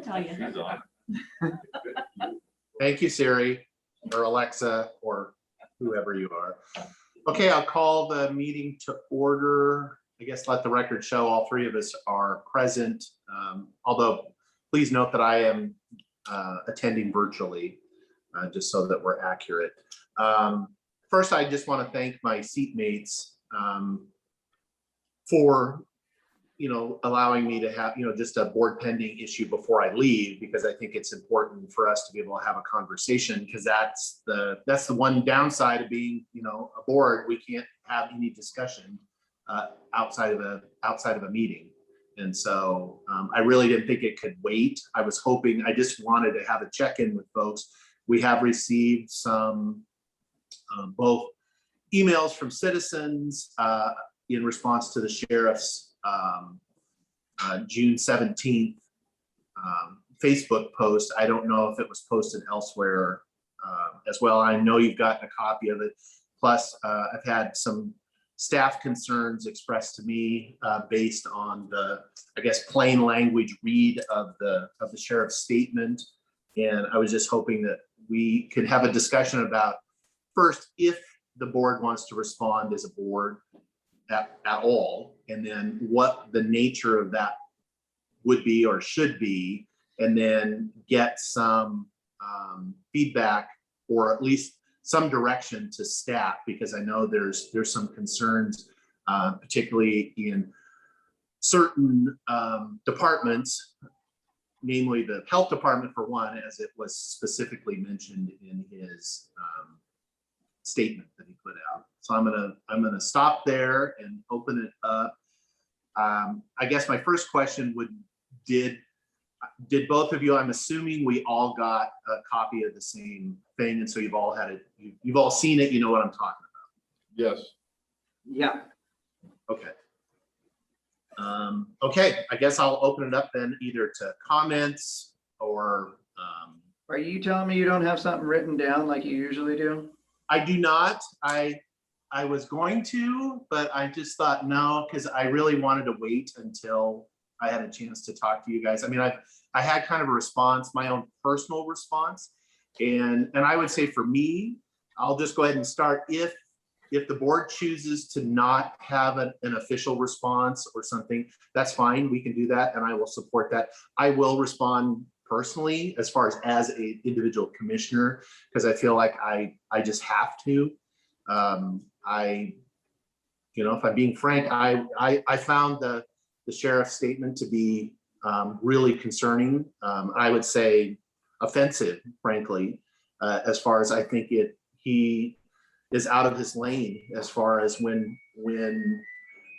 tell you. She's on. Thank you, Siri, or Alexa, or whoever you are. Okay, I'll call the meeting to order. I guess let the record show all three of us are present. Although, please note that I am attending virtually, just so that we're accurate. First, I just want to thank my seatmates for allowing me to have just a board pending issue before I leave, because I think it's important for us to be able to have a conversation, because that's the one downside of being a board. We can't have any discussion outside of a meeting. And so I really didn't think it could wait. I just wanted to have a check-in with folks. We have received some both emails from citizens in response to the sheriff's June 17th Facebook post. I don't know if it was posted elsewhere as well. I know you've gotten a copy of it. Plus, I've had some staff concerns expressed to me based on the, I guess, plain language read of the sheriff's statement. And I was just hoping that we could have a discussion about, first, if the board wants to respond as a board at all, and then what the nature of that would be or should be, and then get some feedback, or at least some direction to staff, because I know there's some concerns, particularly in certain departments, namely the health department for one, as it was specifically mentioned in his statement that he put out. So I'm gonna stop there and open it up. I guess my first question would, did both of you, I'm assuming we all got a copy of the same thing, and so you've all had it, you've all seen it, you know what I'm talking about? Yes. Yeah. Okay. Okay, I guess I'll open it up then, either to comments or Are you telling me you don't have something written down like you usually do? I do not. I was going to, but I just thought no, because I really wanted to wait until I had a chance to talk to you guys. I mean, I had kind of a response, my own personal response, and I would say for me, I'll just go ahead and start. If the board chooses to not have an official response or something, that's fine. We can do that, and I will support that. I will respond personally as far as an individual commissioner, because I feel like I just have to. If I'm being frank, I found the sheriff's statement to be really concerning. I would say offensive, frankly, as far as I think he is out of his lane, as far as when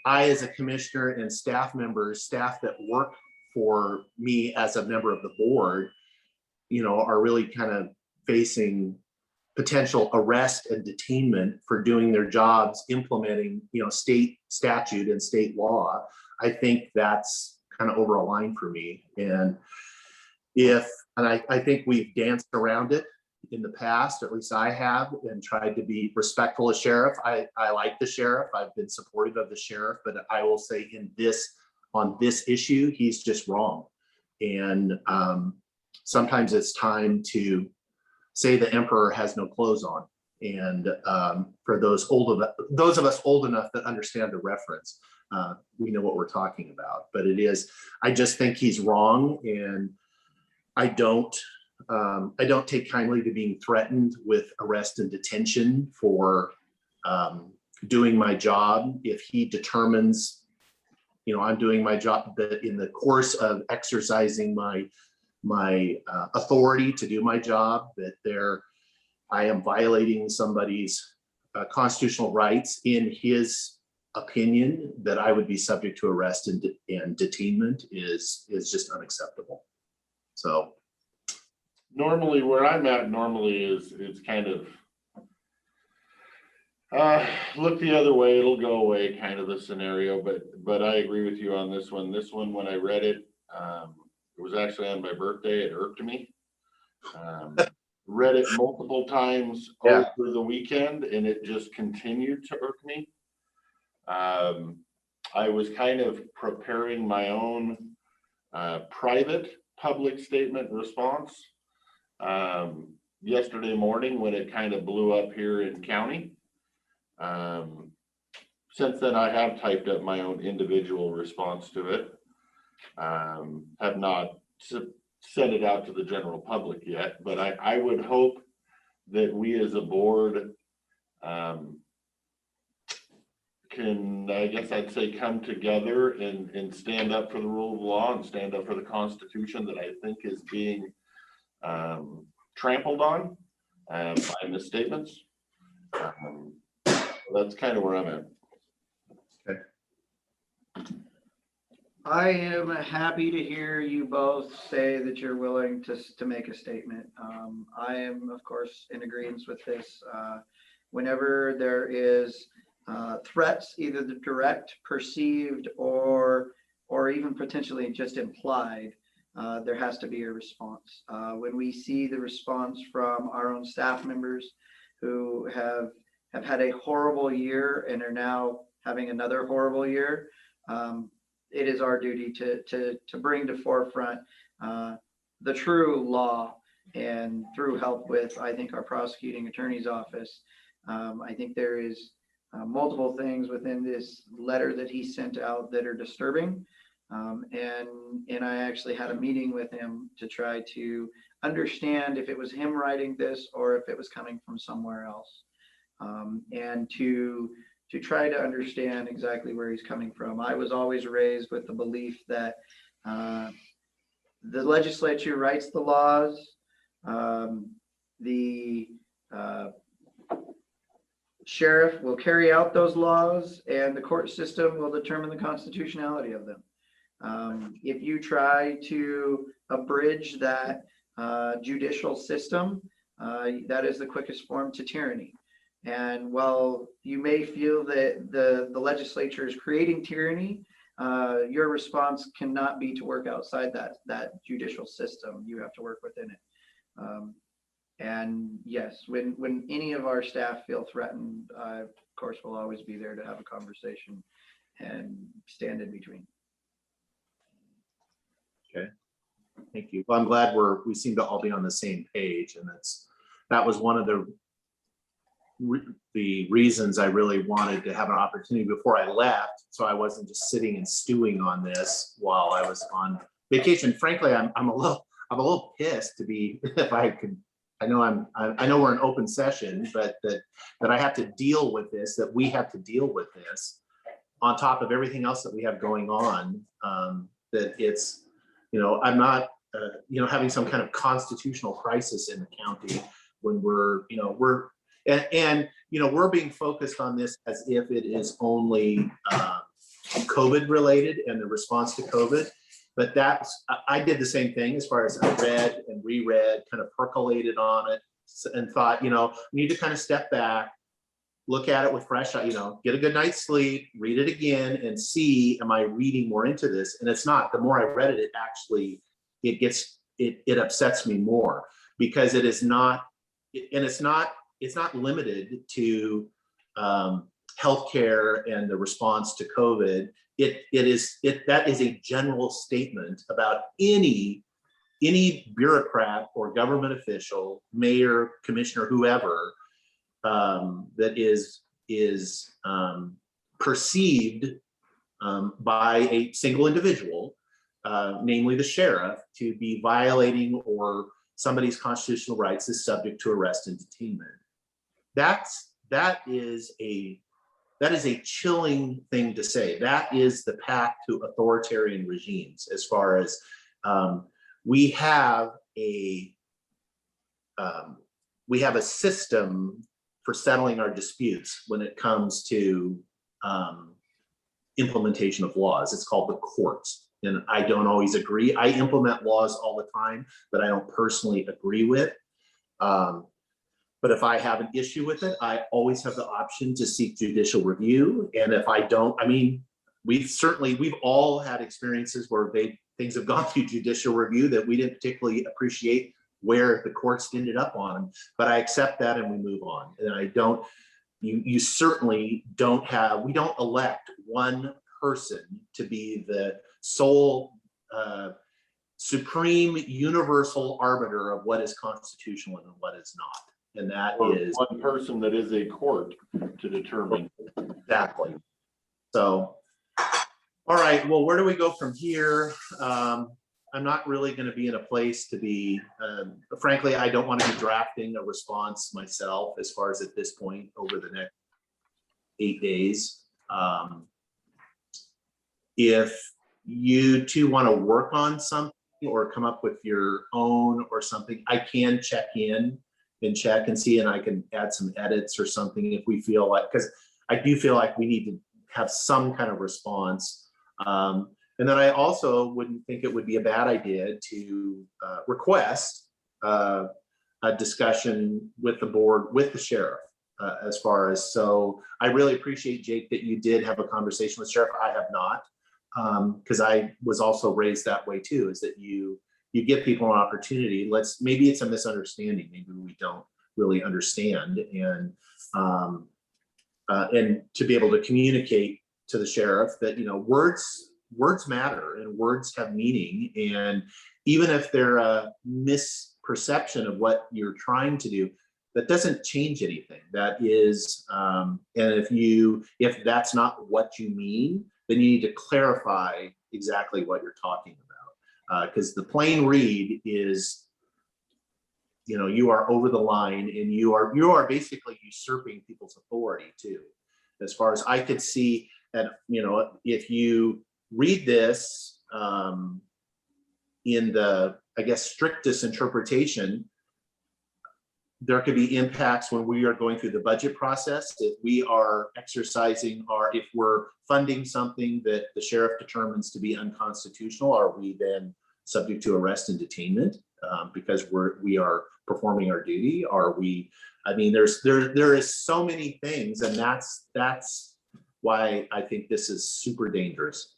I, as a commissioner, and staff that work for me as a member of the board, are really kind of facing potential arrest and detainment for doing their jobs, implementing, state statute and state law. I think that's kind of over a line for me. And I think we've danced around it in the past, or at least I have, and tried to be respectful of sheriff. I like the sheriff. I've been supportive of the sheriff, but I will say on this issue, he's just wrong. And sometimes it's time to say the emperor has no clothes on. And for those of us old enough that understand the reference, we know what we're talking about. But I just think he's wrong, and I don't take kindly to being threatened with arrest and detention for doing my job. If he determines, I'm doing my job, that in the course of exercising my authority to do my job, that I am violating somebody's constitutional rights, in his opinion, that I would be subject to arrest and detainment is just unacceptable. So Normally, where I'm at is kind of look the other way, it'll go away kind of the scenario, but I agree with you on this one. This one, when I read it, it was actually on my birthday. It irked me. Read it multiple times over the weekend, and it just continued to irk me. I was kind of preparing my own private public statement response yesterday morning when it kind of blew up here in county. Since then, I have typed up my own individual response to it. Have not sent it out to the general public yet, but I would hope that we as a board can, I guess I'd say, come together and stand up for the rule of law and stand up for the Constitution that I think is being trampled on by misstatements. That's kind of where I'm at. I am happy to hear you both say that you're willing to make a statement. I am, of course, in agreement with this. Whenever there is threats, either the direct, perceived, or even potentially just implied, there has to be a response. When we see the response from our own staff members who have had a horrible year and are now having another horrible year, it is our duty to bring to forefront the true law, and through help with, I think, our prosecuting attorney's office. I think there is multiple things within this letter that he sent out that are disturbing. And I actually had a meeting with him to try to understand if it was him writing this or if it was coming from somewhere else. And to try to understand exactly where he's coming from. I was always raised with the belief that the legislature writes the laws, the sheriff will carry out those laws, and the court system will determine the constitutionality of them. If you try to abridge that judicial system, that is the quickest form to tyranny. And while you may feel that the legislature is creating tyranny, your response cannot be to work outside that judicial system. You have to work within it. And yes, when any of our staff feel threatened, of course, we'll always be there to have a conversation and stand in between. Okay, thank you. Well, I'm glad we seem to all be on the same page, and that was one of the reasons I really wanted to have an opportunity before I left, so I wasn't just sitting and stewing on this while I was on vacation. Frankly, I'm a little pissed to be, if I could. I know we're in open session, but that I have to deal with this, that we have to deal with this on top of everything else that we have going on. That it's, I'm not, having some kind of constitutional crisis in the county when we're being focused on this as if it is only COVID related and the response to COVID. But I did the same thing as far as I read and reread, kind of percolated on it and thought, we need to kind of step back, look at it with fresh, get a good night's sleep, read it again and see, am I reading more into this? And it's not. The more I read it, it upsets me more, because it is not, and it's not limited to healthcare and the response to COVID. That is a general statement about any bureaucrat or government official, mayor, commissioner, whoever, that is perceived by a single individual, namely the sheriff, to be violating or somebody's constitutional rights is subject to arrest and detainment. That is a chilling thing to say. That is the path to authoritarian regimes. As far as we have a system for settling our disputes when it comes to implementation of laws. It's called the courts, and I don't always agree. I implement laws all the time that I don't personally agree with. But if I have an issue with it, I always have the option to seek judicial review. And if I don't, we've all had experiences where things have gone through judicial review that we didn't particularly appreciate where the courts ended up on them. But I accept that and we move on. And you certainly we don't elect one person to be the sole supreme universal arbiter of what is constitutional and what is not. And that Or is one person that is a court to determine. exactly. So, all right, well, where do we go from here? I'm not really going to be in a place to be, frankly, I don't want to be drafting a response myself as far as at this point over the next 8 days. If you two want to work on something or come up with your own or something, I can check in and check and see, and I can add some edits or something if we feel like, because I do feel like we need to have some kind of response. And then I also wouldn't think it would be a bad idea to request a discussion with the board, with the sheriff, as far as, so I really appreciate, Jake, that you did have a conversation with sheriff. I have not, because I was also raised that way too, is that you give people an opportunity. Maybe it's a misunderstanding. Maybe we don't really understand, and to be able to communicate to the sheriff that, words matter and words have meaning. And even if they're a misperception of what you're trying to do, that doesn't change anything. That is, and if that's not what you mean, then you need to clarify exactly what you're talking about. Because the plain read is, you are over the line, and you are basically usurping people's authority too. As far as I could see, and if you read this in the, I guess, strictest interpretation, there could be impacts when we are going through the budget process. If we are exercising, or if we're funding something that the sheriff determines to be unconstitutional, are we then subject to arrest and detainment because we are performing our duty? Are we? I mean, there is so many things, and that's why I think this is super dangerous.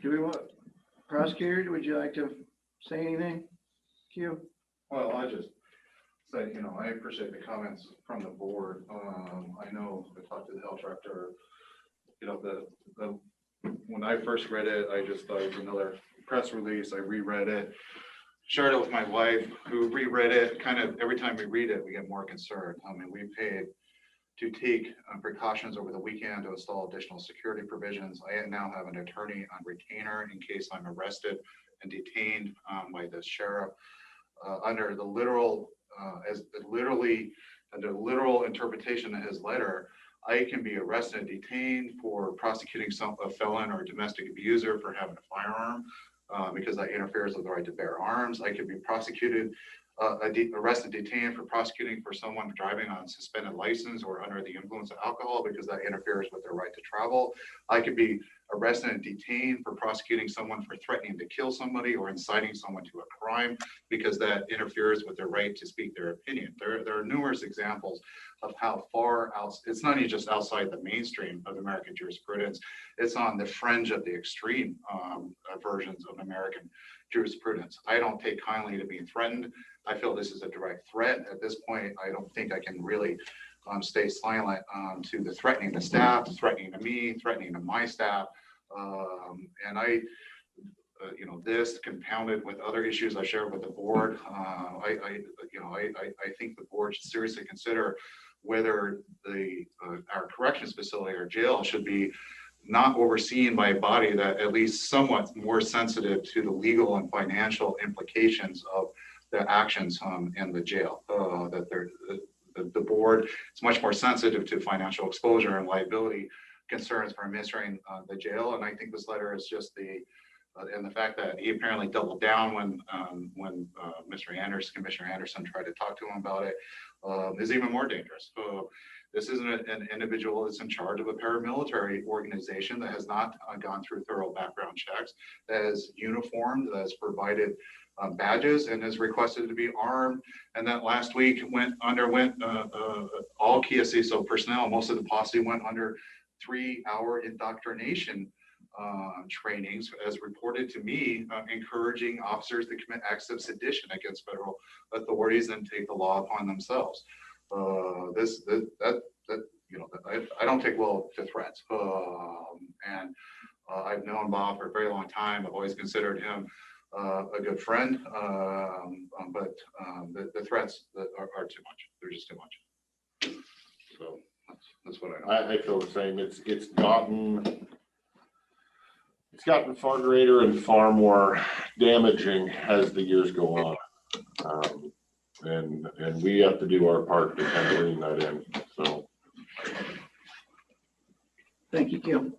Do we want, prosecutor, would you like to say anything? Q? Well, I just say, I appreciate the comments from the board. I know I talked to the health director, when I first read it, I just thought it was another press release. I reread it, shared it with my wife, who reread it. Kind of every time we read it, we get more concerned. I mean, we paid to take precautions over the weekend to install additional security provisions. I now have an attorney on retainer in case I'm arrested and detained by the sheriff under the literal interpretation of his letter. I can be arrested and detained for prosecuting a felon or domestic abuser for having a firearm because that interferes with the right to bear arms. I could be prosecuted, arrested, detained for prosecuting for someone driving on suspended license or under the influence of alcohol because that interferes with their right to travel. I could be arrested and detained for prosecuting someone for threatening to kill somebody or inciting someone to a crime because that interferes with their right to speak their opinion. There are numerous examples of how far out, it's not even just outside the mainstream of American jurisprudence, it's on the fringe of the extreme versions of American jurisprudence. I don't take kindly to being threatened. I feel this is a direct threat. At this point, I don't think I can really stay silent to the threatening to staff, threatening to me, threatening to my staff. And I, this compounded with other issues I shared with the board. I think the board should seriously consider whether our corrections facility or jail should be not overseen by a body that at least somewhat more sensitive to the legal and financial implications of the actions in the jail. The board is much more sensitive to financial exposure and liability concerns for administering the jail. And I think this letter is just and the fact that he apparently doubled down when Commissioner Anderson tried to talk to him about it is even more dangerous. This isn't an individual that's in charge of a paramilitary organization that has not gone through thorough background checks, that is uniformed, that has provided badges and is requested to be armed. And that last week underwent all key CISO personnel, most of the posse went under 3-hour indoctrination trainings, as reported to me, encouraging officers to commit acts of sedition against federal authorities and take the law upon themselves. I don't take well to threats. And I've known Bob for a very long time. I've always considered him a good friend, but the threats that are too much. They're just too much. So that's what I know. I feel the same. It's gotten far greater and far more damaging as the years go on. And we have to do our part to kind of rein that in. So Thank you, Kim.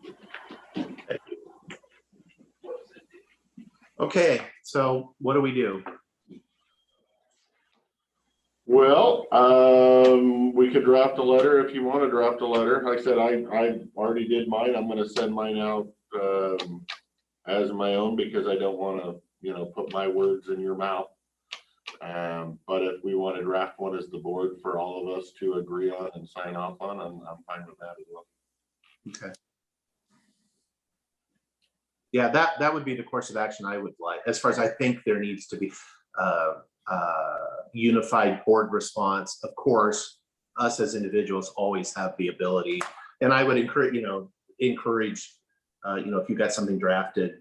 Okay, so what do we do? well, we could draft a letter if you want to draft a letter. Like I said, I already did mine. I'm going to send mine out as my own because I don't want to, put my words in your mouth. But if we want to draft one as the board for all of us to agree on and sign off on, I'm fine with that as well. Okay. Yeah, that would be the course of action I would like. As far as I think there needs to be unified board response. Of course, us as individuals always have the ability, and I would encourage, if you got something drafted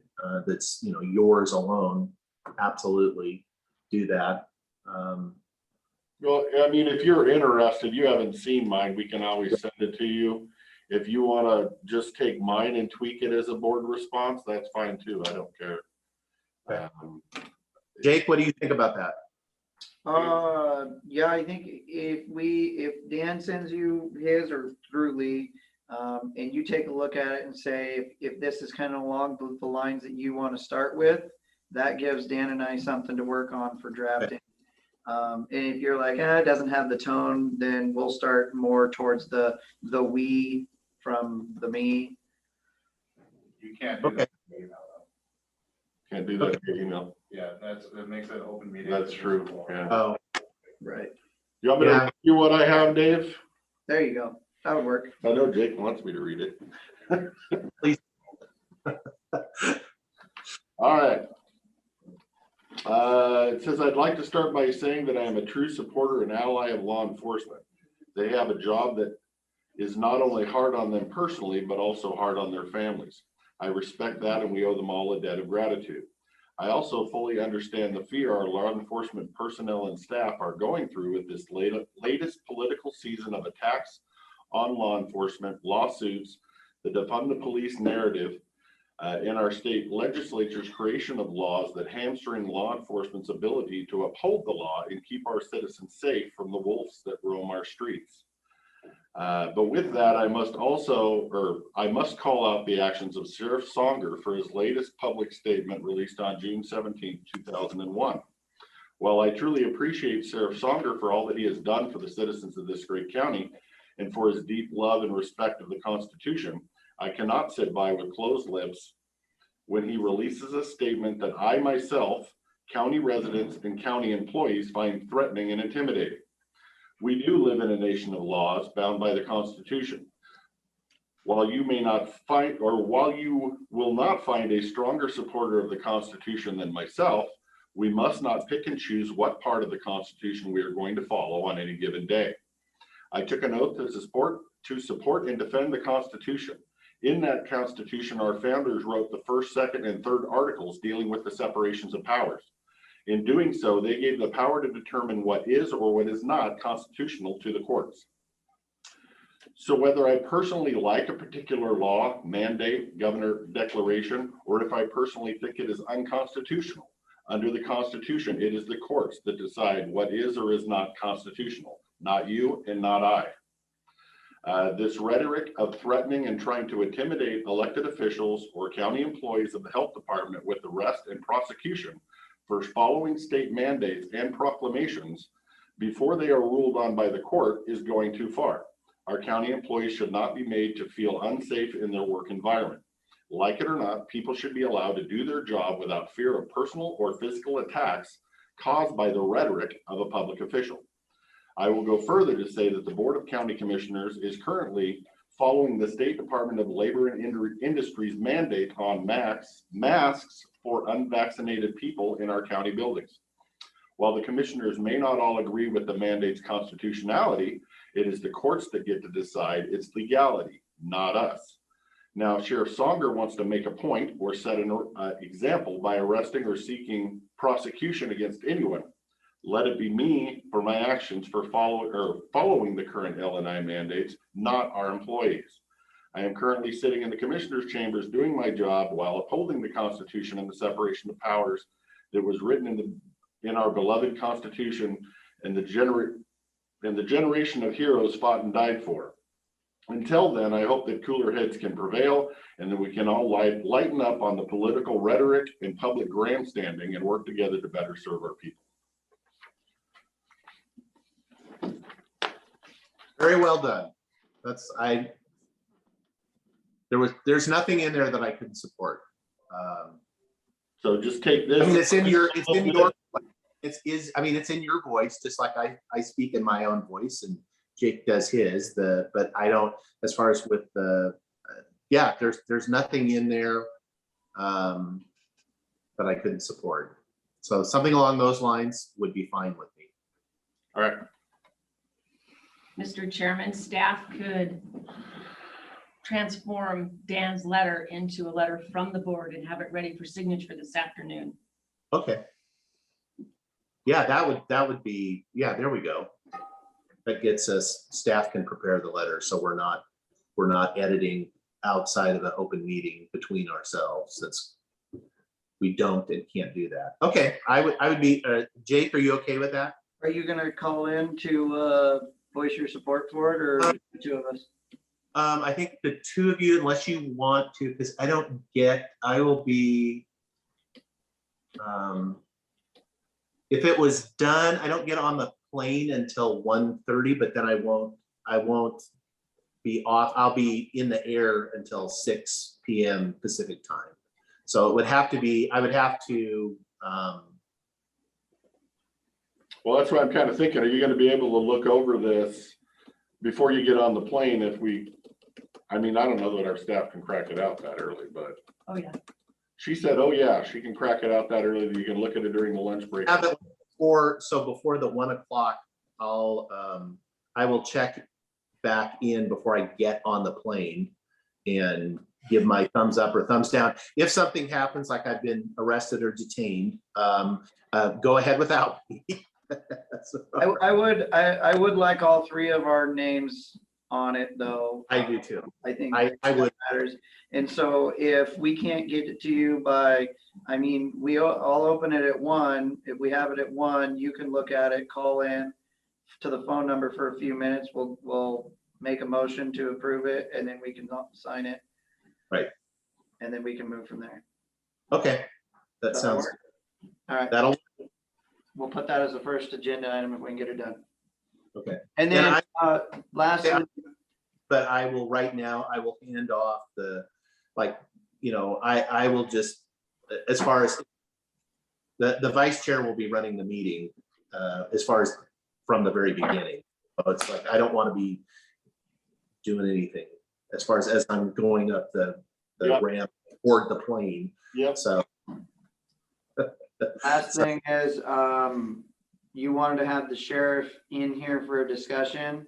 that's yours alone, absolutely do that. Well, I mean, if you're interested, you haven't seen mine, we can always send it to you. If you want to just take mine and tweak it as a board response, that's fine too. I don't care. Okay. Jake, what do you think about that? Yeah, I think if Dan sends you his or through Lee, and you take a look at it and say, if this is kind of along the lines that you want to start with, that gives Dan and I something to work on for drafting. And if you're like, it doesn't have the tone, then we'll start more towards the we from the me. You can't do that. Can't do that via email. Yeah, that makes it open meeting. That's true. Yeah. Oh, Right. You want me to read you what I have, Dave? There you go. That would work. I know Jake wants me to read it. please. All right. It says, I'd like to start by saying that I am a true supporter and ally of law enforcement. They have a job that is not only hard on them personally, but also hard on their families. I respect that, and we owe them all a debt of gratitude. I also fully understand the fear our law enforcement personnel and staff are going through with this latest political season of attacks on law enforcement, lawsuits, the defund the police narrative, in our state legislature's creation of laws that hamstring law enforcement's ability to uphold the law and keep our citizens safe from the wolves that roam our streets. But with that, I must call out the actions of Sheriff Songer for his latest public statement released on June 17, 2001. While I truly appreciate Sheriff Songer for all that he has done for the citizens of this great county and for his deep love and respect of the Constitution, I cannot sit by with closed lips when he releases a statement that I myself, county residents, and county employees find threatening and intimidating. We do live in a nation of laws bound by the Constitution. While you will not find a stronger supporter of the Constitution than myself, we must not pick and choose what part of the Constitution we are going to follow on any given day. I took an oath to support and defend the Constitution. In that Constitution, our founders wrote the first, second, and third articles dealing with the separations of powers. In doing so, they gave the power to determine what is or what is not constitutional to the courts. So whether I personally like a particular law, mandate, governor declaration, or if I personally think it is unconstitutional, under the Constitution, it is the courts that decide what is or is not constitutional, not you and not I. This rhetoric of threatening and trying to intimidate elected officials or county employees of the health department with arrest and prosecution for following state mandates and proclamations before they are ruled on by the court is going too far. Our county employees should not be made to feel unsafe in their work environment. Like it or not, people should be allowed to do their job without fear of personal or physical attacks caused by the rhetoric of a public official. I will go further to say that the Board of County Commissioners is currently following the State Department of Labor and Industries mandate on masks for unvaccinated people in our county buildings. While the commissioners may not all agree with the mandate's constitutionality, It is the courts that get to decide its legality, not us. Now, if Sheriff Songer wants to make a point or set an example by arresting or seeking prosecution against anyone, let it be me for my actions for following the current LNI mandates, not our employees. I am currently sitting in the commissioner's chambers doing my job while upholding the Constitution and the separation of powers that was written in our beloved Constitution and the generation of heroes fought and died for. Until then, I hope that cooler heads can prevail and that we can all lighten up on the political rhetoric and public grandstanding and work together to better serve our people. Very well done. There's nothing in there that I couldn't support. So just take this. I mean, it's in your voice, just like I speak in my own voice and Jake does his, but I don't, as far as with there's nothing in there that I couldn't support. So something along those lines would be fine with me. All right. Mr. Chairman, staff could transform Dan's letter into a letter from the board and have it ready for signature this afternoon. Okay. Yeah, that would be, yeah, there we go. That gets us, staff can prepare the letter, so we're not editing outside of an open meeting between ourselves. We don't and can't do that. Okay, I would be, Jake, are you okay with that? Are you gonna call in to voice your support for it, or the two of us? I think the two of you, unless you want to, because I will be, if it was done, I don't get on the plane until 1:30, but then I won't be off. I'll be in the air until 6 p.m. Pacific time. So it would have to be, I would have to, Well, that's what I'm kind of thinking. Are you going to be able to look over this before you get on the plane? I don't know that our staff can crack it out that early, but Oh, yeah. she said, oh yeah, she can crack it out that early. You can look at it during the lunch break. have it before the 1 o'clock, I will check back in before I get on the plane and give my thumbs up or thumbs down. If something happens, like I've been arrested or detained, go ahead without me. I would like all three of our names on it, though. I do too. I think I would. matters. And so if we can't get it to you by, we all open it at 1. If we have it at 1, you can look at it, call in to the phone number for a few minutes. We'll make a motion to approve it, and then we can sign it. Right. And then we can move from there. Okay, that That'll sounds, work. All right. We'll put that as the first agenda item if we can get it done. okay. And then lastly, But I will right now, I will hand off I will just, as far as the vice chair will be running the meeting, as far as from the very beginning. So it's like, I don't want to be doing anything as far as I'm going up the Yep. ramp toward the plane. Yep. So. last thing is, you wanted to have the sheriff in here for a discussion.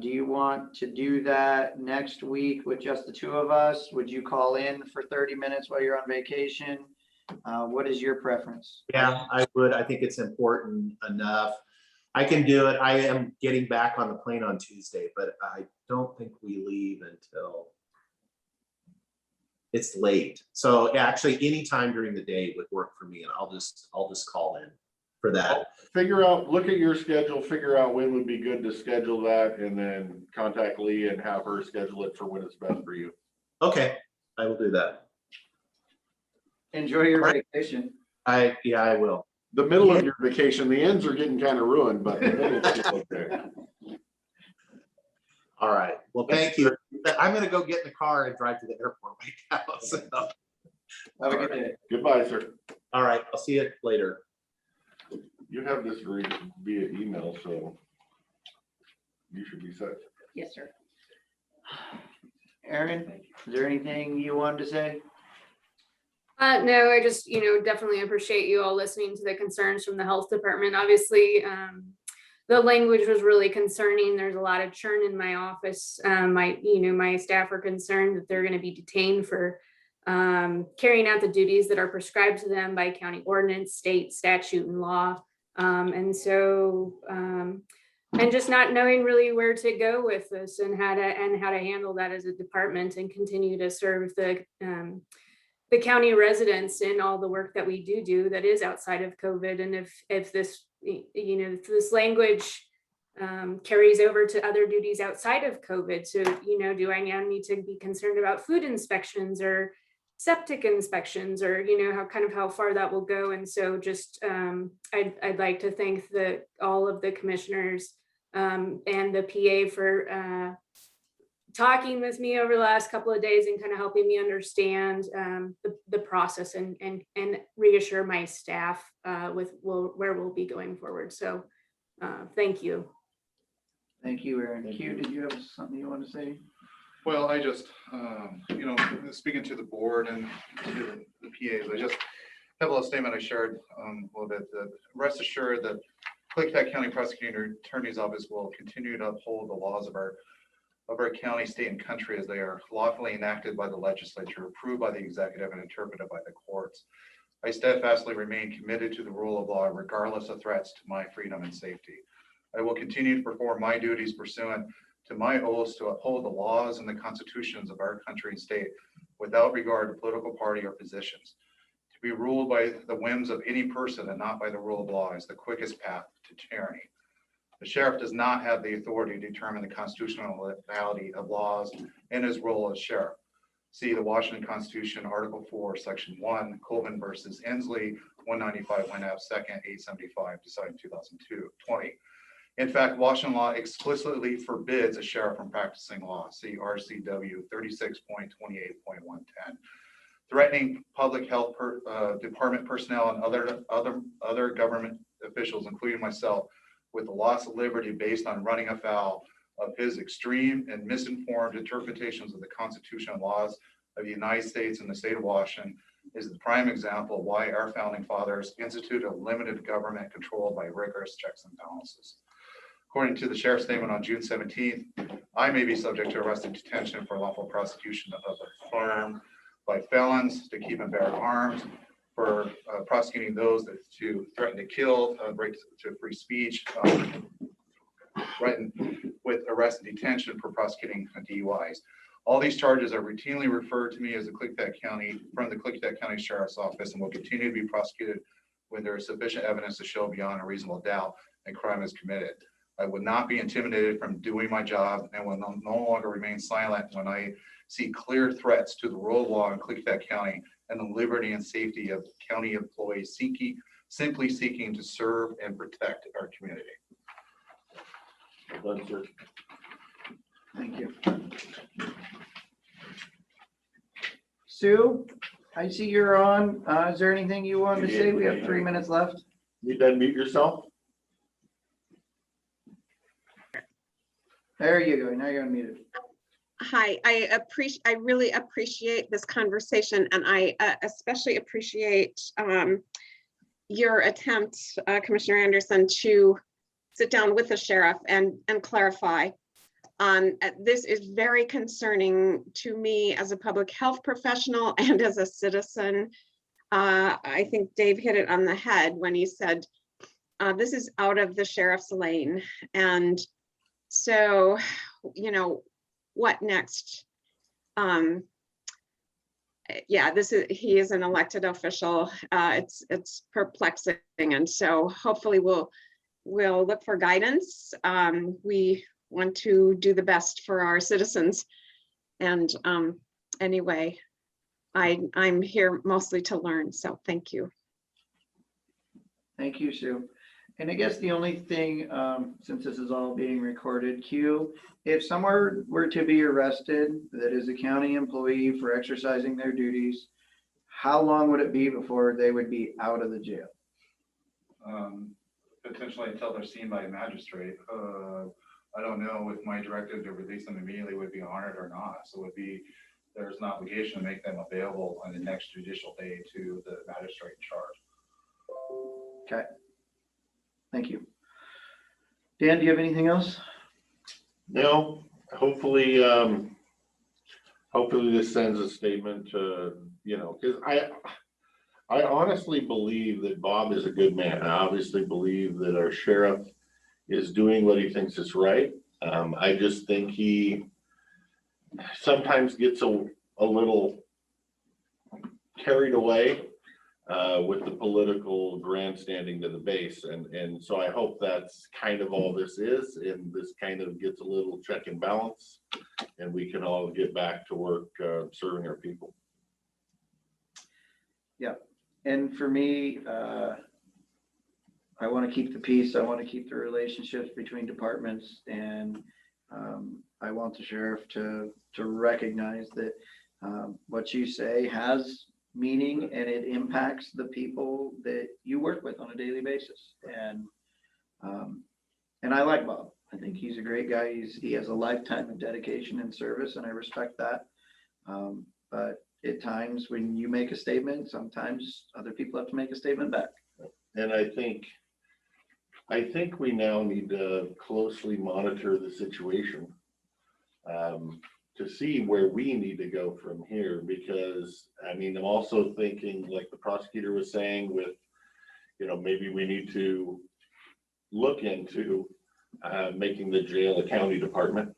Do you want to do that next week with just the two of us? Would you call in for 30 minutes while you're on vacation? What is your preference? Yeah, I would. I think it's important enough. I can do it. I am getting back on the plane on Tuesday, but I don't think we leave until it's late. So actually, any time during the day would work for me, and I'll just call in for that. Look at your schedule, figure out when would be good to schedule that, and then contact Lee and have her schedule it for when it's best for you. Okay, I will do that. Enjoy your vacation. I will. The middle of your vacation, the ends are getting kind of ruined, but the middle is okay. All right. Well, thank you. I'm going to go get in the car and drive to the airport right now. So. Have a good day. Goodbye, sir. All right. I'll see you later. You have this via email, so you should be set. Yes, sir. Erin, is there anything you wanted to say? No, I just, definitely appreciate you all listening to the concerns from the health department. Obviously, the language was really concerning. There's a lot of churn in my office. My staff are concerned that they're going to be detained for carrying out the duties that are prescribed to them by county ordinance, state statute, and law. And just not knowing really where to go with this and how to handle that as a department and continue to serve the county residents in all the work that we do that is outside of COVID. And if this, if this language carries over to other duties outside of COVID, so, do I now need to be concerned about food inspections or septic inspections, or, how far that will go? And so just, I'd like to thank all of the commissioners and the PA for talking with me over the last couple of days and kind of helping me understand the process and reassure my staff with where we'll be going forward. So thank you. Thank you, Aaron. Q, did you have something you want to say? Well, I just, speaking to the board and to the PAs, I just have a little statement I shared a little bit, that rest assured that Klickitat County Prosecuting Attorney's Office will continue to uphold the laws of our county, state, and country as they are lawfully enacted by the legislature, approved by the executive, and interpreted by the courts. I steadfastly remain committed to the rule of law regardless of threats to my freedom and safety. I will continue to perform my duties pursuant to my oaths to uphold the laws and the constitutions of our country and state without regard to political party or positions. To be ruled by the whims of any person and not by the rule of law is the quickest path to tyranny. The sheriff does not have the authority to determine the constitutionality of laws in his role as sheriff. See the Washington Constitution, Article 4, Section 1, Colvin versus Inslee, 195, Win F. 2nd, 875, decided 2020. In fact, Washington law explicitly forbids a sheriff from practicing law. See RCW 36.28.110. Threatening public health department personnel and other government officials, including myself, with the loss of liberty based on running afoul of his extreme and misinformed interpretations of the Constitution and laws of the United States and the state of Washington is the prime example of why our founding fathers instituted a limited government controlled by rigorous checks and balances. According to the sheriff's statement on June 17th, I may be subject to arrest and detention for lawful prosecution of a firearm by felons, to keep and bear arms, for prosecuting those that to threaten to kill, right to free speech, threatened with arrest and detention for prosecuting DUIs. All these charges are routinely referred to me as the Klickitat County Sheriff's Office, and will continue to be prosecuted when there is sufficient evidence to show beyond a reasonable doubt a crime is committed. I would not be intimidated from doing my job and will no longer remain silent when I see clear threats to the rule of law in Klickitat County and the liberty and safety of county employees simply seeking to serve and protect our community. Well done, sir. Thank you. Sue, I see you're on. Is there anything you wanted to say? We have 3 minutes left. You done mute yourself? There you go. Now you're unmuted. Hi, I really appreciate this conversation, and I especially appreciate your attempt, Commissioner Anderson, to sit down with the sheriff and clarify. This is very concerning to me as a public health professional and as a citizen. I think Dave hit it on the head when he said this is out of the sheriff's lane. And so, what next? Yeah, he is an elected official. It's perplexing, and so hopefully we'll look for guidance. We want to do the best for our citizens, and anyway, I'm here mostly to learn. So thank you. Thank you, Sue. And I guess the only thing, since this is all being recorded, Q, if someone were to be arrested that is a county employee for exercising their duties, how long would it be before they would be out of the jail? Potentially until they're seen by a magistrate. I don't know if my directive to release them immediately would be honored or not. So there's an obligation to make them available on the next judicial day to the magistrate in charge. Okay. Thank you. Dan, do you have anything else? No, hopefully, hopefully this sends a statement to, because I honestly believe that Bob is a good man. I obviously believe that our sheriff is doing what he thinks is right. I just think he sometimes gets a little carried away with the political grandstanding to the base. And so I hope that's kind of all this is, and this kind of gets a little check and balance, and we can all get back to work serving our people. Yeah. And for me, I want to keep the peace. I want to keep the relationships between departments, and I want the sheriff to recognize that what you say has meaning and it impacts the people that you work with on a daily basis. And I like Bob. I think he's a great guy. He has a lifetime of dedication and service, and I respect that. But at times when you make a statement, sometimes other people have to make a statement back. And I think we now need to closely monitor the situation to see where we need to go from here, because I mean, I'm also thinking, like the prosecutor was saying, with, maybe we need to look into making the jail a county department.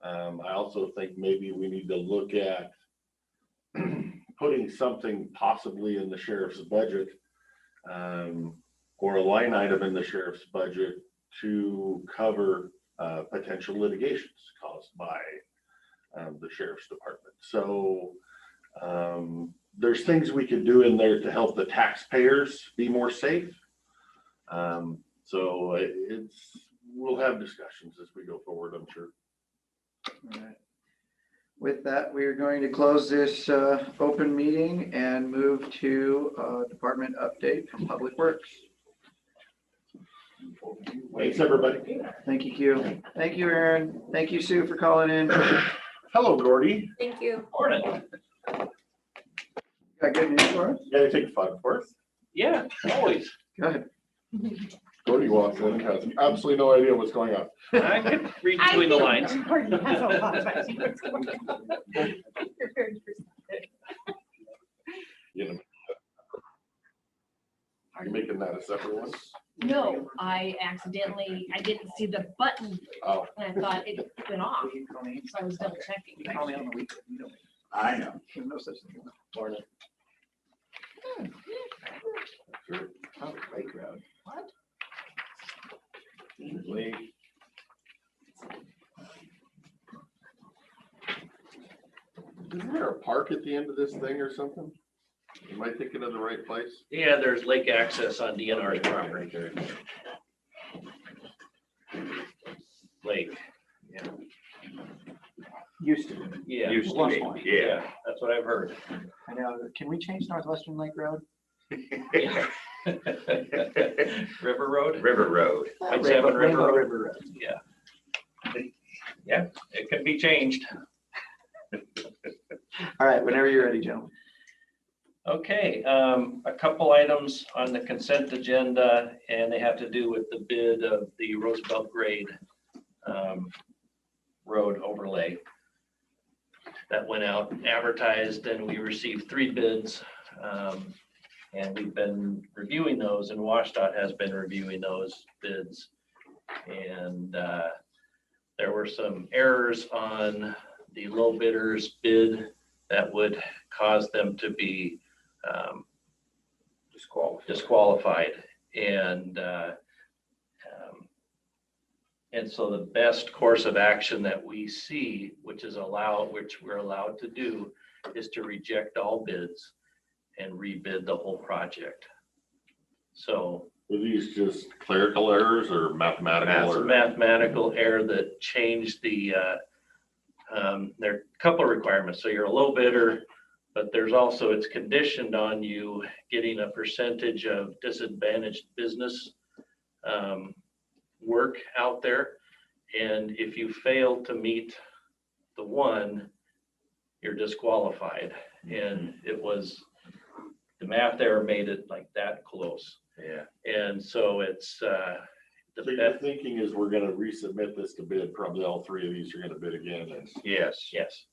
I also think maybe we need to look at putting something possibly in the sheriff's budget, or a line item in the sheriff's budget to cover potential litigations caused by the sheriff's department. So there's things we could do in there to help the taxpayers be more safe. So we'll have discussions as we go forward, I'm sure. All right. With that, we are going to close this open meeting and move to department update from Public Works. Thanks, everybody. Thank you, Q. Thank you, Aaron. Thank you, Sue, for calling in. Hello, Gordy. Thank you. Morning. Got good news for us? You gotta take 5 for us. Yeah, always. Go ahead. Gordy walks in, has absolutely no idea what's going on. I could read between the lines. You're making that a separate one? No, I didn't see the button Oh, and I thought it went off. So I was double checking. You call me on the weekend. You know me. I know. There's no such thing. Morning. sure. Oh, Lake Road. What? Lake. Isn't there a park at the end of this thing or something? Am I thinking of the right place? Yeah, there's lake access on DNR's property there. Lake, yeah. Used to. Yeah. Used to Plus be, one. yeah. That's what I've heard. I know. Can we change Northwestern Lake Road? River Road? River Road. Like 7 River Rainbow Road? River Road. Yeah, it can be changed. All right, whenever you're ready, gentlemen. Okay, a couple items on the consent agenda, and they have to do with the bid of the Roosevelt grade road overlay. That went out advertised, and we received 3 bids. And we've been reviewing those, and WashDOT has been reviewing those bids. And there were some errors on the low bidder's bid that would cause them to be disqualified. And so the best course of action that we see, which we're allowed to do, is to reject all bids and rebid the whole project. So Are these just clerical errors or mathematical? that's a mathematical error that changed the, there are a couple of requirements. So you're a low bidder, but there's also, it's conditioned on you getting a percentage of disadvantaged business work out there. And if you fail to meet the one, you're disqualified. And it was, the math error made it like that close. Yeah. And so it's, So your thinking is we're gonna resubmit this to bid, probably all three of these are gonna bid again, and Yes. Yes.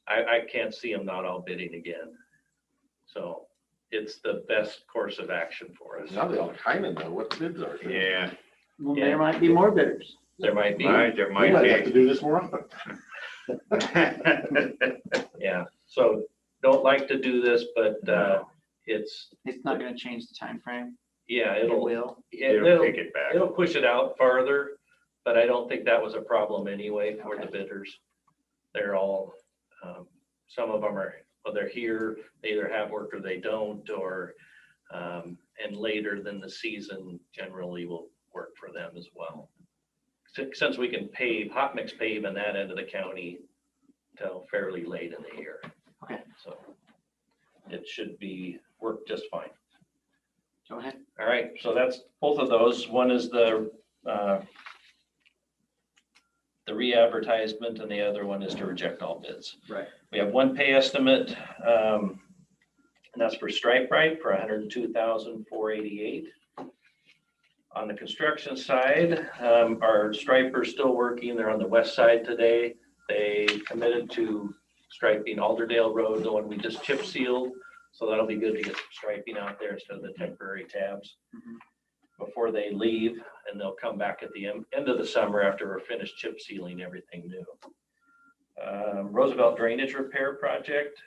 I can't see them not all bidding again. So it's the best course of action for us. now they all kind of know what the bids are. Yeah. Well, Yeah. there might be more bidders. There might be, Right, there We might might have to be. do this more often. yeah. So don't like to do this, but it's, It's not gonna change the time frame. yeah, It it'll, will. It'll pick it back. it'll push it out farther, but I don't think that was a problem anyway for the bidders. They're all, some of them are, well, they're here, they either have work or they don't, or, and later than the season generally will work for them as well. Since we can pave, hot mix pave in that end of the county till fairly late in the year. Okay. So it should be, work just fine. Go ahead. All right, so that's both of those. One is the re-advertisement and the other one is to reject all bids. Right. We have one pay estimate, and that's for Stripe Right for $102,488. On the construction side, our striper's still working. They're on the west side today. They committed to striping Alderdale Road, the one we just chip sealed. So that'll be good to get some striping out there instead of the temporary tabs before they leave, and they'll come back at the end of the summer after we're finished chip sealing everything new. Roosevelt Drainage Repair Project.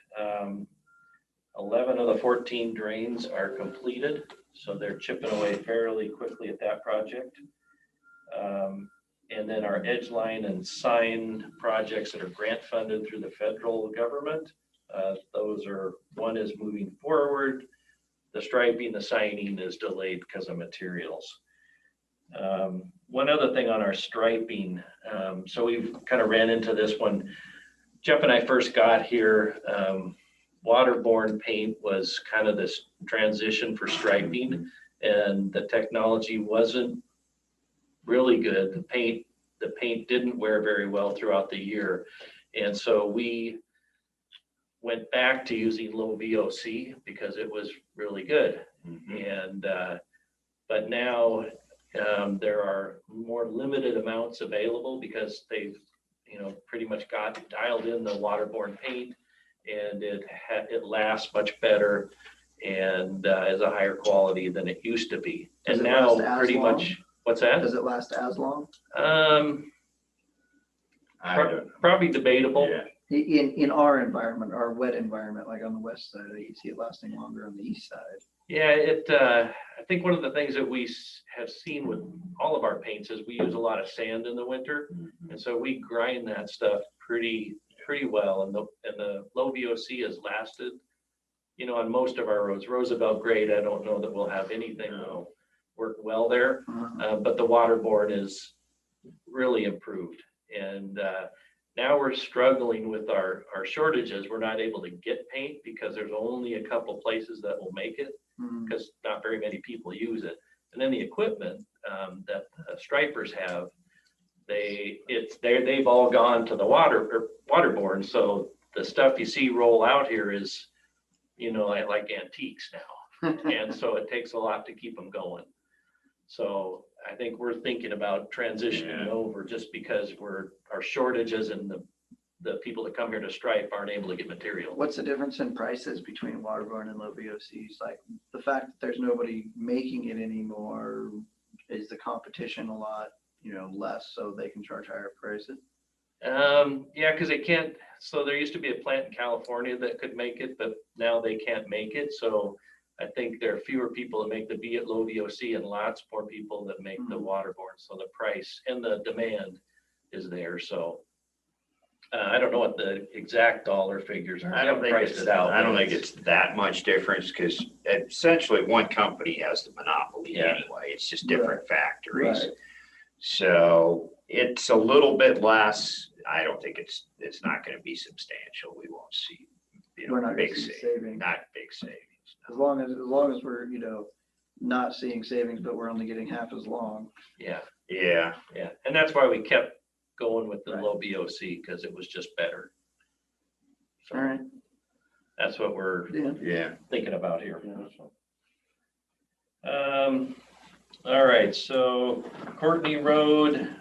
11 of the 14 drains are completed, so they're chipping away fairly quickly at that project. And then our edge line and sign projects that are grant funded through the federal government. Those are, one is moving forward. The striping, the signing is delayed because of materials. One other thing on our striping, so we've kind of ran into this one. Jeff and I first got here, waterborne paint was kind of this transition for striping, and the technology wasn't really good. The paint didn't wear very well throughout the year. And so we went back to using low VOC because it was really good. And, but now there are more limited amounts available because they've, pretty much got dialed in the waterborne paint, and it lasts much better and is a higher quality than it used to be. Does And it now last as pretty long? much, what's that? Does it last as long? I don't know. Probably debatable. Yeah. In our environment, our wet environment, like on the west side, you see it lasting longer on the east side. Yeah, I think one of the things that we have seen with all of our paints is we use a lot of sand in the winter. And so we grind that stuff pretty well. And the low VOC has lasted, on most of our roads. Roosevelt grade, I don't know that we'll have anything that'll work well there. But the waterborne is really improved. And now we're struggling with our shortages. We're not able to get paint because there's only a couple places that will make it, because not very many people use it. And then the equipment that the stripers have, they've all gone to the waterborne. So the stuff you see roll out here is, like antiques now. And so it takes a lot to keep them going. So I think we're thinking about transitioning over just because our shortages and the people that come here to stripe aren't able to get material. What's the difference in prices between waterborne and low VOCs? Like the fact that there's nobody making it anymore, is the competition a lot, less, so they can charge higher prices? Yeah, because they can't. So there used to be a plant in California that could make it, but now they can't make it. So I think there are fewer people that make the low VOC and lots more people that make the waterborne. So the price and the demand is there. So I don't know what the exact dollar figures are. I don't think it's that much difference, because essentially one company has the monopoly anyway. It's just different factories. Right. So it's a little bit less. I don't think it's not going to be substantial. We won't see, We're not big gonna see savings, savings. not big savings. As long as we're, not seeing savings, but we're only getting half as long. Yeah. Yeah. Yeah. And that's why we kept going with the Right. low VOC, because it was just better. So All right. that's what we're Yeah. thinking about here. All right, so Courtney Road,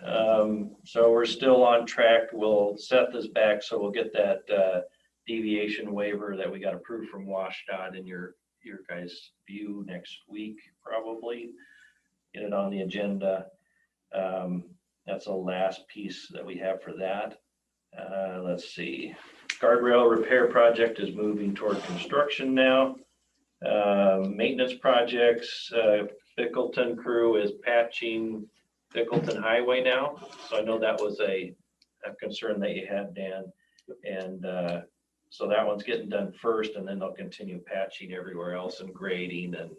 so we're still on track. We'll set this back, so we'll get that deviation waiver that we got approved from WashDOT in your guys' view next week, probably. Get it on the agenda. That's the last piece that we have for that. Let's see. Guardrail repair project is moving toward construction now. Maintenance projects, Bickleton crew is patching Bickleton Highway now. So I know that was a concern that you had, Dan. And so that one's getting done first, and then they'll continue patching everywhere else and grading. And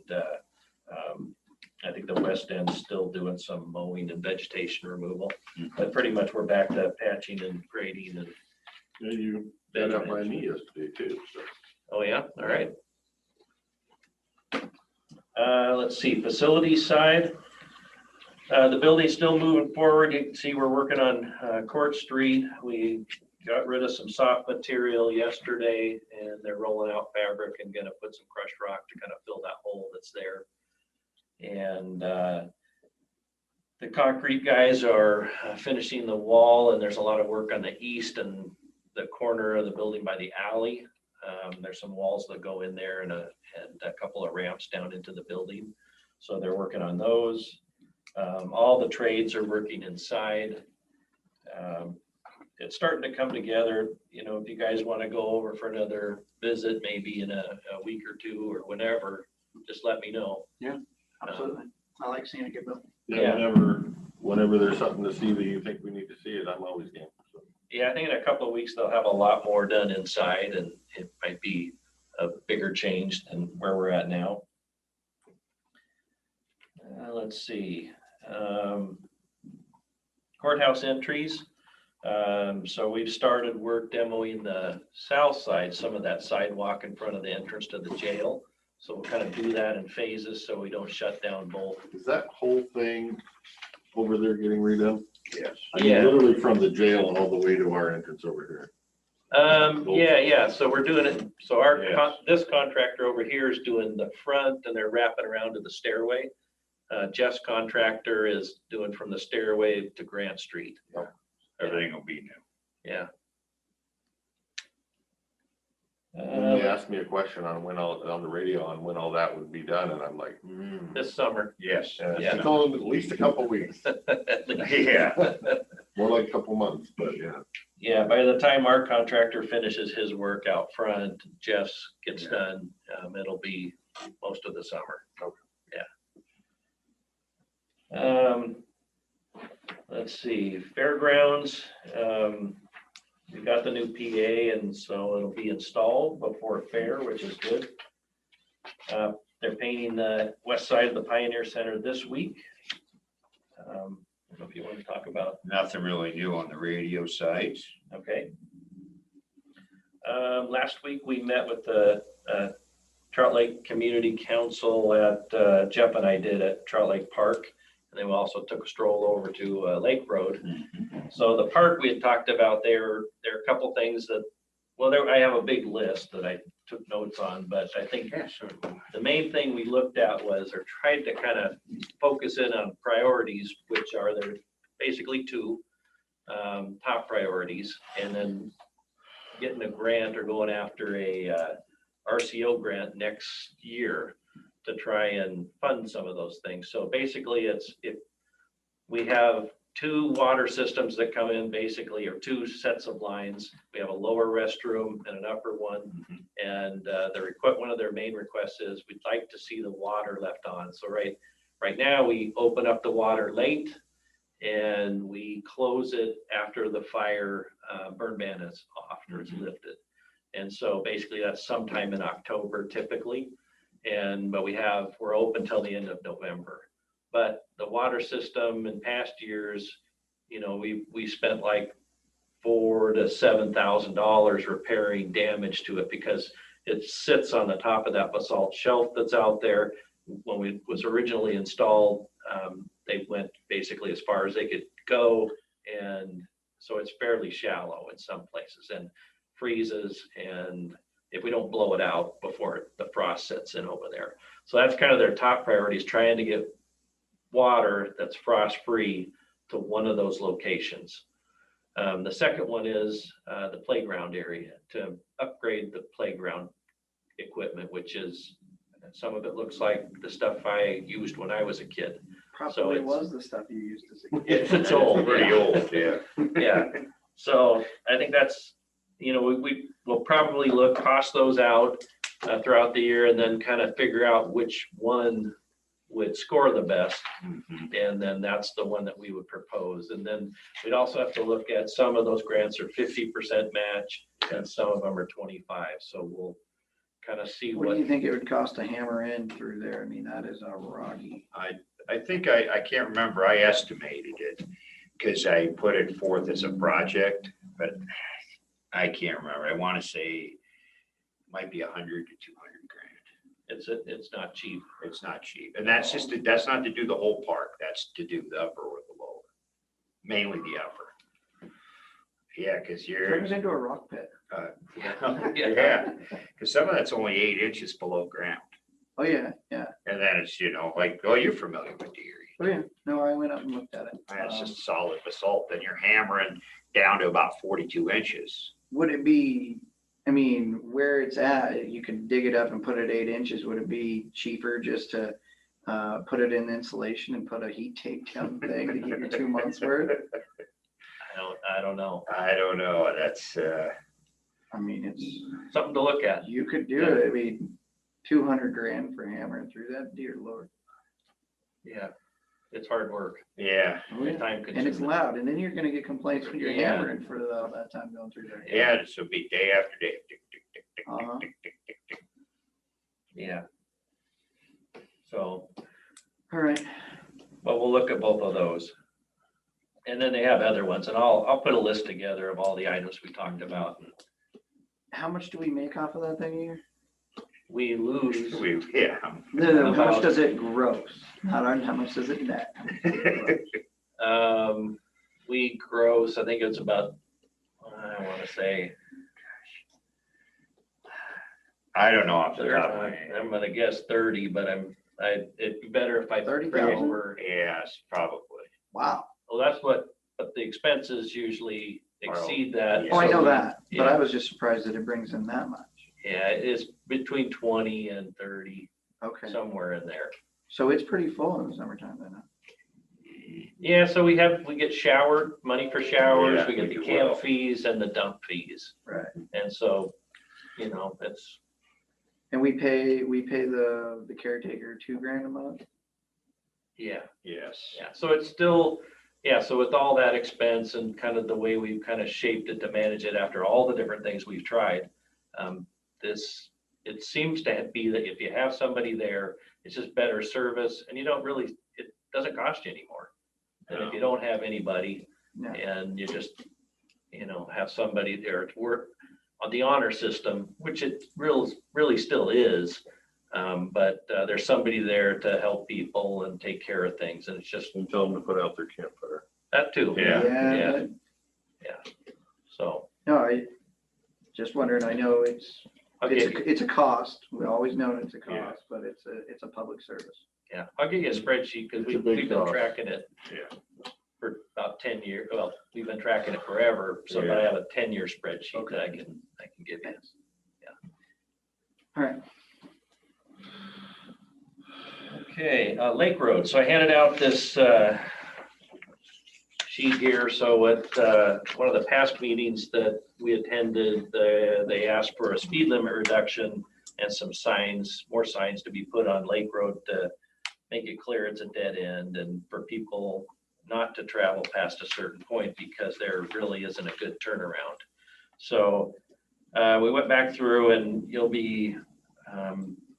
I think the west end's still doing some mowing and vegetation removal. But pretty much we're back to patching and grading. And Yeah, you got up by me yesterday too, so. oh yeah, all right. Let's see, facility side. The building's still moving forward. You can see we're working on Court Street. We got rid of some soft material yesterday, and they're rolling out fabric and gonna put some crushed rock to kind of fill that hole that's there. And the concrete guys are finishing the wall, and there's a lot of work on the east and the corner of the building by the alley. There's some walls that go in there and a couple of ramps down into the building. So they're working on those. All the trades are working inside. It's starting to come together. You know, if you guys want to go over for another visit, maybe in a week or two or whenever, just let me know. Absolutely. I like seeing it get built. Yeah, whenever there's something to see that you think we need to see it, I'm always game. So. Yeah, I think in a couple of weeks, they'll have a lot more done inside, and it might be a bigger change than where we're at now. Let's see. Courthouse entries. So we've started work demoing the south side, some of that sidewalk in front of the entrance to the jail. So we'll kind of do that in phases so we don't shut down both. Is that whole thing over there getting redone? Yes. I mean, literally from the jail all the way to our entrance over here. Yeah. So we're doing it. So Yes. this contractor over here is doing the front, and they're wrapping around to the stairway. Jeff's contractor is doing from the stairway to Grant Street. Everything will be new. Yeah. When they asked me a question on on the radio on when all that would be done, and I'm like, This summer. Yes. it's only at least a couple weeks, Yeah. more like a couple months, but yeah. Yeah, by the time our contractor finishes his work out front, Jeff's gets done, it'll be most of the summer. Okay. Yeah. Let's see, fairgrounds, we got the new PA, and so it'll be installed before fair, which is good. They're painting the west side of the Pioneer Center this week. I don't know if you want to talk about. Nothing really new on the radio side. Okay. Last week, we met with the Trout Lake Community Council at, Jeff and I did at Trout Lake Park. And then we also took a stroll over to Lake Road. So the park we had talked about there are a couple things that, well, I have a big list that I took notes on, but I think the main thing we looked at was, or tried to kind of focus in on priorities, which are there basically two top priorities, and then getting a grant or going after a RCO grant next year to try and fund some of those things. So basically if we have two water systems that come in basically, or two sets of lines. We have a lower restroom and an upper one. And one of their main requests is we'd like to see the water left on. So right now we open up the water late and we close it after the fire burn ban is off or it's lifted. And so basically that's sometime in October typically. But we're open till the end of November. But the water system in past years, you know, we spent like $4,000 to $7,000 repairing damage to it because it sits on the top of that basalt shelf that's out there. When it was originally installed, they went basically as far as they could go. And so it's fairly shallow in some places and freezes. And if we don't blow it out before the frost sets in over there. So that's kind of their top priority, is trying to get water that's frost-free to one of those locations. The second one is the playground area, to upgrade the playground equipment, which is, some of it looks like the stuff I used when I was a kid. Probably it's- was the stuff you used as a kid. It's old. Pretty old, yeah. Yeah, so I think that's, we will probably cost those out throughout the year and then kind of figure out which one would score the best. Mhm. And then that's the one that we would propose. And then we'd also have to look at, some of those grants are 50% match and some of them are 25. So we'll kind of see What what. do you think it would cost to hammer in through there? I mean, that is a rocky. I think I can't remember, I estimated it, because I put it forth as a project, but I can't remember. I want to say it might be 100 to 200 grand. It's not cheap. It's not cheap. And that's that's not to do the whole park. That's to do the upper or the lower, mainly the upper. Yeah, because Turn it into a rock pit. yeah, because some of that's only 8 inches below ground. Oh, yeah, yeah. And then it's, like, oh, you're familiar with the area. Oh, yeah. No, I went up and looked at it. And it's just solid basalt. Then you're hammering down to about 42 inches. Would it be, I mean, where it's at, you can dig it up and put it 8 inches. Would it be cheaper just to put it in insulation and put a heat tape down thing to give you 2 months worth? I don't know. I don't know. That's, I mean, it's, Something to look at. you could do it. I mean, 200 grand for hammering through that, dear Lord. Yeah, it's hard work. yeah. Oh, yeah. Time And it's consuming. loud, and then you're gonna get complaints when you're Yeah. hammering for all that time going through there. Yeah, this will be day after day. Tick, tick, tick, tick, tick, Uh-huh. tick, tick, tick, tick. Yeah. So, All right. but we'll look at both of those. And then they have other ones, and I'll put a list together of all the items we talked about. How much do we make off of that thing a year? We lose, Yeah. No, how much About- does it gross? Not on, how much does it net? we gross, I think it's about, I want to say, I don't know off the top of my head. I'm gonna guess 30, but it'd be better if I. 30,000? over. Yes, probably. Wow. Well, that's but the expenses usually exceed that. Oh, I know so- that, but Yeah. I was just surprised that it brings in that much. Yeah, it's between 20 and 30, Okay, somewhere in there. so it's pretty full in the summertime then, huh? Yeah, so we get shower, money for showers, Yeah, we get we the do camp well. fees and the dump fees. Right. And so, it's, And we pay the caretaker 2 grand a month? yeah, Yes. yeah. So it's still, so with all that expense and kind of the way we've kind of shaped it to manage it after all the different things we've tried, it seems to be that if you have somebody there, it's just better service and it doesn't cost you anymore. And if you don't have anybody Yeah. and you just, have somebody there to work on the honor system, which it really still is. But there's somebody there to help people and take care of things. And it's just And tell them to put out their campfire. that too. Yeah. Yeah. So, No, I just wondered, I know okay, it's a cost. We always know it's a Yeah. cost, but it's a public service. yeah, I'll give you a spreadsheet because It's a big we've been cost. tracking it Yeah. for about 10 years. Well, we've been tracking it forever. So but I have a 10-year spreadsheet that I can give you. All right. Okay, Lake Road. So I handed out this sheet here. So at one of the past meetings that we attended, they asked for a speed limit reduction and some signs, more signs to be put on Lake Road to make it clear it's a dead end and for people not to travel past a certain point because there really isn't a good turnaround. So we went back through and you'll be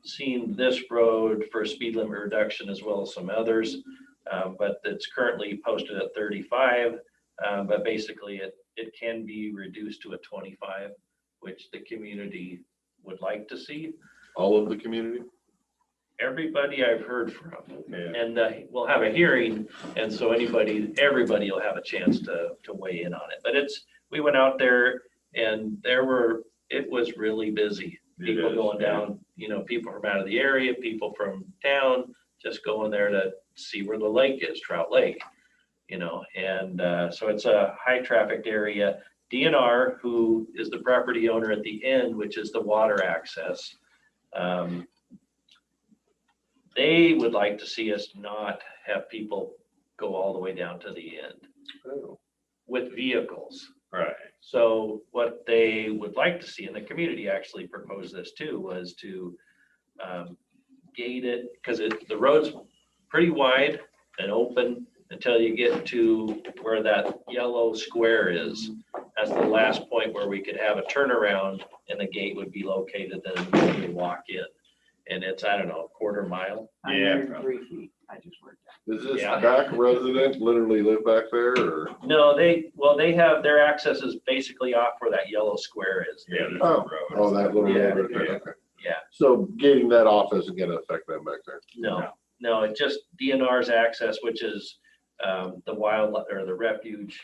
seeing this road for speed limit reduction as well as some others. But it's currently posted at 35, but basically it can be reduced to a 25, which the community would like to see. All of the community? Everybody I've heard from, Yeah. and we'll have a hearing, and so everybody will have a chance to weigh in on it. But we went out there and it was really busy. It People is, going yeah. down, people from out of the area, people from town, just going there to see where the lake is, Trout Lake, you know, and so it's a high trafficked area. DNR, who is the property owner at the end, which is the water access, they would like to see us not have people go all the way down to the end Oh, with vehicles. Right. So what they would like to see, and the community actually proposed this too, was to gate it, because the road's pretty wide and open until you get to where that yellow square is. That's the last point where we could have a turnaround and the gate would be located, then you walk in. And it's, I don't know, a quarter mile. Yeah, 103 feet. I just worked out. is this Yeah. back resident literally live back there or? No, they have, their access is basically off where that yellow square is. Yeah. there's a Oh, road. oh, that little Yeah, road right there, yeah. okay. Yeah. So getting that off isn't gonna affect them back there. No, it just DNR's access, which is the wildlife or the refuge,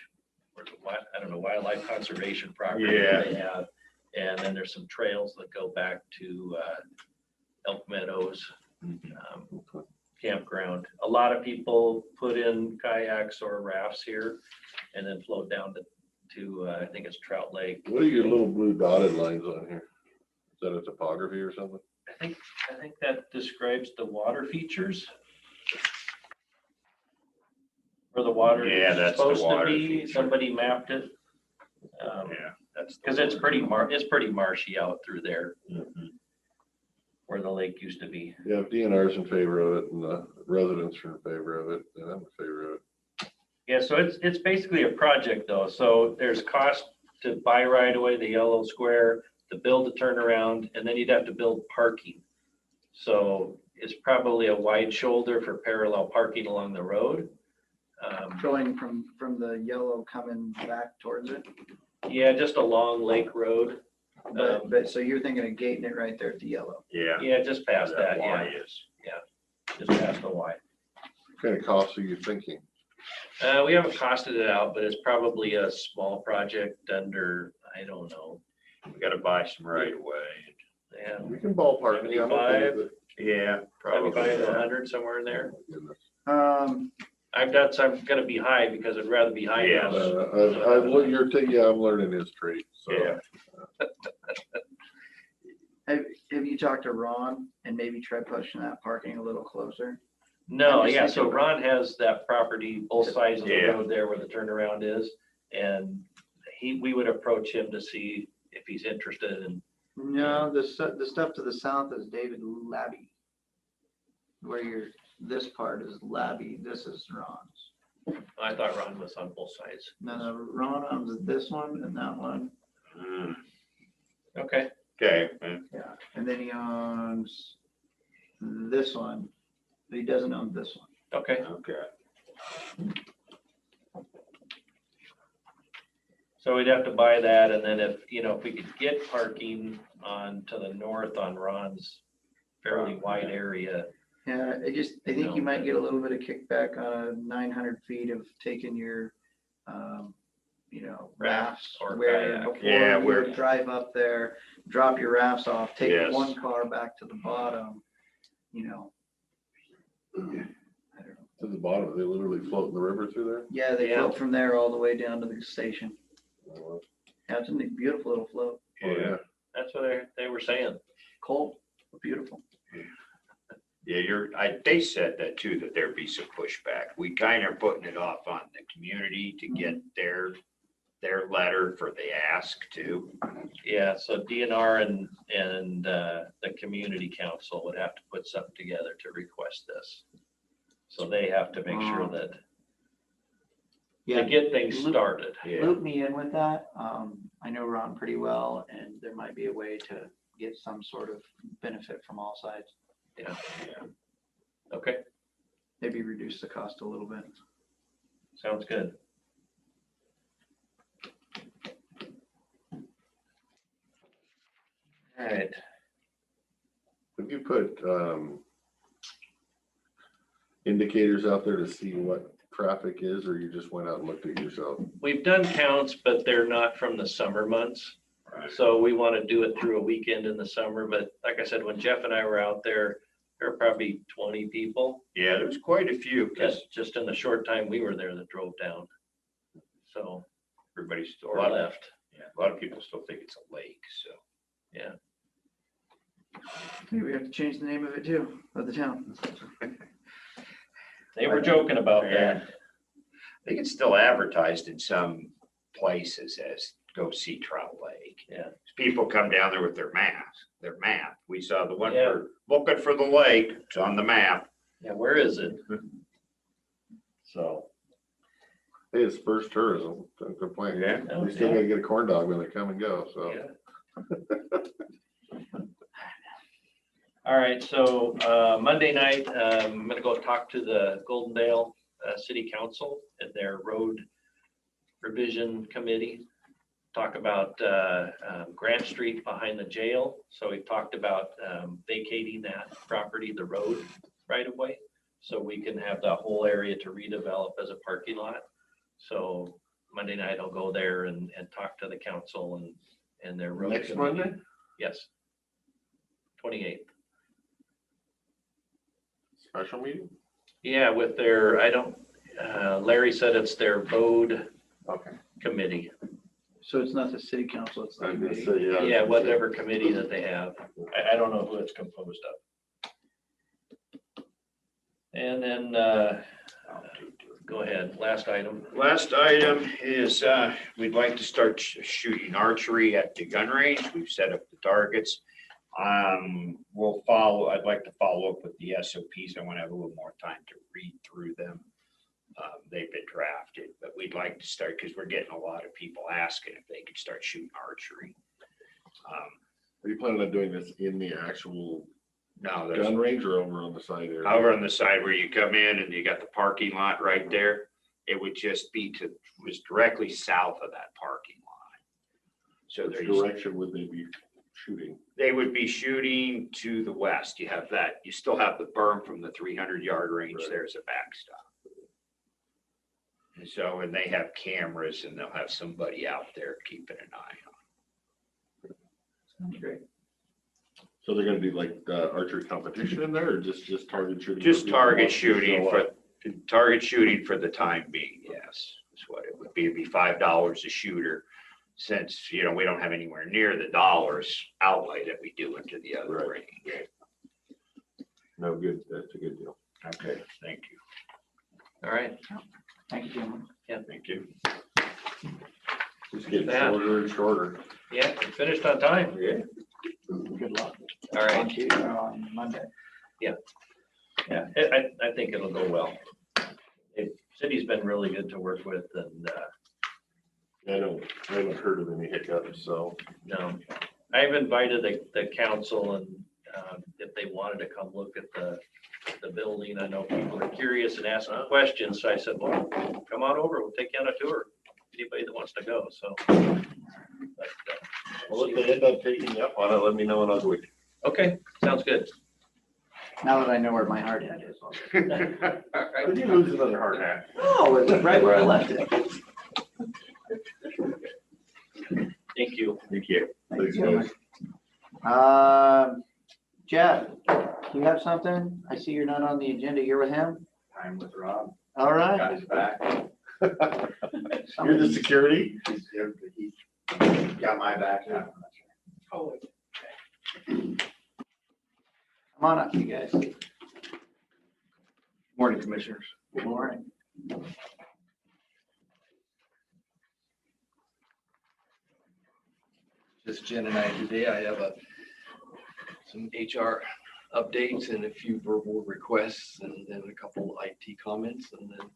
or I don't know, wildlife conservation property that they have. And then there's some trails that go back to Elk Meadows campground. A lot of people put in kayaks or rafts here and then float down to I think it's Trout Lake. What are your little blue dotted lines on here? Is that a topography or something? I think that describes the water features. Where the water Yeah, is that's the supposed to water be. feature. Somebody mapped it. Yeah, that's. the Because it's water. it's pretty marshy out through there Mhm. where the lake used to be. Yeah, if DNR's in favor of it and the residents are in favor of it, then I'm in favor of it. Yeah, so it's basically a project though. So there's cost to buy right away the yellow square, to build a turnaround, and then you'd have to build parking. So it's probably a wide shoulder for parallel parking along the road. Going from the yellow coming back towards it. Yeah, just a long lake road. But so you're thinking of gating it right there at the yellow. Yeah. Yeah, just past that, Y yeah, is. just past the Y. What kind of costs are you thinking? We haven't costed it out, but it's probably a small project under, I don't know. We gotta buy some right away. Yeah, We can ballpark. it. I'm okay with it. Yeah, probably. 75 to 100, somewhere in there. Oh, my goodness. I've got some gonna be high because I'd rather be high Yeah. now. I'm learning his trait, so. Yeah. Have you talked to Ron and maybe try pushing that parking a little closer? No, I'm just yeah, so thinking- Ron has that property, both sides of the Yeah. road there where the turnaround is. And we would approach him to see if he's interested in, No, the stuff to the south is David Labby. Where this part is Labby, this is Ron's. I thought Ron was on both sides. No, Ron owns this one and that one. Mm, Okay, Okay, Yeah, and then he owns this one, but he doesn't own this one. okay. okay. So we'd have to buy that, and then if we could get parking on to the north on Ron's fairly wide area. Yeah, I think you might get a little bit of kickback on 900 feet of taking your, rafts or where kayak. before Yeah, you where- would drive up there, drop your rafts off, take Yes. one car back to the bottom, I don't know. To the bottom, they literally float in the river through there. Yeah, they Yeah. float from there all the way down to the station. Oh, Yeah, it's a beautiful little float. Yeah, That's what they were saying. Cold, but beautiful. yeah, they said that too, that there'd be some pushback. We kind of putting it off on the community to get their letter for the ask too. Yeah, so DNR and the community council would have to put something together to request this. So they have to make sure that to get things started. Yeah, Loop me in with that. I know Ron pretty well, and there might be a way to get some sort of benefit from all sides. Yeah. Okay, Maybe reduce the cost a little bit. sounds good. All right. Have you put indicators out there to see what traffic is, or you just went out and looked at it yourself? We've done counts, but they're not from the summer months. right. So we want to do it through a weekend in the summer. But like I said, when Jeff and I were out there There were probably 20 people, Yeah, there was quite a few because just in the short time we were there that drove down. So everybody's still, or left. yeah, a lot of people still think it's a lake, so. Yeah. Maybe we have to change the name of it too, of the town. They were joking about Yeah. that. I think it's still advertised in some places as go see Trout Lake. Yeah. People come down there with their map. We saw the one Yeah. for looking for the lake. It's on the map. Yeah, where is it? So, Hey, it's first tourism, don't complain. Yeah. We still gotta get a corn dog when they come and go, so. yeah. All right, so Monday night, I'm gonna go talk to the Goldendale City Council and their road revision committee. Talk about Grant Street behind the jail. So we've talked about vacating that property, the road right of way, so we can have the whole area to redevelop as a parking lot. So Monday night I'll go there and talk to the council and their road. Next committee. Monday? Yes. 28th. Special meeting? Yeah, with their, Larry said it's their road Okay. committee. So it's not the city council, it's the I was gonna committee. say, Yeah, whatever committee that they have. I don't know who it's composed of. And then, go ahead, last item. Last item is, we'd like to start shooting archery at the gun range. We've set up the targets. I'd like to follow up with the SOPs. I want to have a little more time to read through them. They've been drafted, but we'd like to start because we're getting a lot of people asking if they could start shooting archery. Are you planning on doing this in the actual Now, gun range or over on the side area? over on the side where you come in and you got the parking lot right there, it would just be was directly south of that parking lot. So Which there's, direction would they be shooting? they would be shooting to the west. You have that, you still have the berm from the 300-yard range. Right. There's a backstop. And so, and they have cameras and they'll have somebody out there keeping an eye on. Sounds great. So they're gonna do like archery competition in there or just target shooting? Just target Just shooting show up? target shooting for the time being, yes, is what it would be. It'd be $5 a shooter. Since, we don't have anywhere near the dollars outlay that we do into the other Right. range. No, good, that's a good deal. Okay, thank you. All right. Thank you, gentlemen. Thank you. Just getting Yeah. shorter and shorter. Yeah, we finished on time. Yeah. Good luck. All right. On Tuesday, on Monday. Yeah, I think it'll go well. The city's been really good to work with and, I haven't heard of any hiccups, so. no, I've invited the council and if they wanted to come look at the building, I know people are curious and asking questions, so I said, well, come on over, we'll take you on a tour. Anybody that wants to go, so. But, Well, if they end up taking you up on it, let me know and I'll go with you. okay, sounds good. Now that I know where my hard hat is. Did you lose another hard hat? Oh, it's right where I left it. Thank you. Thank you. Thank Thanks, you. guys. Jeff, you have something? I see you're not on the agenda. You're with him? I'm with Rob. All right. Got his back. You're the security? He got my back now. Oh. Come on up, you guys. Morning, Commissioners. Good morning. Just Jen and I today. I have some HR updates and a few verbal requests and then a couple IT comments and then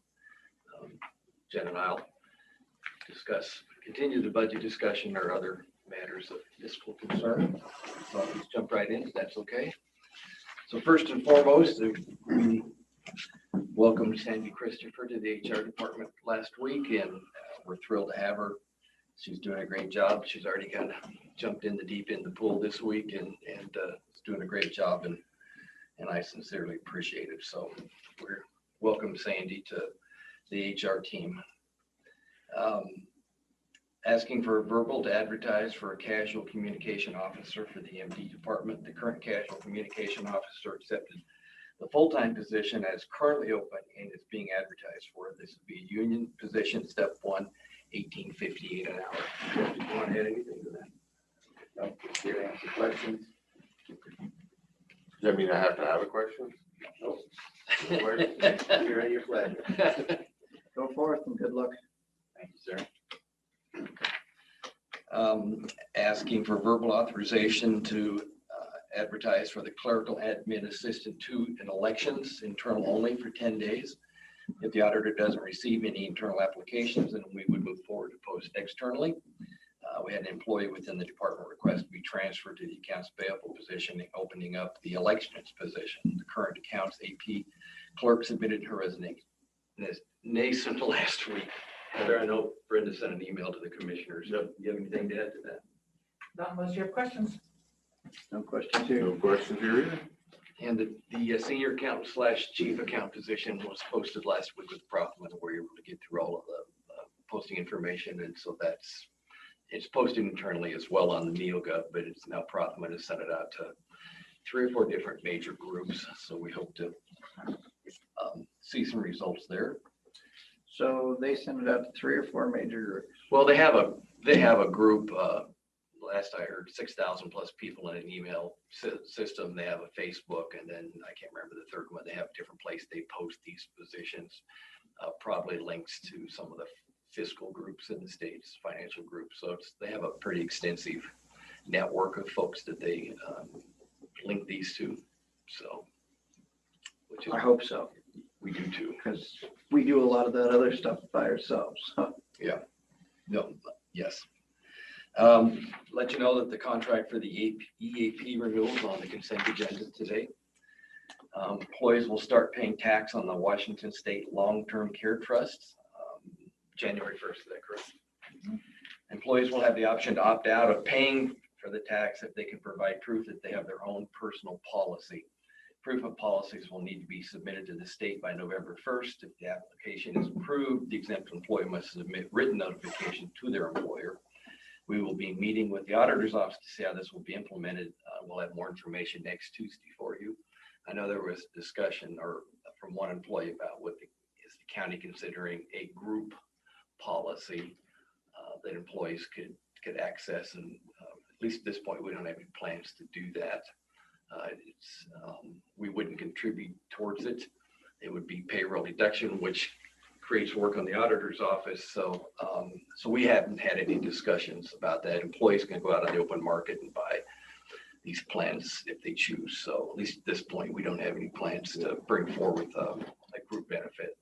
Jen and I'll continue the budget discussion or other matters of fiscal concern. So I'll just jump right in if that's okay. So first and foremost, we welcomed Sandy Christopher to the HR department last week and we're thrilled to have her. She's doing a great job. She's already kind of jumped in the deep end of the pool this week and is doing a great job and I sincerely appreciate it. So we're welcome Sandy to the HR team. Asking for a verbal to advertise for a casual communication officer for the MD department. The current casual communication officer accepted The full-time position is currently open and is being advertised for. This would be a union position, step one, $18.58 an hour. Jeff, do you want to add anything to that? No, here to answer questions. Does that mean I have to have a question? Nope. You're at your pleasure. Go forth and good luck. Thank you, sir. Asking for verbal authorization to advertise for the clerical admin assistant 2 in elections, internal only for 10 days. If the auditor doesn't receive any internal applications, then we would move forward to post externally. We had an employee within the department request to be transferred to the accounts payable position, opening up the elections position. The current accounts AP clerk submitted her resignation last week. Heather, I know Brenda sent an email to the commissioners. Do you have anything to add to that? Not unless you have questions. No questions here. No questions here either. And the senior accountant / chief account position was posted last week with Prothman, where you're able to get through all of the posting information. And so it's posted internally as well on the NeoGov, but it's now Prothman has sent it out to 3 or 4 different major groups. So we hope to see some results there. So they send it out to 3 or 4 major groups. Well, they have a group, last I heard, 6,000 plus people in an email system. They have a Facebook, and then I can't remember the third one. They have a different place they post these positions, probably links to some of the fiscal groups in the states, financial groups. So they have a pretty extensive network of folks that they link these to. So, which is, I hope so, we do too. because we do a lot of that other stuff by ourselves. Yeah. No. Yes. Let you know that the contract for the EAP renewal is on the consent agenda today. Employees will start paying tax on the Washington State Long-Term Care Trust, January 1st, is that correct? Employees will have the option to opt out of paying for the tax if they can provide proof that they have their own personal policy. Proof of policies will need to be submitted to the state by November 1st. If the application is approved, the exempt employee must submit written notification to their employer. We will be meeting with the auditor's office to see how this will be implemented. We'll have more information next Tuesday for you. I know there was discussion from one employee about is the county considering a group policy that employees could access, and at least at this point we don't have any plans to do that. We wouldn't contribute towards it. It would be payroll deduction, which creates work on the auditor's office. So we haven't had any discussions about that. Employees can go out on the open market and buy these plans if they choose. So at least at this point, we don't have any plans to bring forward a group benefit.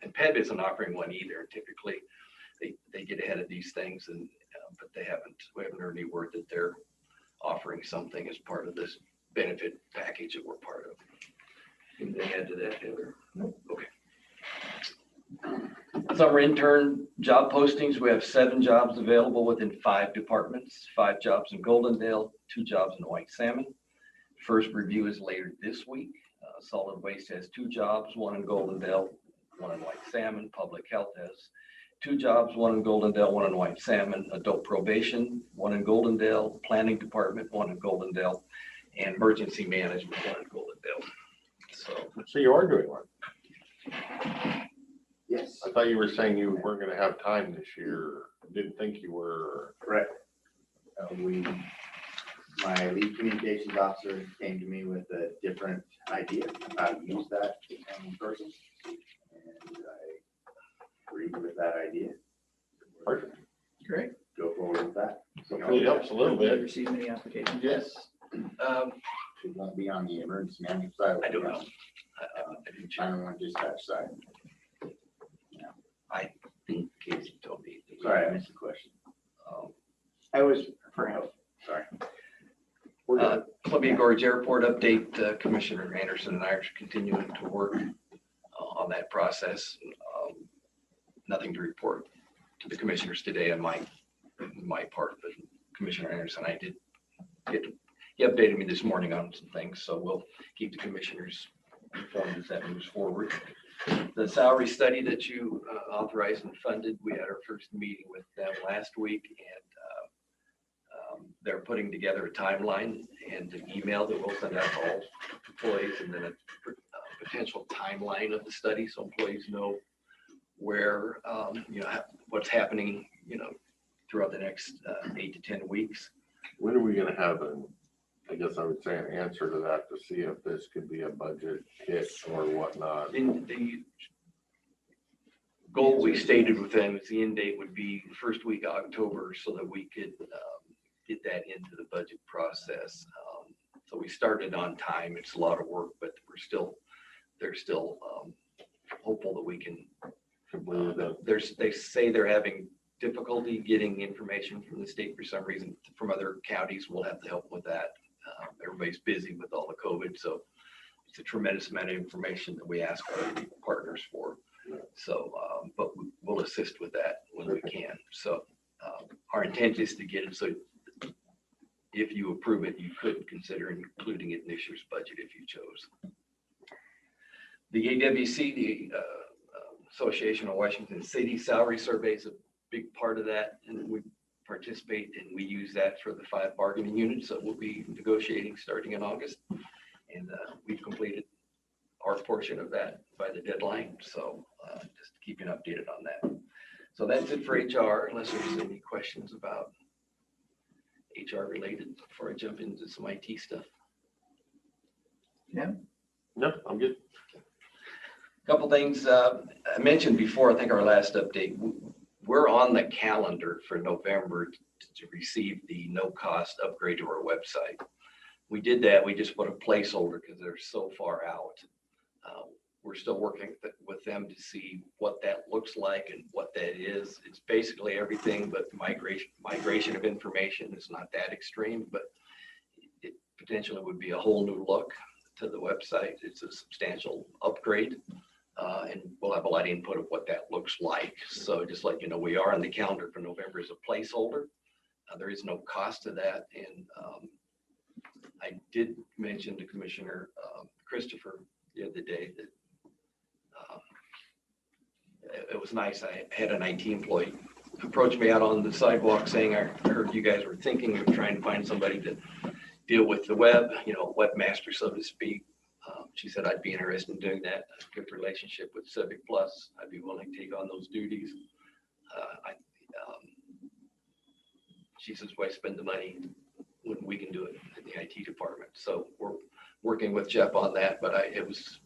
And PEB isn't offering one either. Typically, they get ahead of these things, but we haven't heard any word that they're offering something as part of this benefit package that we're part of. Anything to add to that, Heather? No. Okay. Summer intern job postings. We have 7 jobs available within 5 departments, 5 jobs in Goldendale, 2 jobs in White Salmon. First review is later this week. Solid Waste has 2 jobs, 1 in Goldendale, 1 in White Salmon. Public Health has 2 jobs, 1 in Goldendale, 1 in White Salmon. Adult Probation, 1 in Goldendale. Planning Department, 1 in Goldendale. And Emergency Management, 1 in Goldendale. So you are doing one. Yes. I thought you were saying you weren't going to have time this year. Didn't think you were. Correct. My lead communications officer came to me with a different idea of how to use that person. And I agreed with that idea. Perfect. Great. Go forward with that. So It helps a little Have you bit. received any applications? Yes. should not be on the emergency management side. I don't know. I don't want dispatch side. I think Casey told me. Sorry, I missed the question. Um, I was for help. Sorry. Columbia Gorge Airport update, Commissioner Anderson and I are continuing to work on that process. Nothing to report to the commissioners today on my part, but Commissioner Anderson, I did he updated me this morning on some things, so we'll keep the commissioners informed as that moves forward. The salary study that you authorized and funded, we had our first meeting with them last week, and they're putting together a timeline and an email that we'll send out to all employees, and then potential timeline of the study so employees know where, what's happening, throughout the next 8 to 10 weeks. When are we gonna have I guess I would say an answer to that to see if this could be a budget hit or whatnot? And the goal we stated with them is the end date would be the first week of October so that we could get that into the budget process. So we started on time. It's a lot of work, but they're still hopeful that we can. They say they're having difficulty getting information from the state for some reason. From other counties, we'll have to help with that. Everybody's busy with all the COVID, so it's a tremendous amount of information that we ask our partners for. So, but we'll assist with that when we can. So our intent is to get it so if you approve it, you could consider including it in this year's budget if you chose. The AWC, the Association of Washington City Salary Survey is a big part of that, and we participate and we use that for the 5 bargaining units that we'll be negotiating starting in August. And we've completed our portion of that by the deadline. So just to keep you updated on that. So that's it for HR, unless there's any questions about HR related before I jump into some IT stuff. Yeah. No, I'm good. Couple things I mentioned before, I think our last update, we're on the calendar for November to receive the no cost upgrade to our website. We did that. We just put a placeholder because they're so far out. We're still working with them to see what that looks like and what that is. It's basically everything but migration of information. It's not that extreme, but it potentially would be a whole new look to the website. It's a substantial upgrade. And we'll have a lot of input of what that looks like. So just like, we are on the calendar for November as a placeholder. There is no cost to that. And I did mention to Commissioner Christopher the other day that it was nice. I had an IT employee approach me out on the sidewalk saying, I heard you guys were thinking of trying to find somebody to deal with the web, webmaster, so to speak. She said, I'd be interested in doing that. A good relationship with Civic Plus. I'd be willing to take on those duties. She says, why spend the money when we can do it in the IT department? So we're working with Jeff on that, but I was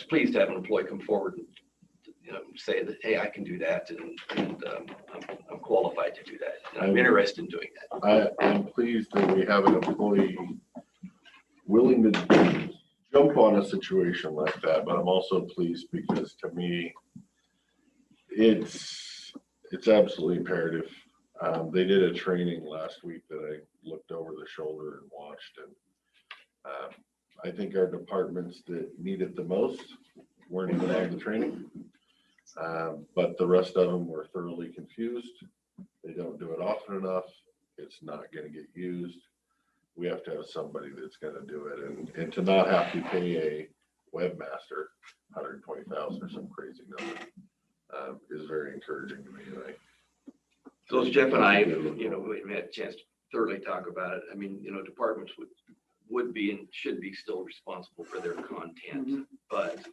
pleased to have an employee come forward and say that, hey, I can do that, and I'm qualified to do that. And I'm interested in doing that. I'm pleased that we have an employee willing to jump on a situation like that, but I'm also pleased because to me, it's absolutely imperative. They did a training last week that I looked over the shoulder and watched, and I think our departments that need it the most weren't even on the training, but the rest of them were thoroughly confused. They don't do it often enough. It's not going to get used. We have to have somebody that's going to do it, and to not have to pay a webmaster $120,000 or some crazy number is very encouraging to me. So as Jeff and I, we had a chance to thoroughly talk about it. I mean, departments would be and should be still responsible for their content, but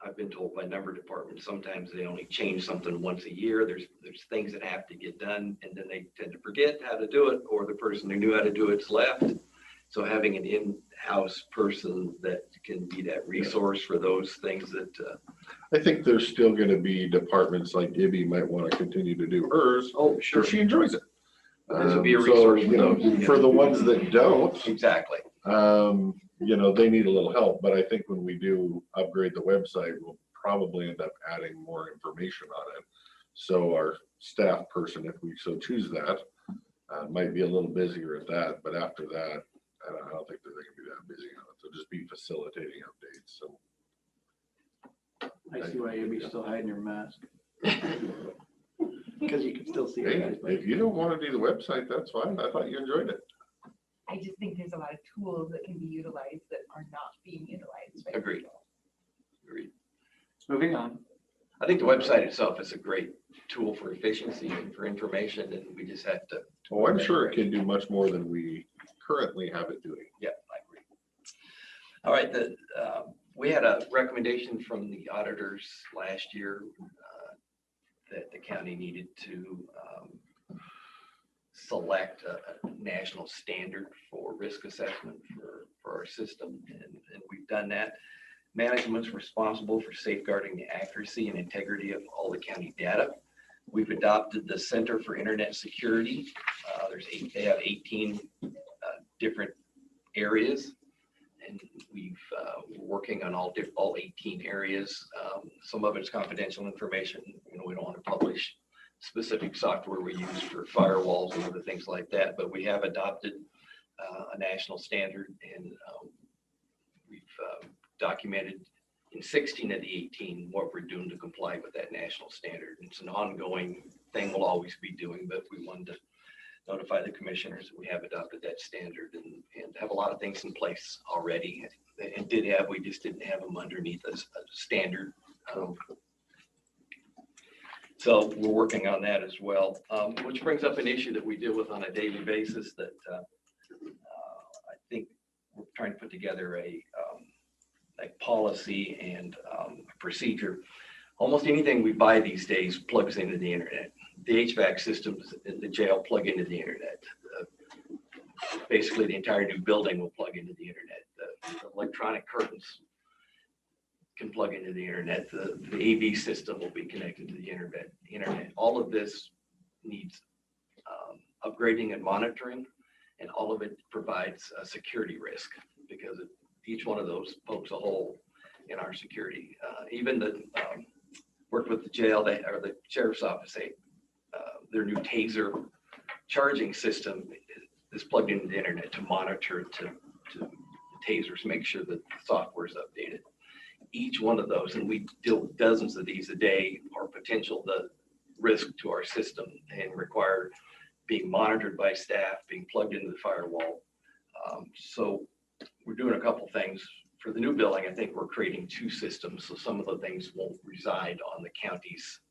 I've been told by a number of departments, sometimes they only change something once a year. There's things that have to get done, and then they tend to forget how to do it, or the person who knew how to do it's left. So having an in-house person that can be that resource for those things that. I think there's still going to be departments like Gibby might want to continue to do hers. Oh, sure. She enjoys it. This would be a resource. For the ones that don't. Exactly. They need a little help, but I think when we do upgrade the website, we'll probably end up adding more information on it. So our staff person, if we so choose that, might be a little busier at that, but after that, I don't think they're going to be that busy on it. They'll just be facilitating updates. So I see why you'd be still hiding your mask. Because you can still see hey, it. if you don't want to do the website, that's fine. I thought you enjoyed it. I just think there's a lot of tools that can be utilized that are not being utilized. Right. Agreed. Moving on. I think the website itself is a great tool for efficiency and for information, and we just have to. Oh, I'm sure it can do much more than we currently have it doing. Yeah, I agree. All right, we had a recommendation from the auditors last year that the county needed to select a national standard for risk assessment for our system, and we've done that. Management's responsible for safeguarding the accuracy and integrity of all the county data. We've adopted the Center for Internet Security. They have 18 different areas, and we're working on all 18 areas. Some of it's confidential information. We don't want to publish specific software we use for firewalls and other things like that, but we have adopted a national standard, and we've documented in 16 of the 18 what we're doing to comply with that national standard. It's an ongoing thing we'll always be doing, but we wanted to notify the commissioners that we have adopted that standard and have a lot of things in place already. And we just didn't have them underneath a standard. So we're working on that as well, which brings up an issue that we deal with on a daily basis that I think we're trying to put together a policy and procedure. Almost anything we buy these days plugs into the internet. The HVAC systems in the jail plug into the internet. Basically, the entire new building will plug into the internet. The electronic curtains can plug into the internet. The AV system will be connected to the internet. All of this needs upgrading and monitoring, and all of it provides a security risk because each one of those pokes a hole in our security. Even worked with the jail, or the sheriff's office, their new taser charging system is plugged into the internet to monitor to tasers, make sure that the software is updated. Each one of those, and we deal with dozens of these a day, are potential the risk to our system and require being monitored by staff, being plugged into the firewall. So we're doing a couple things. For the new building, I think we're creating 2 systems, so some of the things won't reside on the county's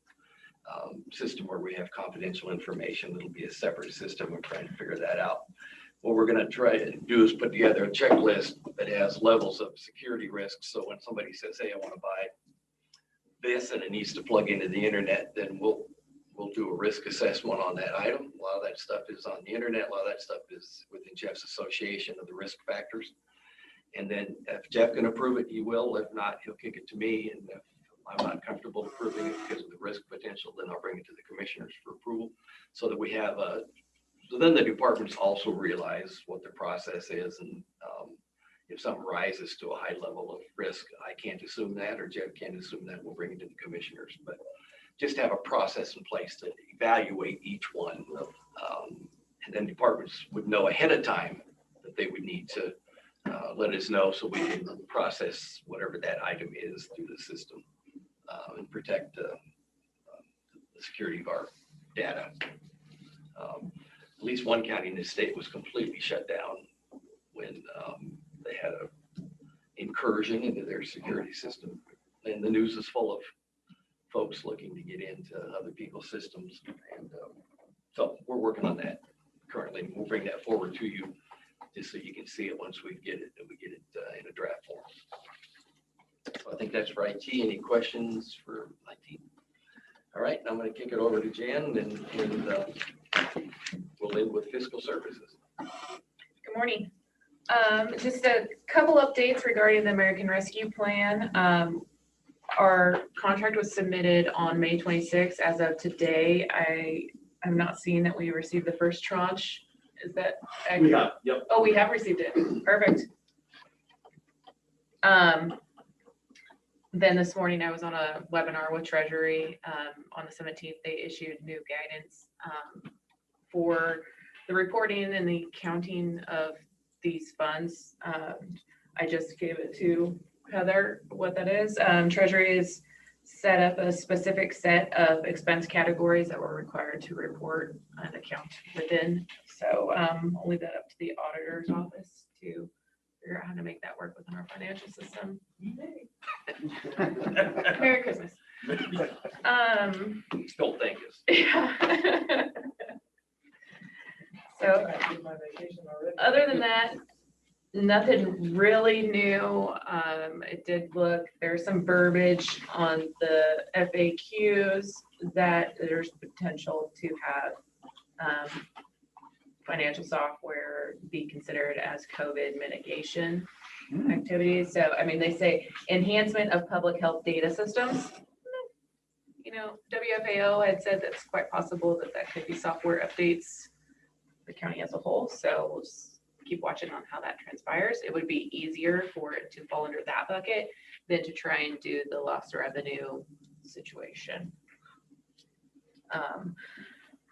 system where we have confidential information. It'll be a separate system. We're trying to figure that out. What we're going to try to do is put together a checklist that has levels of security risks. So when somebody says, hey, I want to buy this and it needs to plug into the internet, then we'll do a risk assessment on that item. A lot of that stuff is on the internet. A lot of that stuff is within Jeff's association of the risk factors. And then if Jeff can approve it, he will. If not, he'll kick it to me. And if I'm not comfortable approving it because of the risk potential, then I'll bring it to the commissioners for approval, so that we have so then the departments also realize what their process is. And if something rises to a high level of risk, I can't assume that, or Jeff can't assume that, we'll bring it to the commissioners. But just have a process in place to evaluate each one. And then departments would know ahead of time that they would need to let us know, so we can process whatever that item is through the system and protect the security of our data. At least one county in the state was completely shut down when they had an incursion into their security system. And the news is full of folks looking to get into other people's systems. And so we're working on that currently. We'll bring that forward to you just so you can see it once we get it, and we get it in a draft form. So I think that's for IT. Any questions for IT? All right, I'm going to kick it over to Jan, and we'll end with fiscal services. Good morning. Just a couple updates regarding the American Rescue Plan. Our contract was submitted on May 26th. As of today, I am not seeing that we received the first tranche. Is that accurate? We have, yep. Oh, we have received it. Perfect. Then this morning I was on a webinar with Treasury. On the 17th, they issued new guidance for the reporting and the counting of these funds. I just gave it to Heather what that is. Treasury has set up a specific set of expense categories that we're required to report and account within. So I'll leave that up to the auditor's office to figure out how to make that work within our financial system. Merry Christmas. Still thank us. Yeah. So other than that, Nothing really new. It did look, there's some verbiage on the FAQs that there's potential to have financial software be considered as COVID mitigation activities. So, I mean, they say enhancement of public health data systems. You know, WFAO had said that's quite possible that that could be software updates the county as a whole. So we'll just keep watching on how that transpires. It would be easier for it to fall under that bucket than to try and do the lost revenue situation.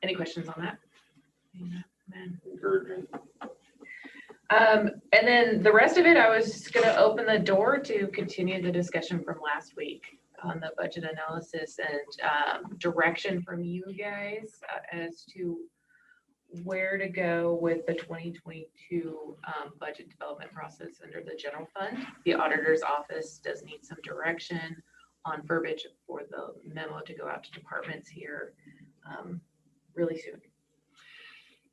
Any questions on that? Encouraging. And then the rest of it, I was just gonna open the door to continue the discussion from last week on the budget analysis and direction from you guys as to where to go with the 2022 budget development process under the general fund. The auditor's office does need some direction on verbiage for the memo to go out to departments here really soon.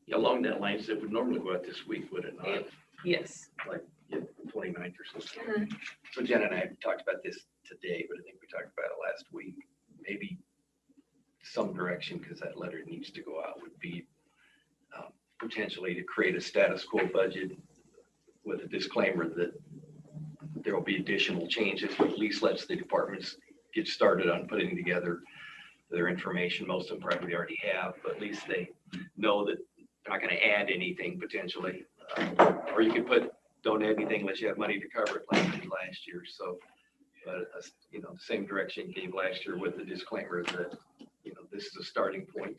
Yeah, along that lines, it would normally go out this week, would it not? Yes. Like 29th or something. So Jen and I have talked about this today, but I think we talked about it last week. Maybe some direction, because that letter needs to go out, would be potentially to create a status quo budget with a disclaimer that there will be additional changes, but at least lets the departments get started on putting together their information. Most of them probably already have, but at least they know that they're not going to add anything potentially. Or you could put, don't add anything unless you have money to cover it like we did last year. So, but you know, the same direction gave last year with the disclaimer that, you know, this is a starting point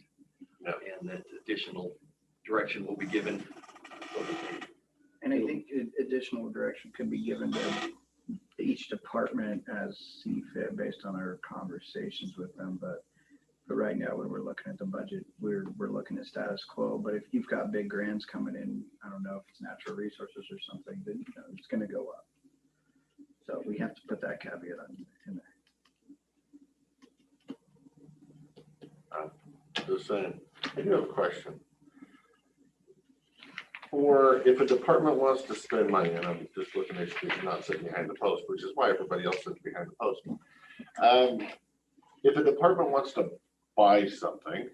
and that additional direction will be given. And I think additional direction could be given to each department as see fit based on our conversations with them. But right now, when we're looking at the budget, we're looking at status quo. But if you've got big grants coming in, I don't know if it's natural resources or something, then you know, it's going to go up. So we have to put that caveat on in there. Just saying, I do have a question. Or if a department wants to spend money, and I'm just looking at you, not sitting behind the post, which is why everybody else sits behind the post. If a department wants to buy something,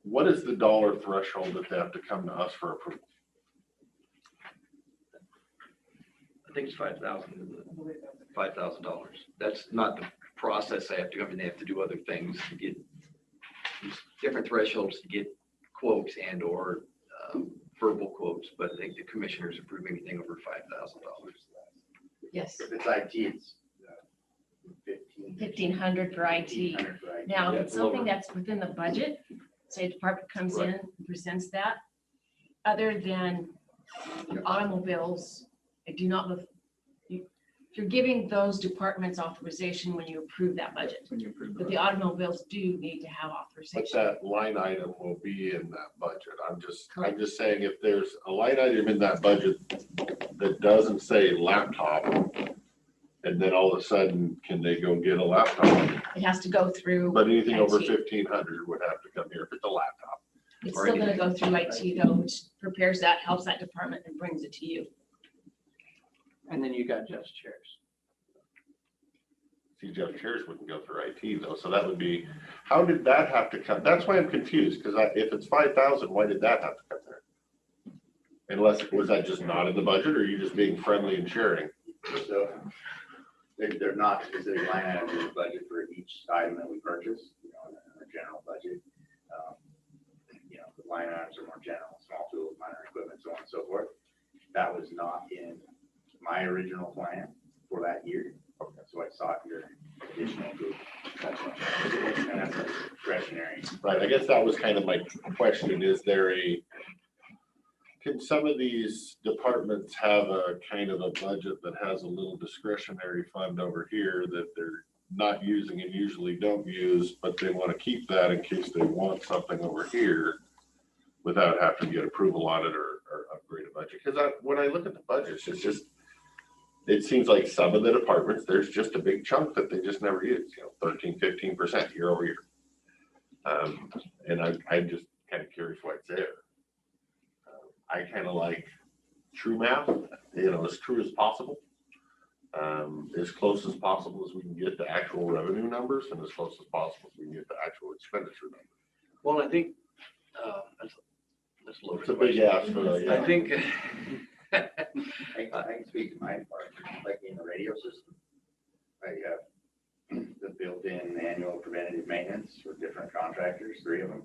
what is the dollar threshold that they have to come to us for approval? I think it's $5,000. That's not the process they have to go. I mean, they have to do other things to get different thresholds to get quotes and or verbal quotes, but I think the commissioners approve anything over $5,000. Yes, If it's IT, it's 1,500 for IT. Now, if it's something that's within the budget, say a department comes in and presents that, other than your automobiles, I do not look, you're giving those departments authorization when you approve that budget. But the automobiles do need to have But authorization. that line item will be in that budget. I'm just saying if there's a line item in that budget that doesn't say laptop, and then all of a sudden, can they go get a laptop? It has to go through. But anything over IT. 1,500 would have to come here if it's a laptop. It's still gonna go through IT though, which prepares that, helps that department and brings it to you. And then you got just chairs. See, Jeff chairs wouldn't go through IT though, so that would be, how did that have to come? That's why I'm confused, because if it's 5,000, why did that have to come there? Unless, was that just not in the budget, or are you just being friendly and sharing? So they're not specific line items in the budget for each item that we purchase, you know, in our general budget. You know, the line items are more general, small tools, minor equipment, so on and so forth. That was not in my original plan for that year. Okay. So I sought your additional approval. That's what, and that's a discretionary. Right, I guess that was kind of my question. Is there can some of these departments have a kind of a budget that has a little discretionary fund over here that they're not using and usually don't use, but they want to keep that in case they want something over here without having to get approval on it or upgrade a budget? Because when I look at the budgets, it's just, it seems like some of the departments, there's just a big chunk that they just never use, you know, 13-15% year over year. And I'm just kind of curious why it's there. I kind of like true math, as true as possible. As close as possible as we can get to actual revenue numbers, and as close as possible as we can get to actual expenditure numbers. Well, I think, that's a loaded It's a big question. ask for that, yeah. I think, I can speak to my department, like in the radio system. I have the built-in annual preventative maintenance for different contractors, 3 of them.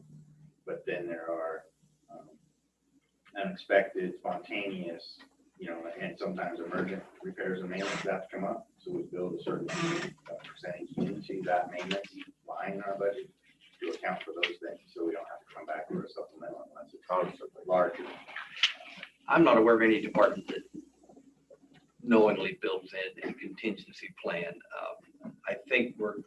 But then there are unexpected, spontaneous, and sometimes emergent repairs and maintenance that have to come up. So we build a certain percentage into that maintenance line in our budget to account for those things. So we don't have to come back for a supplemental unless it's constantly larger. I'm not aware of any department that knowingly builds in a contingency plan. I think we're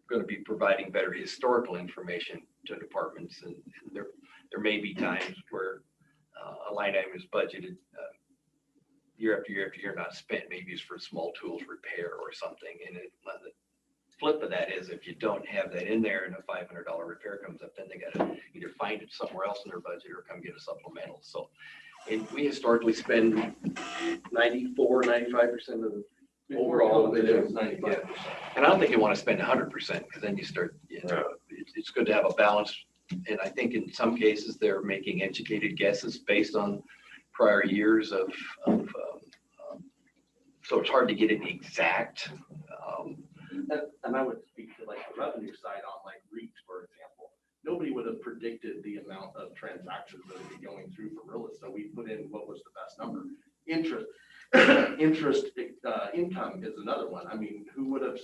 going to be providing better historical information to departments, and there may be times where a line item is budgeted year after year after year, not spent. Maybe it's for small tools repair or something. And the flip of that is if you don't have that in there and a $500 repair comes up, then they got to either find it somewhere else in their budget or come get a supplemental. So, and we historically spend 95% of the overall. Yeah. And I don't think you want to spend 100% because then you start, it's good to have a balance. And I think in some cases they're making educated guesses based on prior years of so it's hard to get it exact. And I would speak to like the revenue side on like REIT, for example. Nobody would have predicted the amount of transactions that would be going through for real estate. So we put in what was the best number. Interest income is another one. I mean, who would have,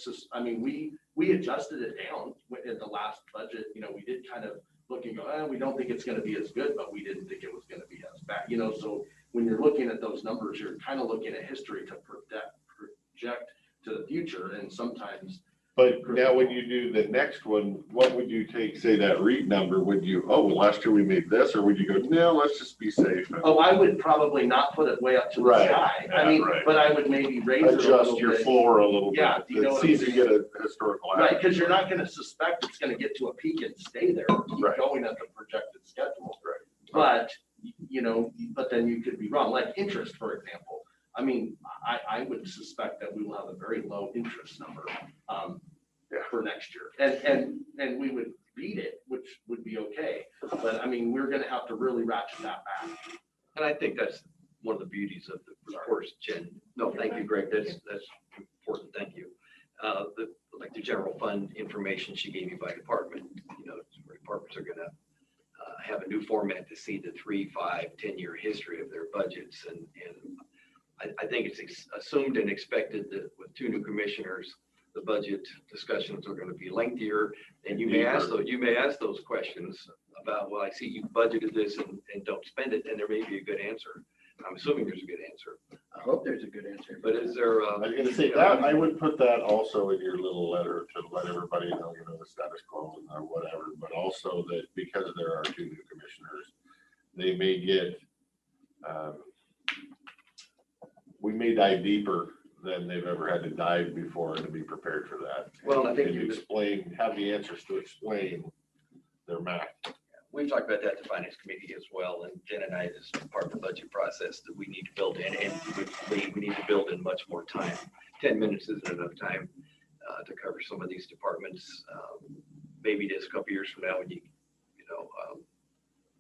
we adjusted it down in the last budget. We did kind of look and go, we don't think it's going to be as good, but we didn't think it was going to be as bad. So when you're looking at those numbers, you're kind of looking at history to project to the future. And sometimes. But now when you do the next one, what would you take, say that REIT number, would you, last year we made this, or would you go, no, let's just be safe? I would probably not put it way up to the sky. But I would maybe raise it a little adjust your bit. floor a little bit. Yeah, See if you get a historical average. Right, because you're not going to suspect it's going to get to a peak and stay there, keep going at the projected schedule. Right. But, but then you could be wrong, like interest, for example. I would suspect that we will have a very low interest number for next year. And we would beat it, which would be okay. But we're going to have to really ratchet that back. And I think that's one of the beauties of the course, Jen. No, thank you, Greg. That's important. Thank you. Like the general fund information she gave you by department, departments are going to have a new format to see the 3, 5, 10-year history of their budgets. And I think it's assumed and expected that with 2 new commissioners, the budget discussions are going to be lengthier, and you may ask those questions about, well, I see you budgeted this and don't spend it, and there may be a good answer. I'm assuming there's a good answer. I hope there's a good answer. But is there? I was going to say that I would put that also in your little letter to let everybody know, the status quo or whatever. But also that because there are 2 new commissioners, they may get. We may dive deeper than they've ever had to dive before, and to be prepared for that. Well, I think you have the answers to explain their math. We've talked about that at the finance committee as well, and Jen and I, as part of the budget process, that we need to build in, and we need to build in much more time. 10 minutes isn't enough time to cover some of these departments. Maybe it is a couple years from now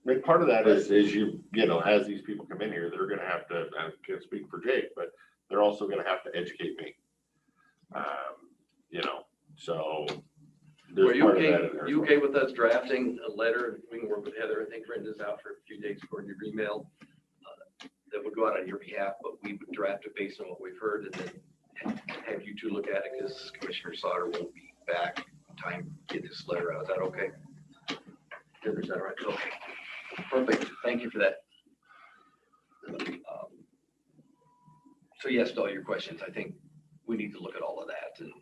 when Part of that is as these people come in here, they're going to have to. I can't speak for Jake, but they're also going to have to educate me. So. Were you okay with us drafting a letter? We can work with Heather. I think Brenda's out for a few days for your email that would go out on your behalf, but we would draft it based on what we've heard and then have you 2 look at it because Commissioner Sauter won't be back in time to get this letter out. Is that okay? Heather, is that right? Okay. Perfect. Thank you for that. So yes, to all your questions, I think we need to look at all of that and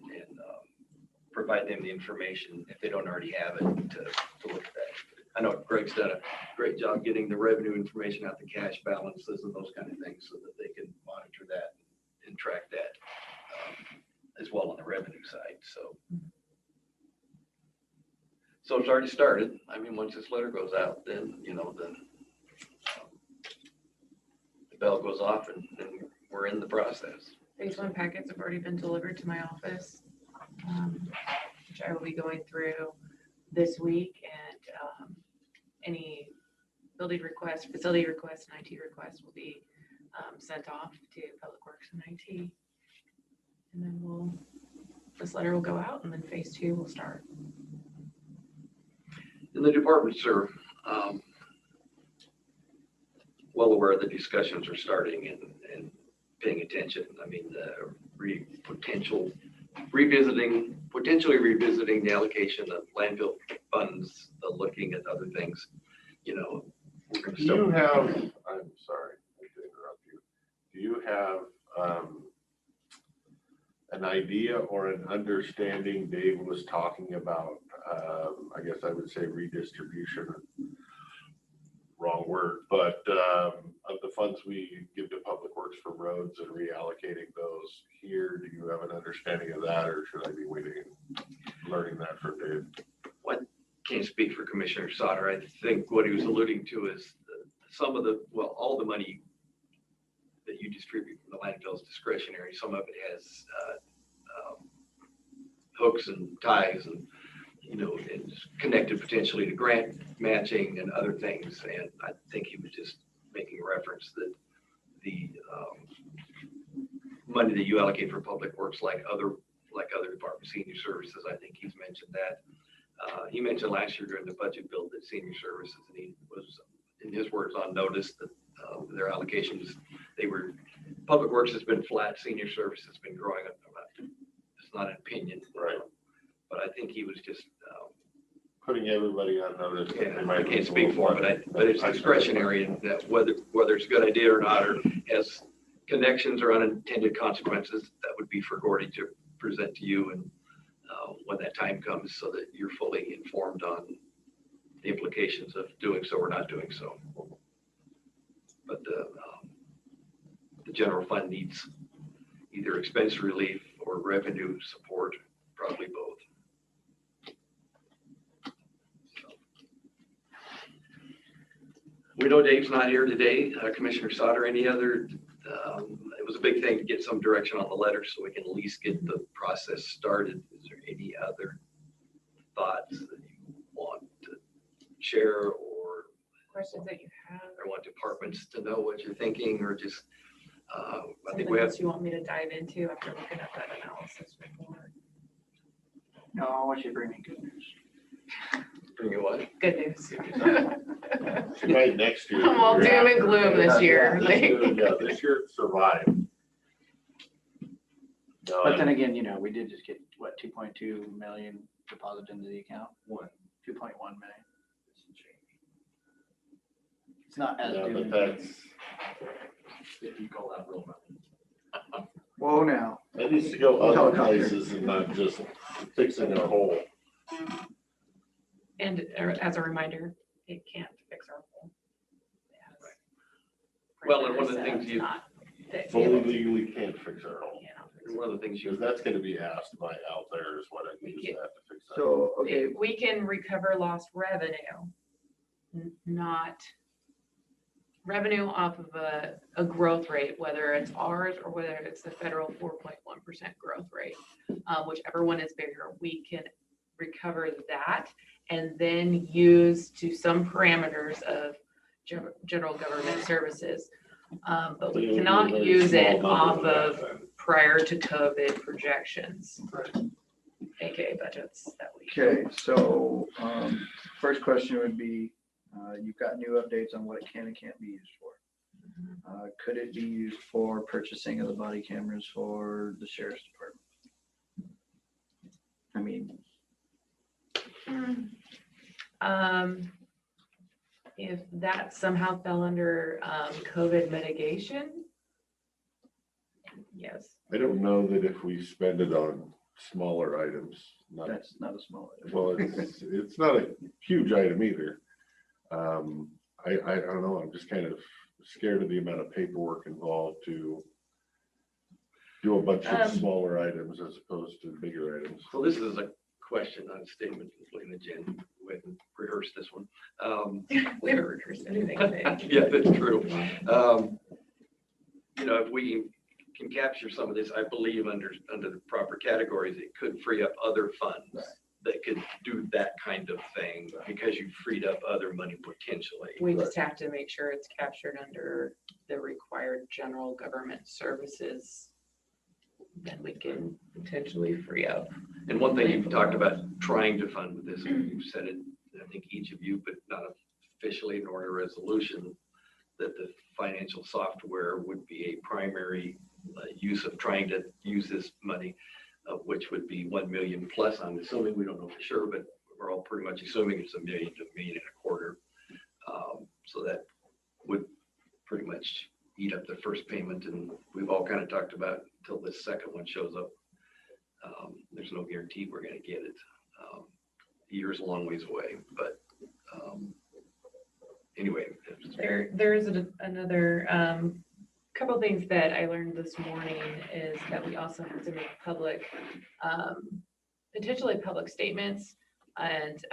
provide them the information if they don't already have it to look at that. I know Greg's done a great job getting the revenue information out, the cash balances and those kind of things so that they can monitor that and track that as well on the revenue side. So it's already started. Once this letter goes out, then, the the bell goes off and we're in the process. Phase 1 packets have already been delivered to my office, which I will be going through this week, and any building requests, facility requests, and IT requests will be sent off to Public Works and IT. And then this letter will go out, and then phase 2 will start. And the departments are well aware the discussions are starting and paying attention. I mean, the potentially revisiting the allocation of landfill funds, looking at other things, you know. We're gonna Do you have, I'm sorry to interrupt you. Do you have an idea or an understanding? Dave was talking about, I guess I would say redistribution, wrong word, but of the funds we give to Public Works for roads and reallocating those here. Do you have an understanding of that, or should I be waiting and learning that from Dave? Can't speak for Commissioner Sauter. I think what he was alluding to is all the money that you distribute from the landfill is discretionary. Some of it has hooks and ties, and you know, it's connected potentially to grant matching and other things. And I think he was just making reference that the money that you allocate for Public Works, like other departments, senior services, I think he's mentioned that. He mentioned last year during the budget bill that senior services, and he was, in his words, on notice that their allocations, Public Works has been flat, senior services has been growing up. It's not an opinion, right? But I think he was just putting everybody on notice. Yeah, I can't speak for him, but it's discretionary, and that whether it's a good idea or not, or has connections or unintended consequences, that would be for Gordy to present to you, and when that time comes, so that you're fully informed on the implications of doing so or not doing so. But the general fund needs either expense relief or revenue support, probably both. So. We know Dave's not here today. Commissioner Sauter, any other? It was a big thing to get some direction on the letter so we can at least get the process started. Is there any other thoughts that you want to share, or Questions that you have? I want departments to know what you're thinking, or just, I think Something we have. else you want me to dive into after looking at that analysis report? No, I want you to bring me good news. Bring you what? Good news. She might next year. I'm all doom and gloom this year. Yeah, this year it survived. No, But then again, you know, we did just get, what, 2.2 million deposited into the account? 2.1 million. It's not as yeah, doom. but that's, If you call that real money. Whoa now. it needs to go other places and not just fixing a hole. And as a reminder, it can't fix our hole. Well, and one of the things you Fully legally can't fix our hole. one of the things Because that's gonna be asked by out there is what I use that to fix that. So, okay, We can recover lost revenue, not revenue off of a growth rate, whether it's ours or whether it's the federal 4.1% growth rate. Whichever one is bigger, we can recover that and then use to some parameters of general government services. But we cannot use it off of prior to COVID projections, AKA budgets that we. okay, so, first question would be, you've got new updates on what it can and can't be used for. Could it be used for purchasing of the body cameras for the sheriff's department? I mean, If that somehow fell under COVID mitigation, yes. I don't know that if we spend it on smaller items, that's not a small item. well, it's not a huge item either. I don't know, I'm just kind of scared of the amount of paperwork involved to do a bunch of smaller items as opposed to bigger items. So this is a question, not a statement. Looking at Jen, we haven't rehearsed this one. We haven't rehearsed anything. Yeah, that's true. if we can capture some of this, I believe under the proper categories, it could free up other funds that could do that kind of thing because you freed up other money potentially. We just have to make sure it's captured under the required general government services. Then we can potentially free up. And one thing you've talked about trying to fund with this, and you've said it, I think each of you, but not officially nor a resolution, that the financial software would be a primary use of trying to use this money, which would be 1 million plus. I'm assuming, we don't know for sure, but we're all pretty much assuming it's $1 million to $1.25 million. So that would pretty much eat up the first payment, and we've all kind of talked about until this second one shows up. There's no guarantee we're going to get it. Years a long ways away, but anyway. There's another couple things that I learned this morning is that we also have to make public, potentially public statements and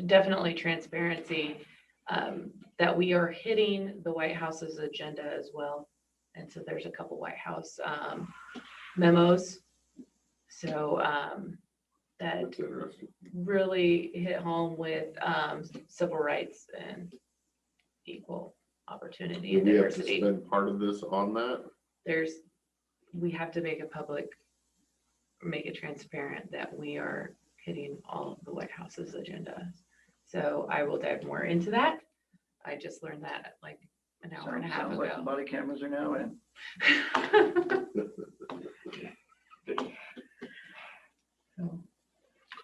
definitely transparency, that we are hitting the White House's agenda as well. And so there's a couple White House memos. So that really hit home with civil rights and equal opportunity and We have to diversity. spend part of this on that. We have to make it transparent that we are hitting all of the White House's agenda. So I will dive more into that. I just learned that like an hour and a half Sounds like the ago. body cameras are now in.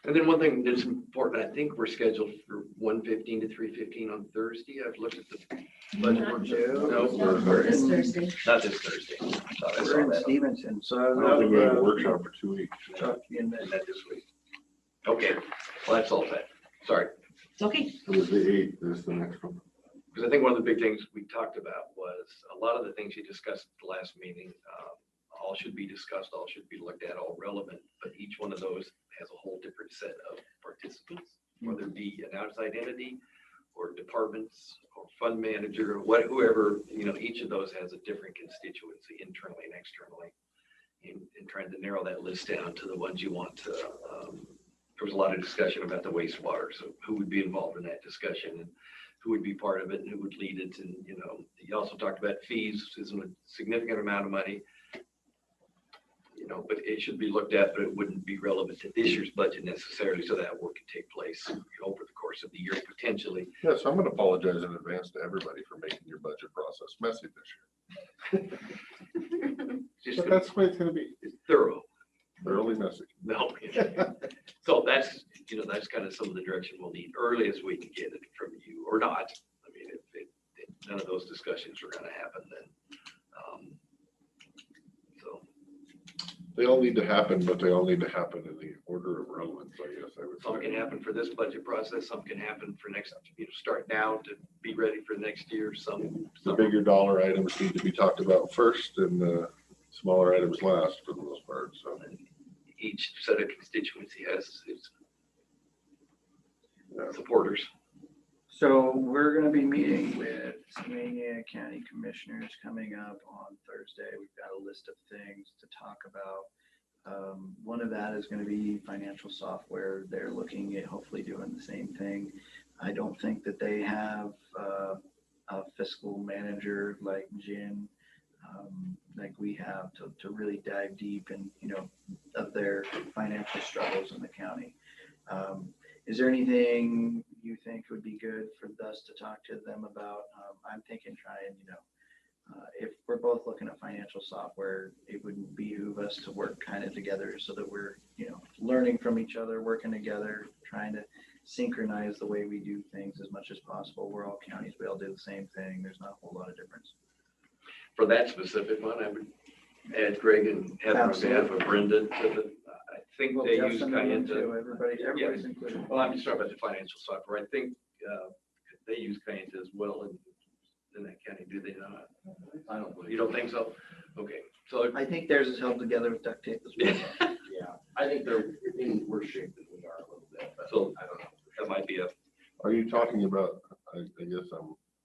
And then one thing that's important, I think we're scheduled for 1:15 to 3:15 on Thursday. I've looked at the budget. Not- No, This Thursday. not this Thursday. I thought I saw We're in that. Stevenson, so. I don't think we have a workshop for 2 weeks. Talk to you in Isn't that this week? Okay, well, that's all set. Sorry. It's okay. It was the 8th, this is the next one. Because I think one of the big things we talked about was a lot of the things you discussed at the last meeting, all should be discussed, all should be looked at, all relevant, but each one of those has a whole different set of participants, whether it be an outside entity or departments or fund manager, or whoever, each of those has a different constituency internally and externally. And trying to narrow that list down to the ones you want to, there was a lot of discussion about the wastewater, so who would be involved in that discussion and who would be part of it and who would lead it. And, you also talked about fees, isn't a significant amount of money, but it should be looked at, but it wouldn't be relevant to this year's budget necessarily. So that work could take place over the course of the year, potentially. Yes, I'm gonna apologize in advance to everybody for making your budget process messy this year. Just But that's the way it's gonna be, thorough. thoroughly messy. No. So that's, that's kind of some of the direction we'll need early as we can get it from you or not. I mean, if none of those discussions are going to happen, then. So. They all need to happen, but they all need to happen in the order of relevance, I guess I would Some can say. happen for this budget process. Some can happen for next, start now to be ready for next year. The bigger dollar items need to be talked about first and the smaller items last for the most part, so. Each set of constituency has its Yeah. supporters. So we're gonna be meeting with Skamania County Commissioners coming up on Thursday. We've got a list of things to talk about. One of that is gonna be financial software. They're looking at hopefully doing the same thing. I don't think that they have a fiscal manager like Jen, like we have to really dive deep and, of their financial struggles in the county. Is there anything you think would be good for us to talk to them about? I'm thinking trying, if we're both looking at financial software, it would behoove us to work kind of together so that we're, learning from each other, working together, trying to synchronize the way we do things as much as possible. We're all counties, we all do the same thing. There's not a whole lot of difference. For that specific one, I would add Greg and Heather on behalf of Brenda to the, I think Well, they Jeff's use in the room Kayenta. too. Everybody's included. Well, I'm just talking about the financial software. I think they use Kayenta as well in that county, do they not? I don't believe. You don't think so? Okay, so. I think theirs is held together with duct tape as well. Yeah, I think they're in worse shape than we are a little bit, but So I don't know. that might be a, Are you talking about, I guess,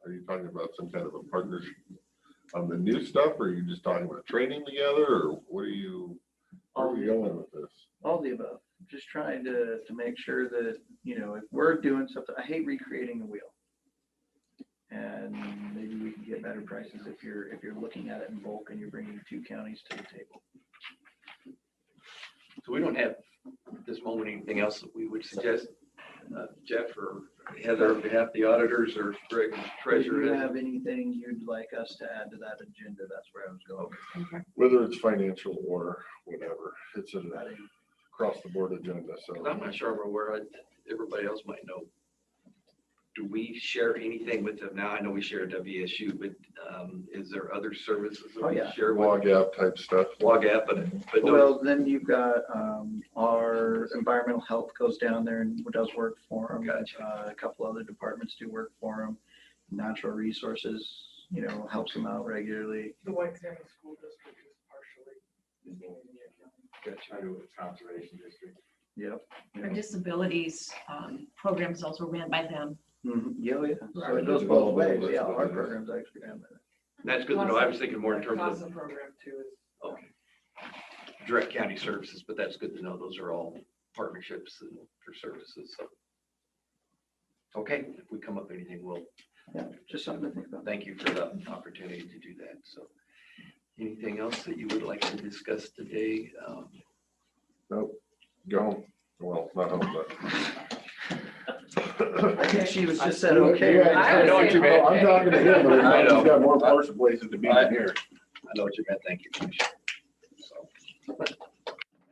are you talking about some kind of a on the new stuff, or are you just talking about training together, or where are you going with this? All the above, just trying to make sure that, you know, if we're doing something, I hate recreating the wheel. And maybe we can get better prices if you're looking at it in bulk and you're bringing two counties to the table. So we don't have at this moment anything else that we would suggest, Jeff or Heather, on behalf of the auditors or Greg, If treasurer. you have anything you'd like us to add to that agenda, that's where I was going. Whether it's financial or whatever, it's an across the board agenda, so. I'm not sure I'm aware, everybody else might know. Do we share anything with them now? I know we share WSU, but is there other services that we share with? Log app type stuff. Log app, but no. Well, then you've got our environmental health goes down there and does work for them. Gotcha. A couple other departments do work for them. Natural resources, you know, helps them out regularly. The White Salmon School District is partially. Conservation district. Yep. Our disabilities programs also ran by them. Yeah, yeah. So Right. it goes both ways. Yeah, our programs actually ran by them. That's good to know. I was thinking more in terms CASA of, program too is. okay, direct county services, but that's good to know. Those are all partnerships and for services, so. Okay, if we come up with anything, we'll, Yeah, just something to think about. thank you for the opportunity to do that, so. Anything else that you would like to discuss today? Nope, go home. Well, not home, but. I think she was just said, okay. Yeah, I know what you meant. I'm talking to him, but I know. he's got more parts places to be than here. I know what you meant, thank you, Commissioner. So,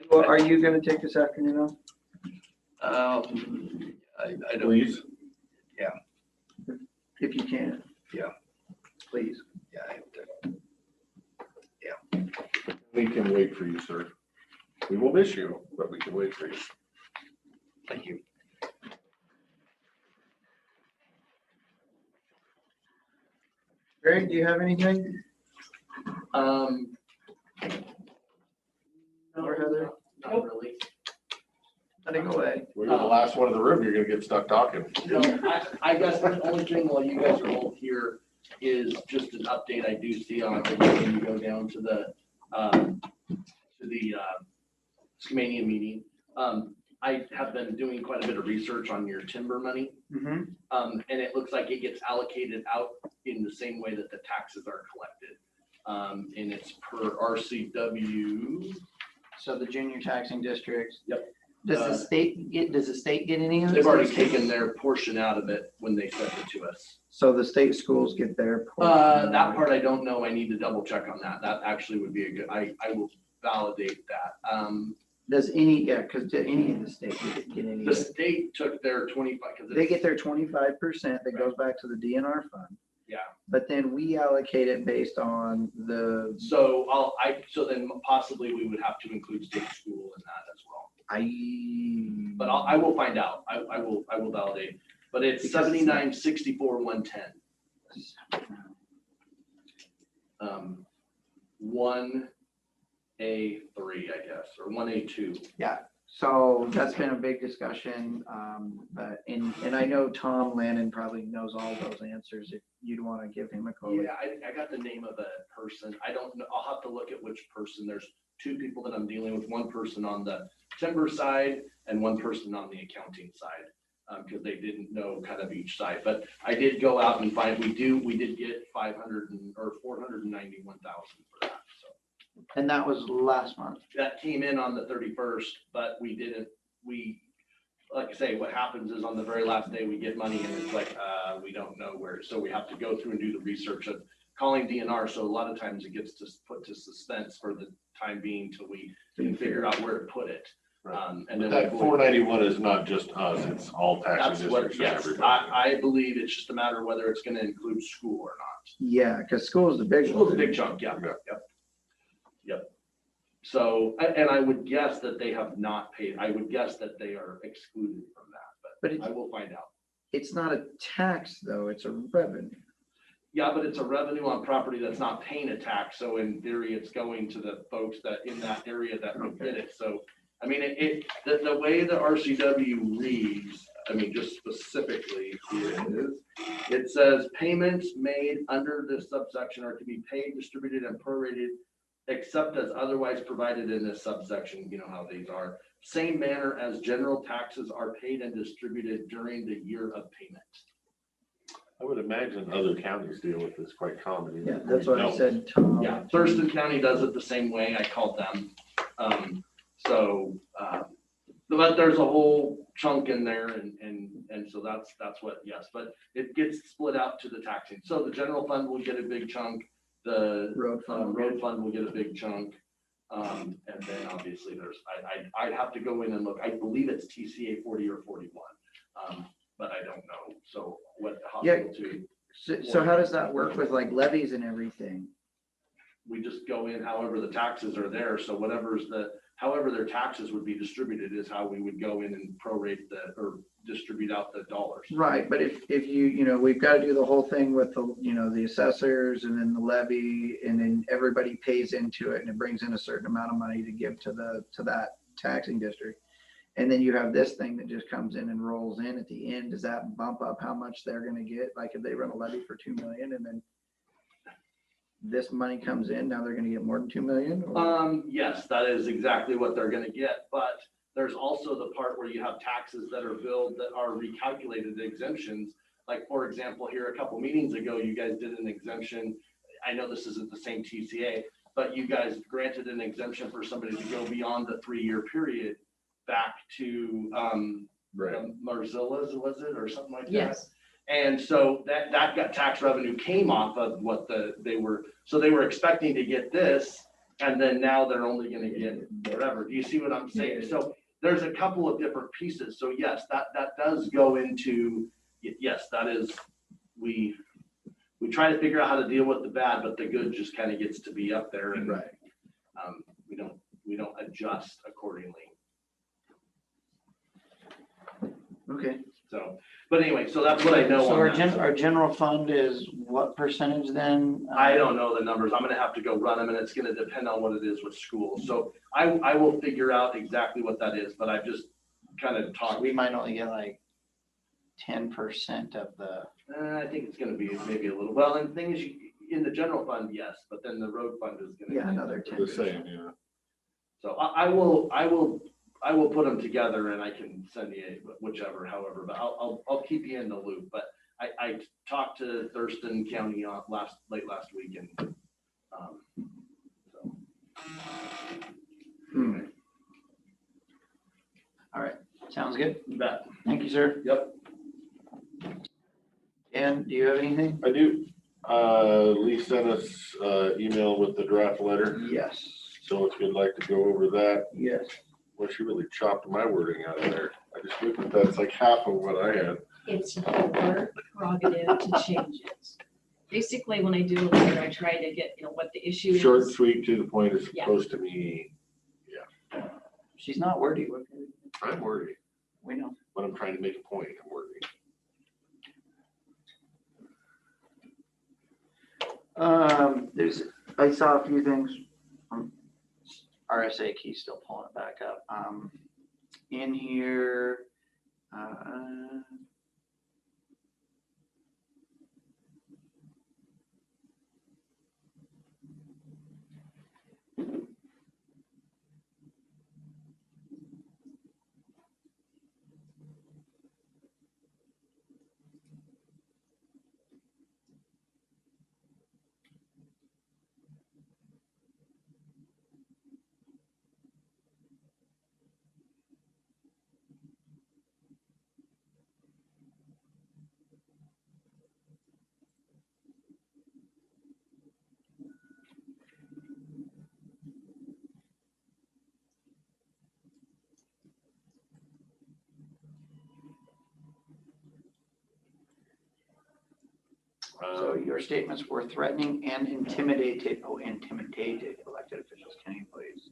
Well, are you gonna take this afternoon off? I don't. Please. If you can. Yeah. Please. Yeah, I have to. We can wait for you, sir. We will miss you, but we can wait for you. Thank you. Greg, do you have anything? Or Heather? Not really. Letting away. We're the last one in the room, you're gonna get stuck talking. No, I guess the only thing while you guys are both here is just an update I do see on when you go down to the Skamania meeting. I have been doing quite a bit of research on your timber money. Mm-hmm. And it looks like it gets allocated out in the same way that the taxes are collected. And it's per RCW. So the junior taxing districts. Yep. Does the state get any of this? They've already taken their portion out of it when they sent it to us. So the state schools get their portion? That part I don't know. I need to double check on that. That actually would be a good, I will validate that. Does any, yeah, because any of the state get any? The state took their 25, because They get their 25% that goes back to the DNR fund. Yeah. But then we allocate it based on the, So so then possibly we would have to include state school in that as well. But I will find out. I will validate. But it's Because it's 7964 110. 1A3, I guess, or 1A2. yeah. So that's been a big discussion. But, and I know Tom Lannon probably knows all those answers if you'd want to give him a call. Yeah, I got the name of a person. I don't know. I'll have to look at which person. There's two people that I'm dealing with, one person on the timber side and one person on the accounting side. Because they didn't know kind of each side, but I did go out and find, we did get 491,000 for that, so. And that was last month. That came in on the 31st, but like I say, what happens is on the very last day, we get money and it's like, we don't know where, so we have to go through and do the research of calling DNR, so a lot of times it gets put to suspense for the time being till we can figure out where to put it. And then That 491 is not just us, it's all taxing that's what, districts and yes, everybody. I believe it's just a matter of whether it's gonna include school or not. Yeah, because school is the big one. School's a big chunk, yeah, yep. So, and I would guess that they have not paid, I would guess that they are excluded from that, But but I will find out. It's not a tax though, it's a revenue. Yeah, but it's a revenue on property that's not paying a tax, so in theory, it's going to the folks that in that area that would get it, so. I mean, the way the RCW reads, I mean, just specifically it says payments made under this subsection are to be paid, distributed, and prorated except as otherwise provided in this subsection, you know how these are. Same manner as general taxes are paid and distributed during the year of payment. I would imagine other counties deal with this quite commonly. Yeah, that's what I said, Tom. Yeah, Thurston County does it the same way. I called them. But there's a whole chunk in there and so that's what, yes, but it gets split out to the taxing. So the general fund will get a big chunk. The road fund will get a big chunk. And then obviously I'd have to go in and look. I believe it's TCA 40 or 41. But I don't know. So what the hospital too. So how does that work with like levies and everything? We just go in however the taxes are there. So however their taxes would be distributed is how we would go in and prorate or distribute out the dollars. Right, but if we've got to do the whole thing with the assessors and then the levy, and then everybody pays into it and it brings in a certain amount of money to give to that taxing district. And then you have this thing that just comes in and rolls in at the end. Does that bump up how much they're going to get? Like if they run a levy for 2 million and then this money comes in, now they're going to get more than 2 million? Yes, that is exactly what they're going to get. But there's also the part where you have taxes that are billed that are recalculated exemptions. Like for example, here a couple meetings ago, you guys did an exemption. I know this isn't the same TCA, but you guys granted an exemption for somebody to go beyond the 3-year period back to Marzilla's, was it, or something like that? Yes. And so that got tax revenue came off of what they were expecting to get this, and then now they're only going to get whatever. Do you see what I'm saying? So there's a couple of different pieces. So yes, that does go into, yes, that is, we try to figure out how to deal with the bad, but the good just kind of gets to be up there, and we don't adjust accordingly. Okay. So, but anyway, so that's what I know. So on that. our general fund is what percentage then? I don't know the numbers. I'm gonna have to go run them, and it's gonna depend on what it is with schools. So I will figure out exactly what that is, but I've just kind of talked. So we might only get like 10% of the. I think it's gonna be maybe a little, well, and the thing is, in the general fund, yes, but then the road fund is gonna. Yeah, another 10%. The same, yeah. So I will put them together and I can send you whichever, however, but I'll keep you in the loop. But I talked to Thurston County late last week, and All right, sounds good. You bet. Thank you, sir. Yep. And do you have anything? I do. Lee sent us email with the draft letter. Yes. So if you'd like to go over that. Yes. Well, she really chopped my wording out of there. I just looked at that. It's like half of what I had. It's your prerogative to change it. Basically, when I do a letter, I try to get, what the issue is. Short, sweet, to the point is Yeah. supposed to be. Yeah. She's not wordy. I'm wordy, We know. but I'm trying to make a point. I'm wordy. I saw a few things. RSA key still pulling it back up. In here, so your statements were threatening and intimidated elected officials, county employees.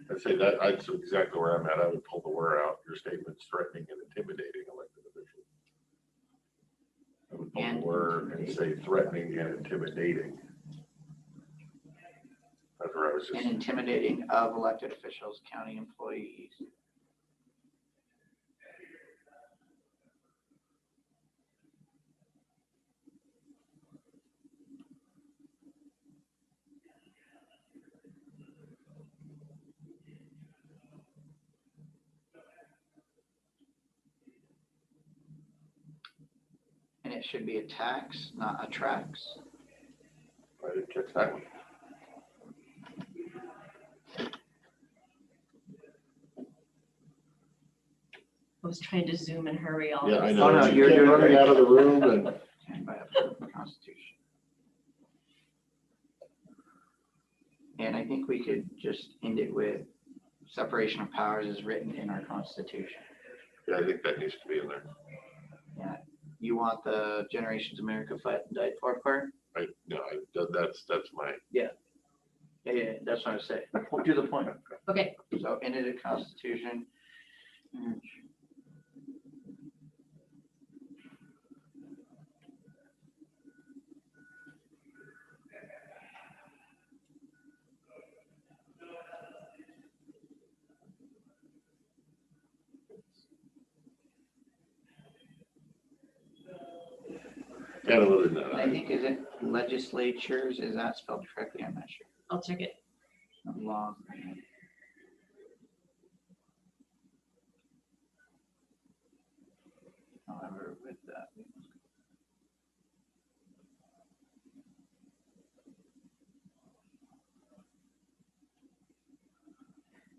I'd say that's exactly where I'm at. I would pull the where out. Your statement's threatening and intimidating elected officials. I would pull the where and say threatening and intimidating. That's where I was just. And intimidating of elected officials, county employees. it should be a tax, not a trax. I didn't catch that one. I was trying to zoom and hurry all. Yeah, I this. know. Oh, no, You you're kept doing running great. out of the room and And by the Constitution. And I think we could just end it with separation of powers is written in our Constitution. yeah, I think that needs to be in there. Yeah, you want the Generations America Fight and Died For part? That's my, Yeah, that's what I say. To the point. Okay, So into the Constitution. kind of other than I that. think is it legislatures, is that spelled correctly? I'm not sure. I'll check it. Law. However, with that.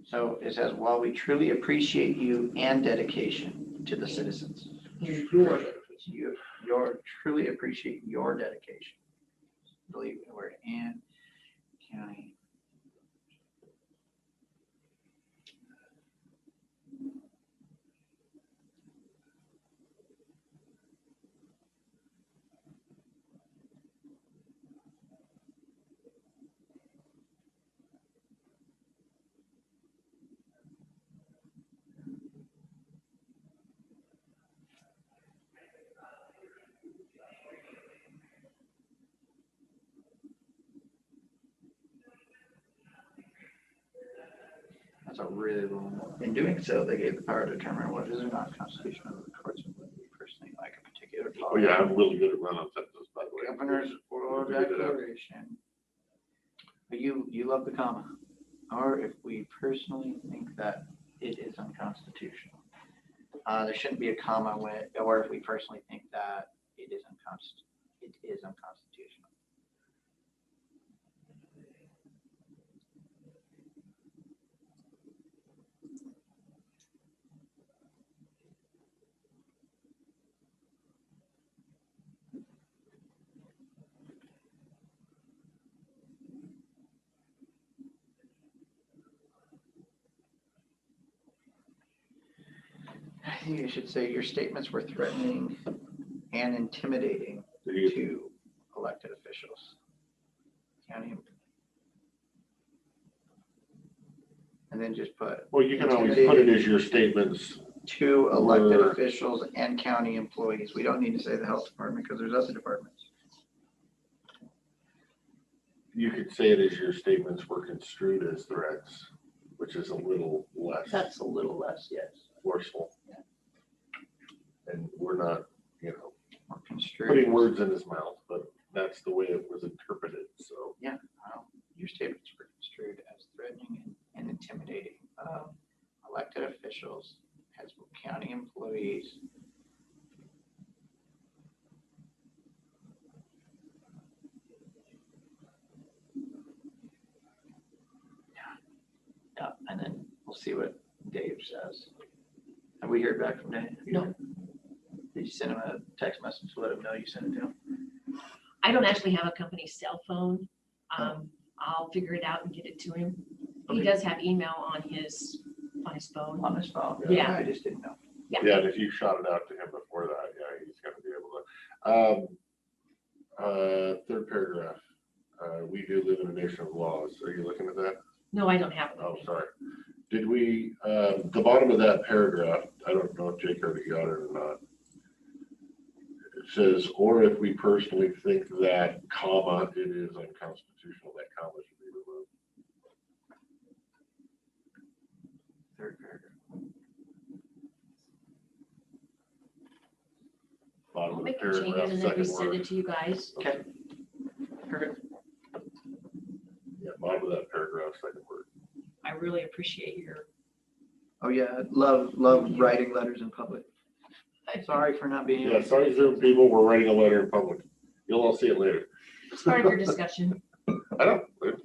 So it says, while we truly appreciate you and dedication to the citizens. Your truly appreciate your dedication. Believe the word and county. That's a really long one. In doing so, they gave the power to determine what is or not constitutional of the courts and whether we personally like a particular law. Oh, yeah, I'm really good at running sentences, by the way. Governor's oral declaration. But you love the comma. Or if we personally think that it is unconstitutional. There shouldn't be a comma when, or if we personally think that it is unconstitutional. I think you should say your statements were threatening and intimidating to elected officials. County. And then just put. Well, you can always put it as your statements. To elected Or- officials and county employees. We don't need to say the health department because there's other departments. You could say it as your statements were construed as threats, which is a little less That's a little less, yes. forceful. Yeah. And we're not, Or construed. putting words in his mouth, but that's the way it was interpreted, so. Yeah, your statements were construed as threatening and intimidating elected officials, as county employees. Yeah, and then we'll see what Dave says. Have we heard back from Dave? No. Did you send him a text message to let him know you sent it to him? I don't actually have a company cell phone. I'll figure it out and get it to him. He does have email on his phone. On his phone? Yeah. I just didn't know. Yeah, and if you shot it out to him before that, yeah, he's gonna be able to. Third paragraph, we do live in a nation of laws. Are you looking at that? No, I don't have it. Oh, sorry. Did we, the bottom of that paragraph, I don't know if Jake already got it or not. It says, or if we personally think that, comma, it is unconstitutional, that comma should be removed. Third paragraph. Bottom I'll of the make a change paragraph, and then second resend word. it to you guys. Okay. Perfect. Yeah, bottom of that paragraph, second word. I really appreciate your, Oh, yeah, love writing letters in public. Sorry for not being. able Yeah, to sorry, say Zoom people, we're writing a letter in public. You'll all see it later. It's part of your discussion. I don't. It's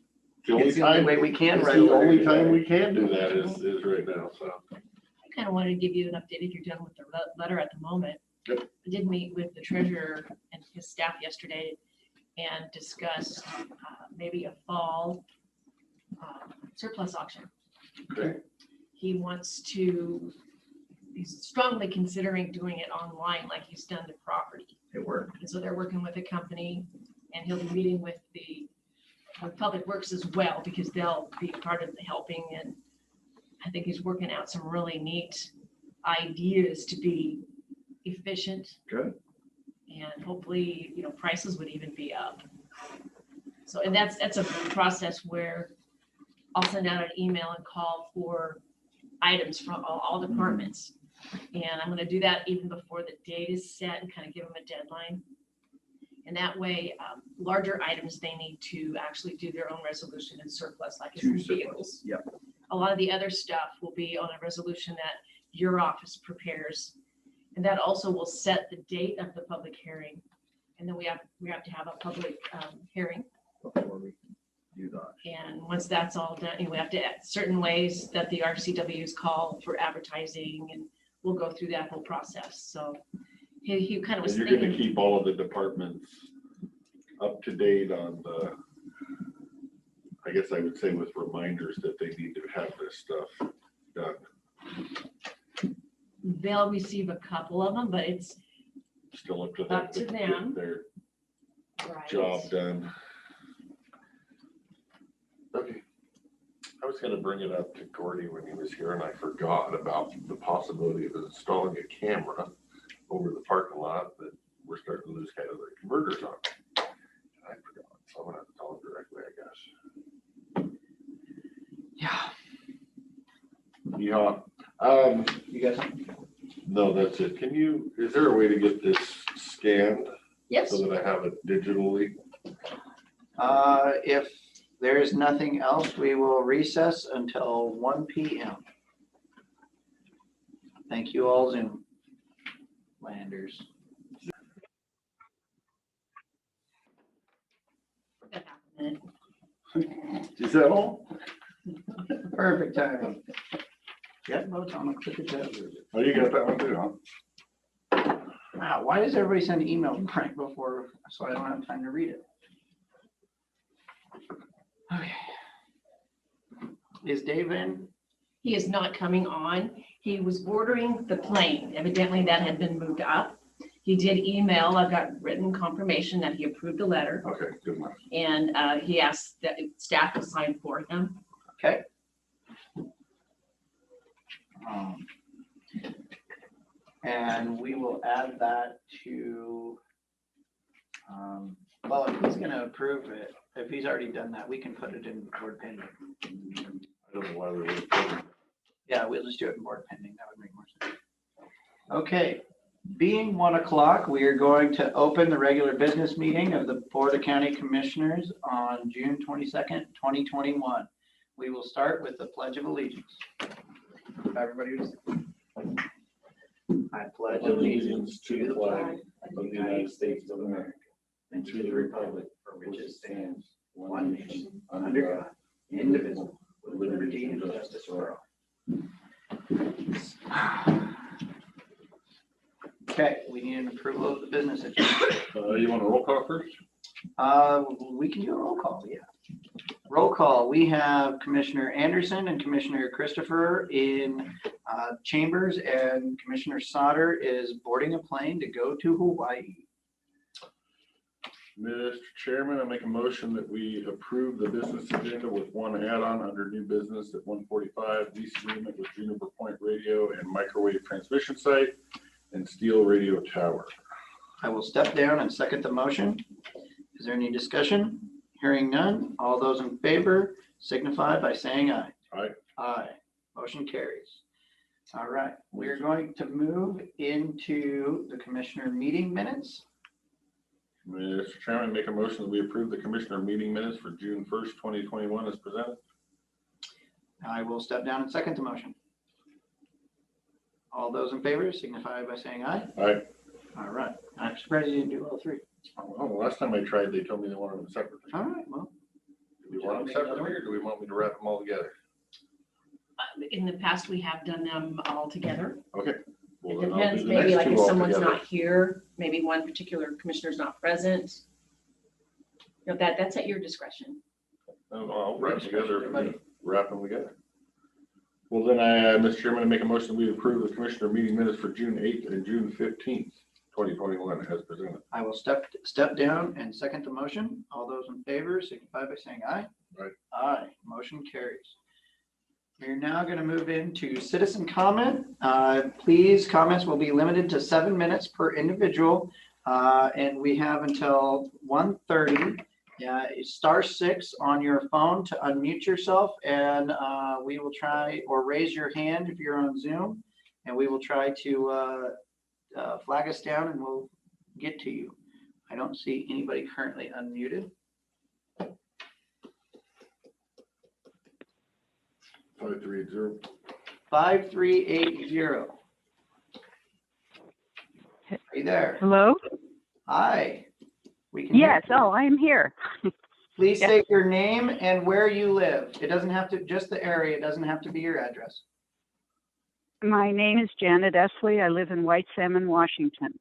the only It's the only time, way we can it's write a the letter only time today. we can do that is right now, so. I kind of wanted to give you an update if you're done with the letter at the moment. Yep. I did meet with the treasurer and his staff yesterday and discussed maybe a fall surplus auction. Okay. He wants to, he's strongly considering doing it online like he's done the property. It worked. And so they're working with a company and he'll be meeting with with Public Works as well, because they'll be part of the helping. And I think he's working out some really neat ideas to be efficient. Good. And hopefully, prices would even be up. So, and that's a process where I'll send out an email and call for items from all departments. And I'm gonna do that even before the date is set and kind of give them a deadline. And that way, larger items, they need to actually do their own resolution and surplus, like it's in vehicles. Yep. A lot of the other stuff will be on a resolution that your office prepares. And that also will set the date of the public hearing. And then we have to have a public hearing. Before we do that. And once that's all done, we have to add certain ways that the RCWs call for advertising, and we'll go through that whole process. So he kind of was And you're gonna thinking, keep all of the departments up to date on the, I guess I would say with reminders that they need to have this stuff done. they'll receive a couple of them, but it's Still up to them. Up to get them. Their right. job done. Okay. I was gonna bring it up to Gordy when he was here and I forgot about the possibility of installing a camera over the parking lot that we're starting to lose kind of the converters on. I forgot, so I'm gonna have to tell him directly, I guess. Yeah. Yeah. You guys? No, that's it. Is there a way to get this scanned Yes. so that I have it digitally? If there is nothing else, we will recess until 1 p.m. Thank you all, Zoom landers. Is that all? Perfect timing. Yep, votes on the Klickitat. Oh, you got that one too, huh? Wow, why does everybody send emails right before, so I don't have time to read it? Okay. Is Dave in? He is not coming on. He was ordering the plane. Evidently that had been moved up. He did email. I've got written confirmation that he approved the letter. Okay, good enough. And he asked that staff to sign for him. Okay. And we will add that to, well, if he's gonna approve it, if he's already done that, we can put it in board pending. I don't know why we would. Yeah, we'll just do it in board pending. That would make more sense. Okay, being 1 o'clock, we are going to open the regular business meeting of the Board of County Commissioners on June 22nd, 2021. We will start with the Pledge of Allegiance. Everybody was. I pledge Allegiance to the flag of the United States of America and to the republic for which it stands, one nation, under God, indivisible, with liberty and justice for all. Okay, we need an approval of the business agenda. You want a roll call first? We can do a roll call, yeah. Roll call, we have Commissioner Anderson and Commissioner Christopher in chambers, and Commissioner Sauter is boarding a plane to go to Hawaii. Mr. Chairman, I make a motion that we approve the business agenda with one add-on under new business at 145, lease agreement with Juniper Point Radio and Microwave Transmission Site and Steel Radio Tower. I will step down and second the motion. Is there any discussion? Hearing none, all those in favor signify by saying aye. Aye. Aye. Motion carries. All right, we're going to move into the commissioner meeting minutes. Mr. Chairman, I make a motion that we approve the commissioner meeting minutes for June 1st, 2021 as presented. I will step down and second the motion. All those in favor signify by saying aye. Aye. All right, I'm surprised you didn't do all three. Oh, the last time I tried, they told me they wanted them separately. All right, well, Do we want them separately, or do we want me to wrap them all together? In the past, we have done them all together. Okay. It Well, then I'll depends, do the maybe next like two if all someone's together. not here, maybe one particular commissioner's not present. You know, that's at your discretion. I'll wrap them together, wrap them together. Well, then Mr. Chairman, I make a motion, we approve the commissioner meeting minutes for June 8th and June 15th, 2021 as presented. I will step down and second the motion. All those in favor signify by saying aye. Aye. Aye, motion carries. We're now going to move into citizen comment. Please, comments will be limited to 7 minutes per individual. And we have until 1:30. *6 on your phone to unmute yourself, and we will try, or raise your hand if you're on Zoom, and we will try to flag us down and we'll get to you. I don't see anybody currently unmuted. 5380. 5380. Are you there? Hello? Hi. We can hear Yes, you. oh, I'm here. Please Yes. state your name and where you live. It doesn't have to, just the area. It doesn't have to be your address. My name is Janet Esley. I live in White Salmon, Washington.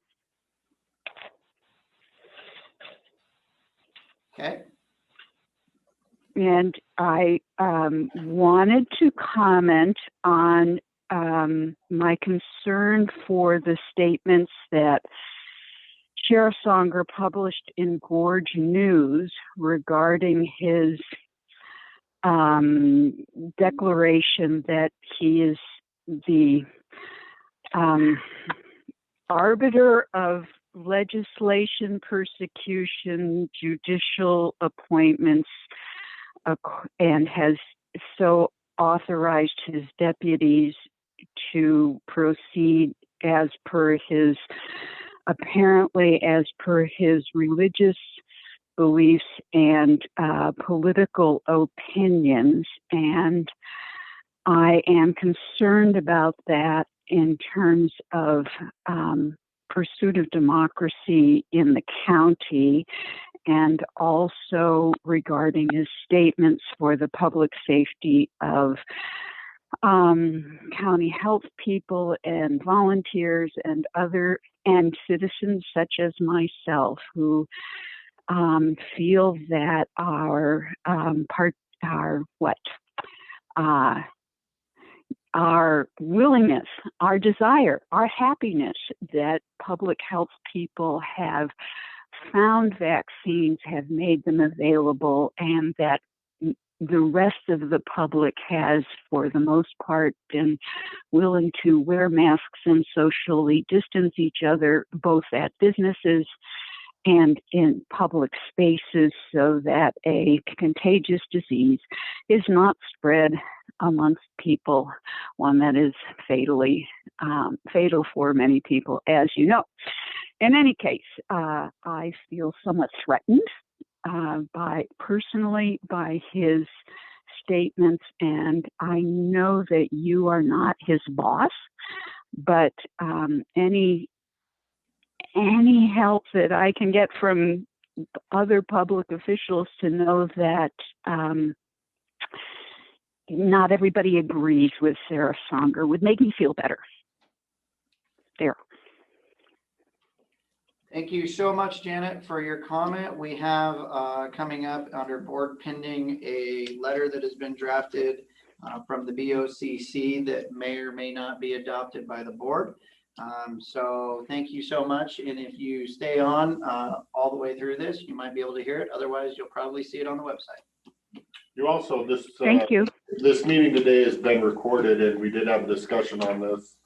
Okay. And I wanted to comment on my concern for the statements that Sheriff Songer published in Gorge News regarding his declaration that he is the arbiter of legislation, persecution, judicial appointments, and has so authorized his deputies to proceed as per his religious beliefs and political opinions. And I am concerned about that in terms of pursuit of democracy in the county, and also regarding his statements for the public safety of county health people and volunteers and citizens such as myself who feel that our willingness, our desire, our happiness that public health people have found vaccines, have made them available, and that the rest of the public has, for the most part, been willing to wear masks and socially distance each other, both at businesses and in public spaces, so that a contagious disease is not spread amongst people, one that is fatal for many people, as you know. In any case, I feel somewhat threatened personally by his statements, and I know that you are not his boss, but any help that I can get from other public officials to know that not everybody agrees with Sheriff Songer would make me feel better. There. Thank you so much, Janet, for your comment. We have coming up under board pending a letter that has been drafted from the BOCC that may or may not be adopted by the board. So thank you so much. And if you stay on all the way through this, you might be able to hear it. Otherwise, you'll probably see it on the website. You also, Thank you. This meeting today has been recorded, and we did have a discussion on this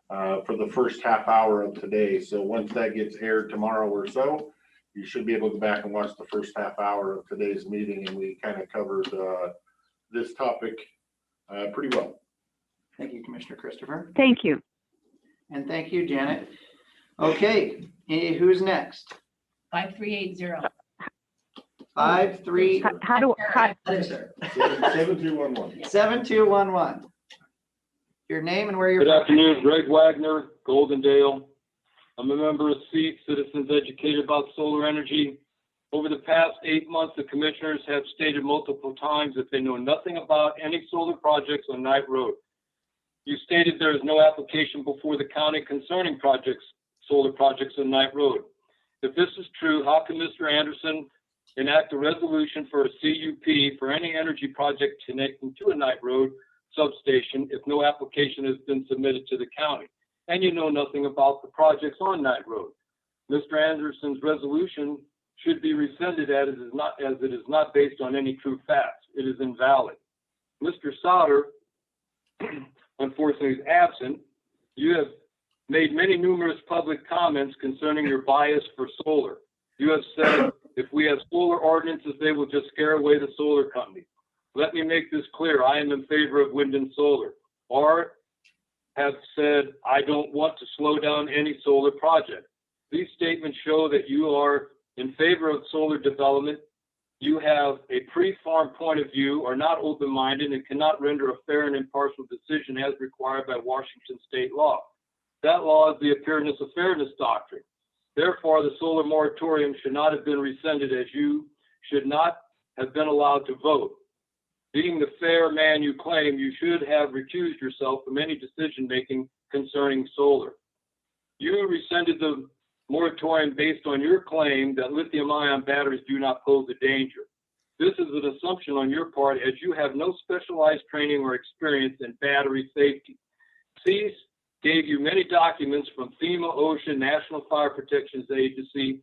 for the first half hour of today. So once that gets aired tomorrow or so, you should be able to go back and watch the first half hour of today's meeting, and we kind of covered this topic pretty well. Thank you, Commissioner Christopher. Thank you. And thank you, Janet. Okay, who's next? 5380. 53. How do I? 7211. 7211. Your name and where you're Good from. afternoon, Greg Wagner, Goldendale. I'm a member of SEAT, Citizens Educated About Solar Energy. Over the past 8 months, the commissioners have stated multiple times that they know nothing about any solar projects on Knight Road. You stated there is no application before the county concerning solar projects on Knight Road. If this is true, how can Mr. Anderson enact a resolution for a CUP for any energy project connecting to a Knight Road substation if no application has been submitted to the county and you know nothing about the projects on Knight Road? Mr. Anderson's resolution should be rescinded as it is not based on any true facts. It is invalid. Mr. Sauter, unfortunately, is absent. You have made many numerous public comments concerning your bias for solar. You have said if we have solar ordinances, they will just scare away the solar company. Let me make this clear. I am in favor of wind and solar, or have said I don't want to slow down any solar project. These statements show that you are in favor of solar development. You have a pre-farm point of view, are not open-minded, and cannot render a fair and impartial decision as required by Washington state law. That law is the appearance of fairness doctrine. Therefore, the solar moratorium should not have been rescinded, as you should not have been allowed to vote. Being the fair man you claim, you should have recused yourself from any decision-making concerning solar. You rescinded the moratorium based on your claim that lithium-ion batteries do not pose a danger. This is an assumption on your part, as you have no specialized training or experience in battery safety. CEAS gave you many documents from FEMA, OSHA, National Fire Protection Agency,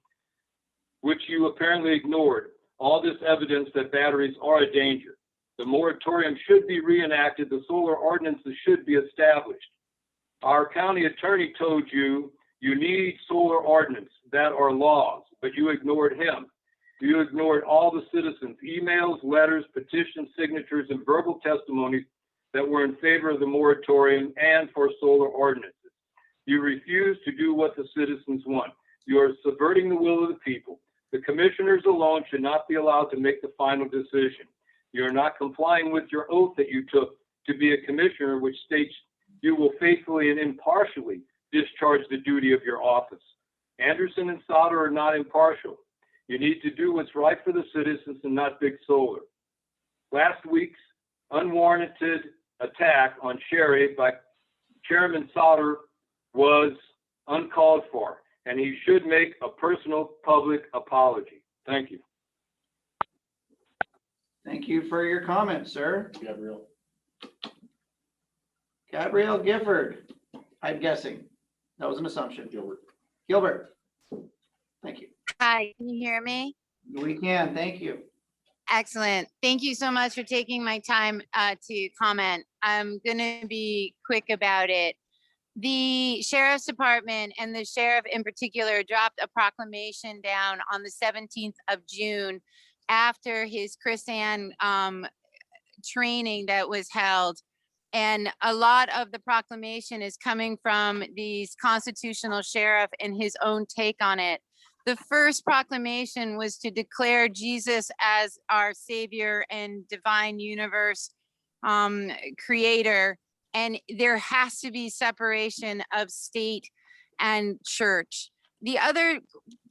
which you apparently ignored. All this evidence that batteries are a danger. The moratorium should be reenacted. The solar ordinances should be established. Our county attorney told you you need solar ordinance that are laws, but you ignored him. You ignored all the citizens' emails, letters, petitions, signatures, and verbal testimonies that were in favor of the moratorium and for solar ordinances. You refused to do what the citizens want. You are subverting the will of the people. The commissioners alone should not be allowed to make the final decision. You are not complying with your oath that you took to be a commissioner, which states you will faithfully and impartially discharge the duty of your office. Anderson and Sauter are not impartial. You need to do what's right for the citizens and not big solar. Last week's unwarranted attack on Sherry by Chairman Sauter was uncalled for, and he should make a personal public apology. Thank you. Thank you for your comment, sir. Gabrielle. Gabrielle Gifford, I'm guessing. That was an assumption. Gilbert. Thank you. Hi, can you hear me? We can, thank you. Excellent. Thank you so much for taking my time to comment. I'm going to be quick about it. The Sheriff's Department and the sheriff in particular dropped a proclamation down on the 17th of June after his Chris Ann training that was held. And a lot of the proclamation is coming from the constitutional sheriff and his own take on it. The first proclamation was to declare Jesus as our savior and divine universe creator. And there has to be separation of state and church. The other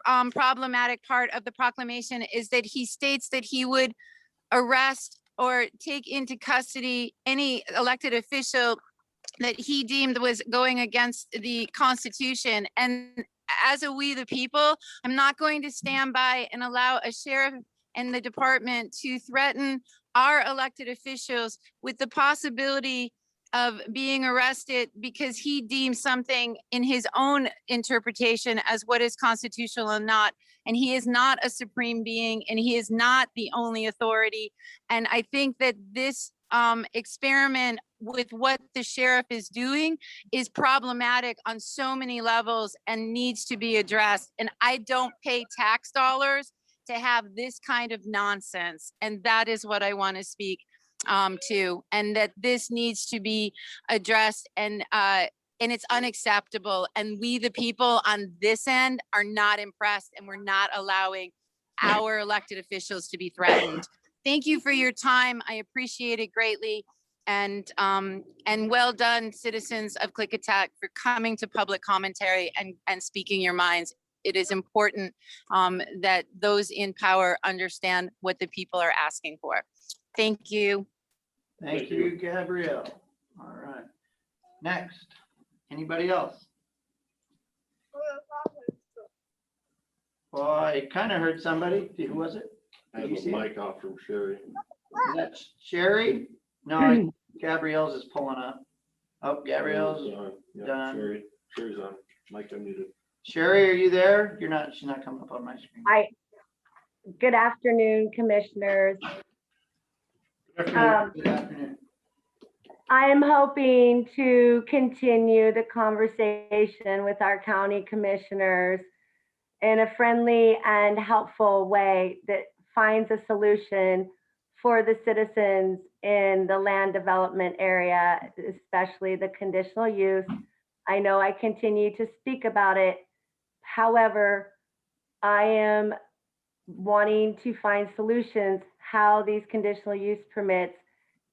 problematic part of the proclamation is that he states that he would arrest or take into custody any elected official that he deemed was going against the Constitution. And as a we the people, I'm not going to stand by and allow a sheriff and the department to threaten our elected officials with the possibility of being arrested because he deems something in his own interpretation as what is constitutional and not. And he is not a supreme being, and he is not the only authority. And I think that this experiment with what the sheriff is doing is problematic on so many levels and needs to be addressed. And I don't pay tax dollars to have this kind of nonsense. And that is what I want to speak to, and that this needs to be addressed, and it's unacceptable. And we, the people on this end, are not impressed, and we're not allowing our elected officials to be threatened. Thank you for your time. I appreciate it greatly. And well done, citizens of Klickitat, for coming to public commentary and speaking your minds. It is important that those in power understand what the people are asking for. Thank you. Thank you, Gabrielle. All right. Next, anybody else? Well, I kind of heard somebody. Who was it? I have a mic off from Sherry. Is that Sherry? No, Gabrielle's is pulling up. Oh, Gabrielle's Yeah, done. Sherry's on. Mic unmuted. Sherry, are you there? You're not, she's not coming up on my screen. Good afternoon, commissioners. Good afternoon. I am hoping to continue the conversation with our county commissioners in a friendly and helpful way that finds a solution for the citizens in the land development area, especially the conditional use. I know I continue to speak about it. However, I am wanting to find solutions how these conditional use permits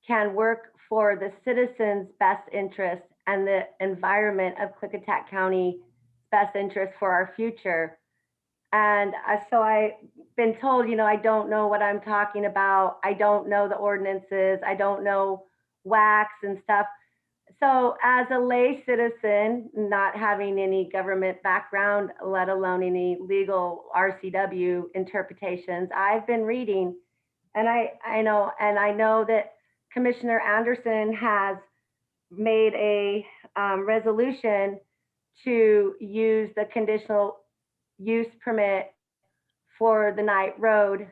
can work for the citizens' best interest and the environment of Klickitat County best interest for our future. And so I've been told, I don't know what I'm talking about. I don't know the ordinances. I don't know wax and stuff. So as a lay citizen, not having any government background, let alone any legal RCW interpretations, I've been reading, and I know that Commissioner Anderson has made a resolution to use the conditional use permit for the Knight Road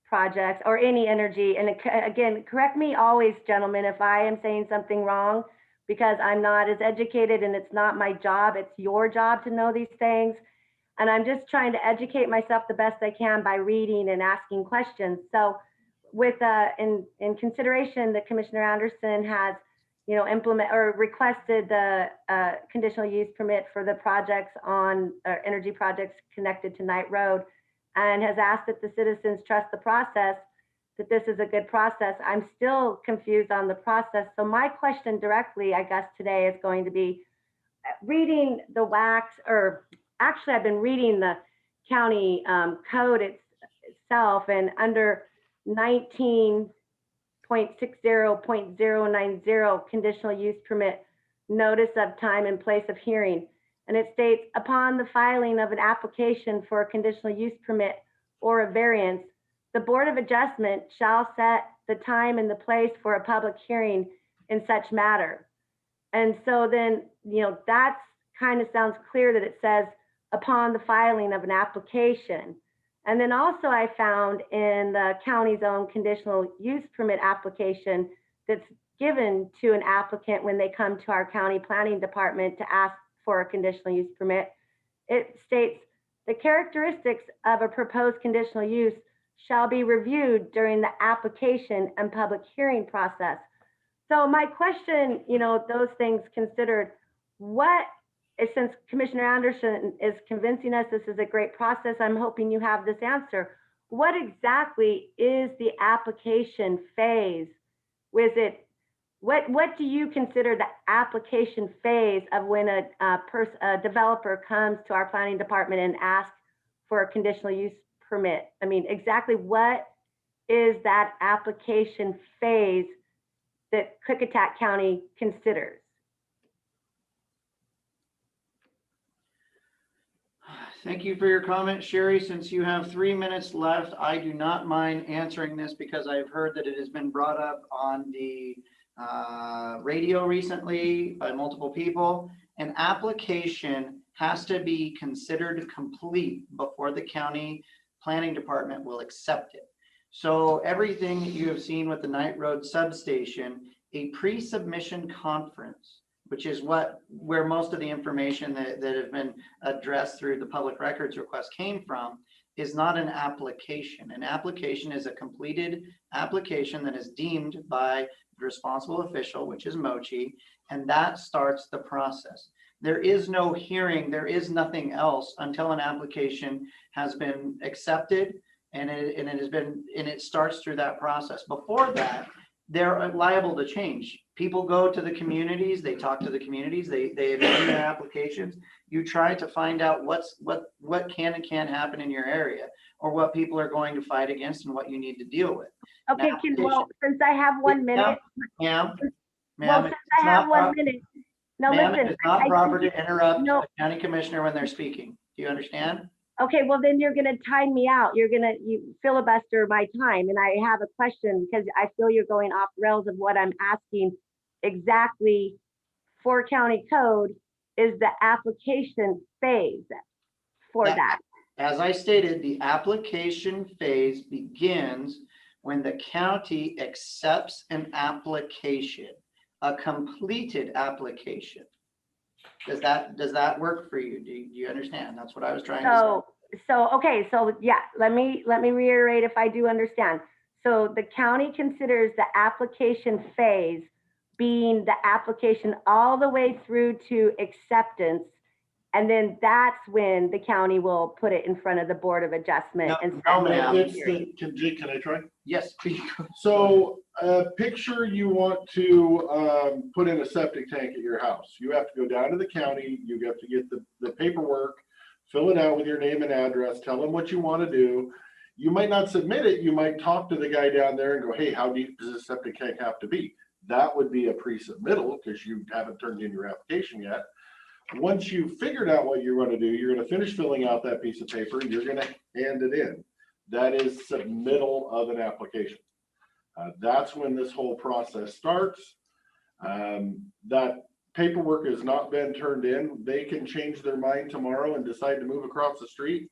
projects or any energy. And again, correct me always, gentlemen, if I am saying something wrong, because I'm not as educated and it's not my job. It's your job to know these things. And I'm just trying to educate myself the best I can by reading and asking questions. So with in consideration that Commissioner Anderson has, implement or requested the conditional use permit for the projects on energy projects connected to Knight Road, and has asked that the citizens trust the process, that this is a good process. I'm still confused on the process. So my question directly, I guess today is going to be reading the wax, or actually I've been reading the county code itself, and under 19.60.090 conditional use permit, notice of time and place of hearing. And it states, upon the filing of an application for a conditional use permit or a variance, the Board of Adjustment shall set the time and the place for a public hearing in such matter. And so then, that kind of sounds clear that it says upon the filing of an application. And then also I found in the county's own conditional use permit application that's given to an applicant when they come to our county planning department to ask for a conditional use permit, it states the characteristics of a proposed conditional use shall be reviewed during the application and public hearing process. So my question, those things considered, since Commissioner Anderson is convincing us this is a great process, I'm hoping you have this answer. What exactly is the application phase? What do you consider the application phase of when a developer comes to our planning department and asks for a conditional use permit? I mean, exactly what is that application phase that Klickitat County considers? Thank you for your comment, Sherry. Since you have 3 minutes left, I do not mind answering this because I've heard that it has been brought up on the radio recently by multiple people. An application has to be considered complete before the county planning department will accept it. So everything that you have seen with the Knight Road substation, a pre-submission conference, which is where most of the information that have been addressed through the public records request came from, is not an application. An application is a completed application that is deemed by the responsible official, which is Mochi, and that starts the process. There is no hearing, there is nothing else until an application has been accepted and it starts through that process. Before that, they're liable to change. People go to the communities, they talk to the communities, they have their applications. You try to find out what can and can't happen in your area, or what people are going to fight against and what you need to deal with. Okay, well, since I have 1 minute. Ma'am, Well, since I have 1 minute. No, ma'am, listen. it's not I proper think to interrupt no. a county commissioner when they're speaking. Do you understand? Okay, well, then you're gonna time me out. You filibuster my time, and I have a question because I feel you're going off rails of what I'm asking. Exactly, for county code is the application phase for that. As I stated, the application phase begins when the county accepts an application, a completed application. Does that work for you? Do you understand? That's what I was trying to say. Okay, so yeah, let me reiterate if I do understand. So the county considers the application phase being the application all the way through to acceptance. And then that's when the county will put it in front of the Board of Adjustment. Can I try? Yes, please. So picture you want to put in a septic tank at your house. You have to go down to the county, you have to get the paperwork, fill it out with your name and address, tell them what you want to do. You might not submit it, you might talk to the guy down there and go, hey, how deep does this septic tank have to be? That would be a pre-submittal because you haven't turned in your application yet. Once you've figured out what you're going to do, you're going to finish filling out that piece of paper, you're going to hand it in. That is submittal of an application. That's when this whole process starts. That paperwork has not been turned in. They can change their mind tomorrow and decide to move across the street.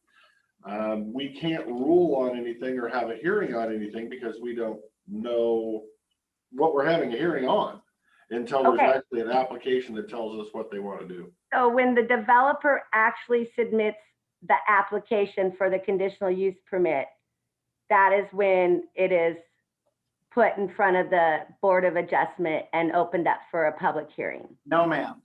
We can't rule on anything or have a hearing on anything because we don't know what we're having a hearing on until there's actually an application that tells us what they want to do. So when the developer actually submits the application for the conditional use permit, that is when it is put in front of the Board of Adjustment and opened up for a public hearing. No, ma'am.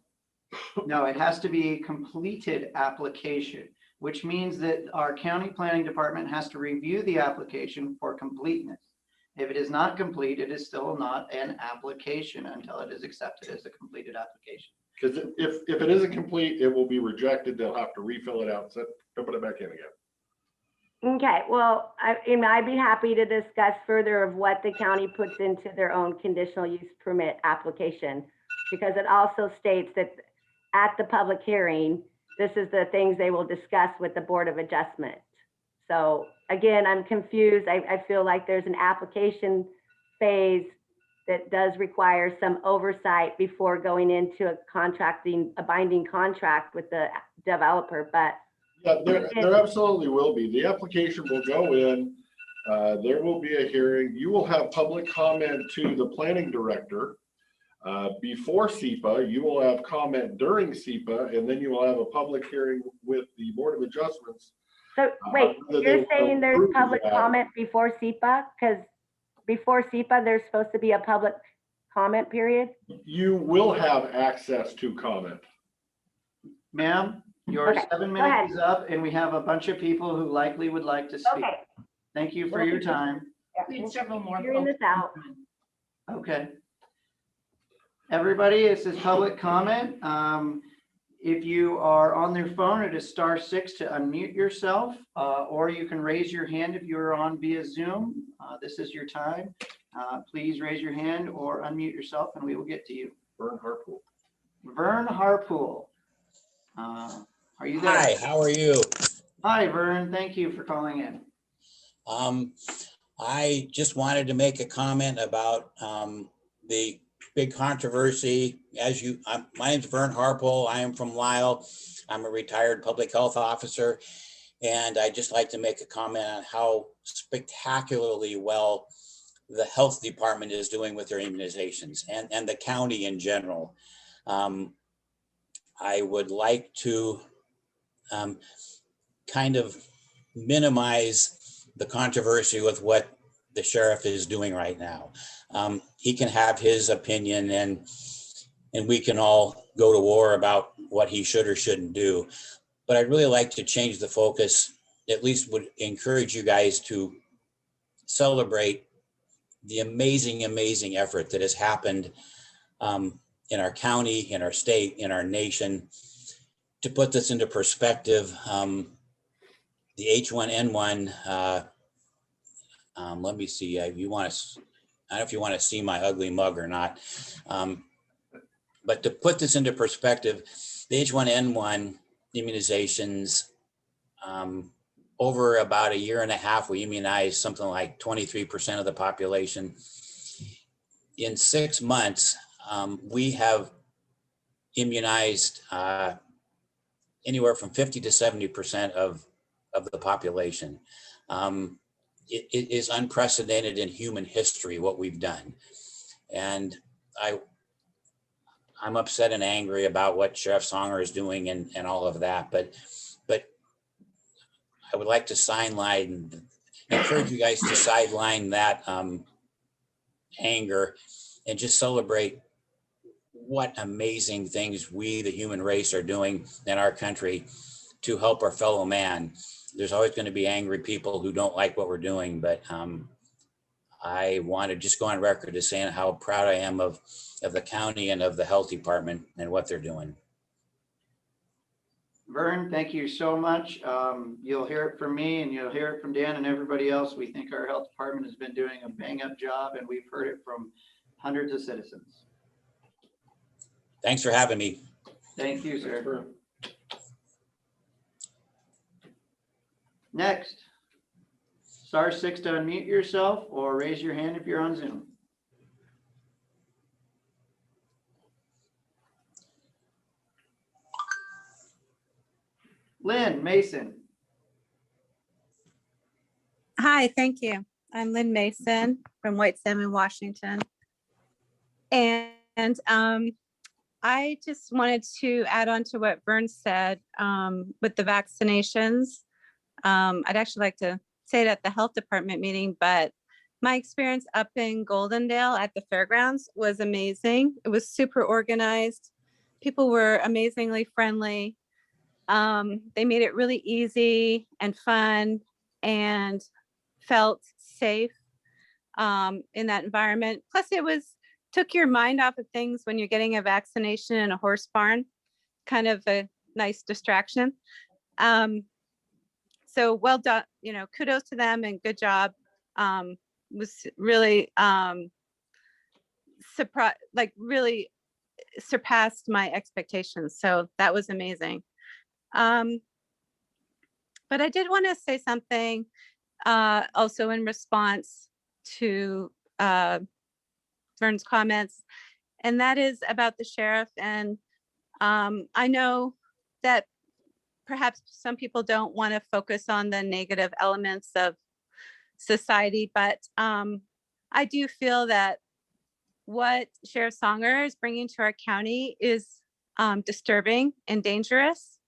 No, it has to be a completed application, which means that our county planning department has to review the application for completeness. If it is not complete, it is still not an application until it is accepted as a completed application. Because if it isn't complete, it will be rejected. They'll have to refill it out, so put it back in again. Okay, well, I'd be happy to discuss further of what the county puts into their own conditional use permit application, because it also states that at the public hearing, this is the things they will discuss with the Board of Adjustment. So again, I'm confused. I feel like there's an application phase that does require some oversight before going into a binding contract with the developer, but. Yeah, there absolutely will be. The application will go in, there will be a hearing. You will have public comment to the planning director before SEPA. You will have comment during SEPA, and then you will have a public hearing with the Board of Adjustments. So wait, you're saying there's public comment before SEPA? Because before SEPA, there's supposed to be a public comment period? You will have access to comment. Ma'am, your 7 minutes is up, and we have a bunch of people who likely would like to speak. Okay. Thank you for your time. We had several more. Figuring this out. Okay. Everybody, this is public comment. If you are on their phone, it is *6 to unmute yourself, or you can raise your hand if you're on via Zoom. This is your time. Please raise your hand or unmute yourself and we will get to you. Vern Harpool. Vern Harpool. Are you there? Hi, how are you? Hi, Vern. Thank you for calling in. I just wanted to make a comment about the big controversy. My name's Vern Harpool. I am from Lyle. I'm a retired public health officer, and I'd just like to make a comment on how spectacularly well the health department is doing with their immunizations and the county in general. I would like to kind of minimize the controversy with what the sheriff is doing right now. He can have his opinion and we can all go to war about what he should or shouldn't do. But I'd really like to change the focus, at least would encourage you guys to celebrate the amazing effort that has happened in our county, in our state, in our nation. To put this into perspective, the H1N1, let me see, you want to, I don't know if you want to see my ugly mug or not. But to put this into perspective, the H1N1 immunizations, over about a year and a half, we immunized something like 23% of the population. In 6 months, we have immunized anywhere from 50 to 70% of the population. It is unprecedented in human history what we've done. And I'm upset and angry about what Sheriff Songer is doing and all of that, but I would like to encourage you guys to sideline that anger and just celebrate what amazing things we, the human race, are doing in our country to help our fellow man. There's always going to be angry people who don't like what we're doing, but I want to just go on record as saying how proud I am of the county and of the health department and what they're doing. Vern, thank you so much. You'll hear it from me and you'll hear it from Dan and everybody else. We think our health department has been doing a bang up job, and we've heard it from hundreds of citizens. Thanks for having me. Thank you, sir. Next, *6 to unmute yourself or raise your hand if you're on Zoom. Lynn Mason. Hi, thank you. I'm Lynn Mason from White Salmon, Washington. And I just wanted to add on to what Vern said with the vaccinations. I'd actually like to say it at the health department meeting, but my experience up in Goldendale at the fairgrounds was amazing. It was super organized. People were amazingly friendly. They made it really easy and fun and felt safe in that environment. Plus took your mind off of things when you're getting a vaccination in a horse barn, kind of a nice distraction. So well done, kudos to them and good job. Was really really surpassed my expectations. So that was amazing. But I did want to say something also in response to Vern's comments, and that is about the sheriff. And I know that perhaps some people don't want to focus on the negative elements of society, but I do feel that what Sheriff Songer is bringing to our county is disturbing and dangerous.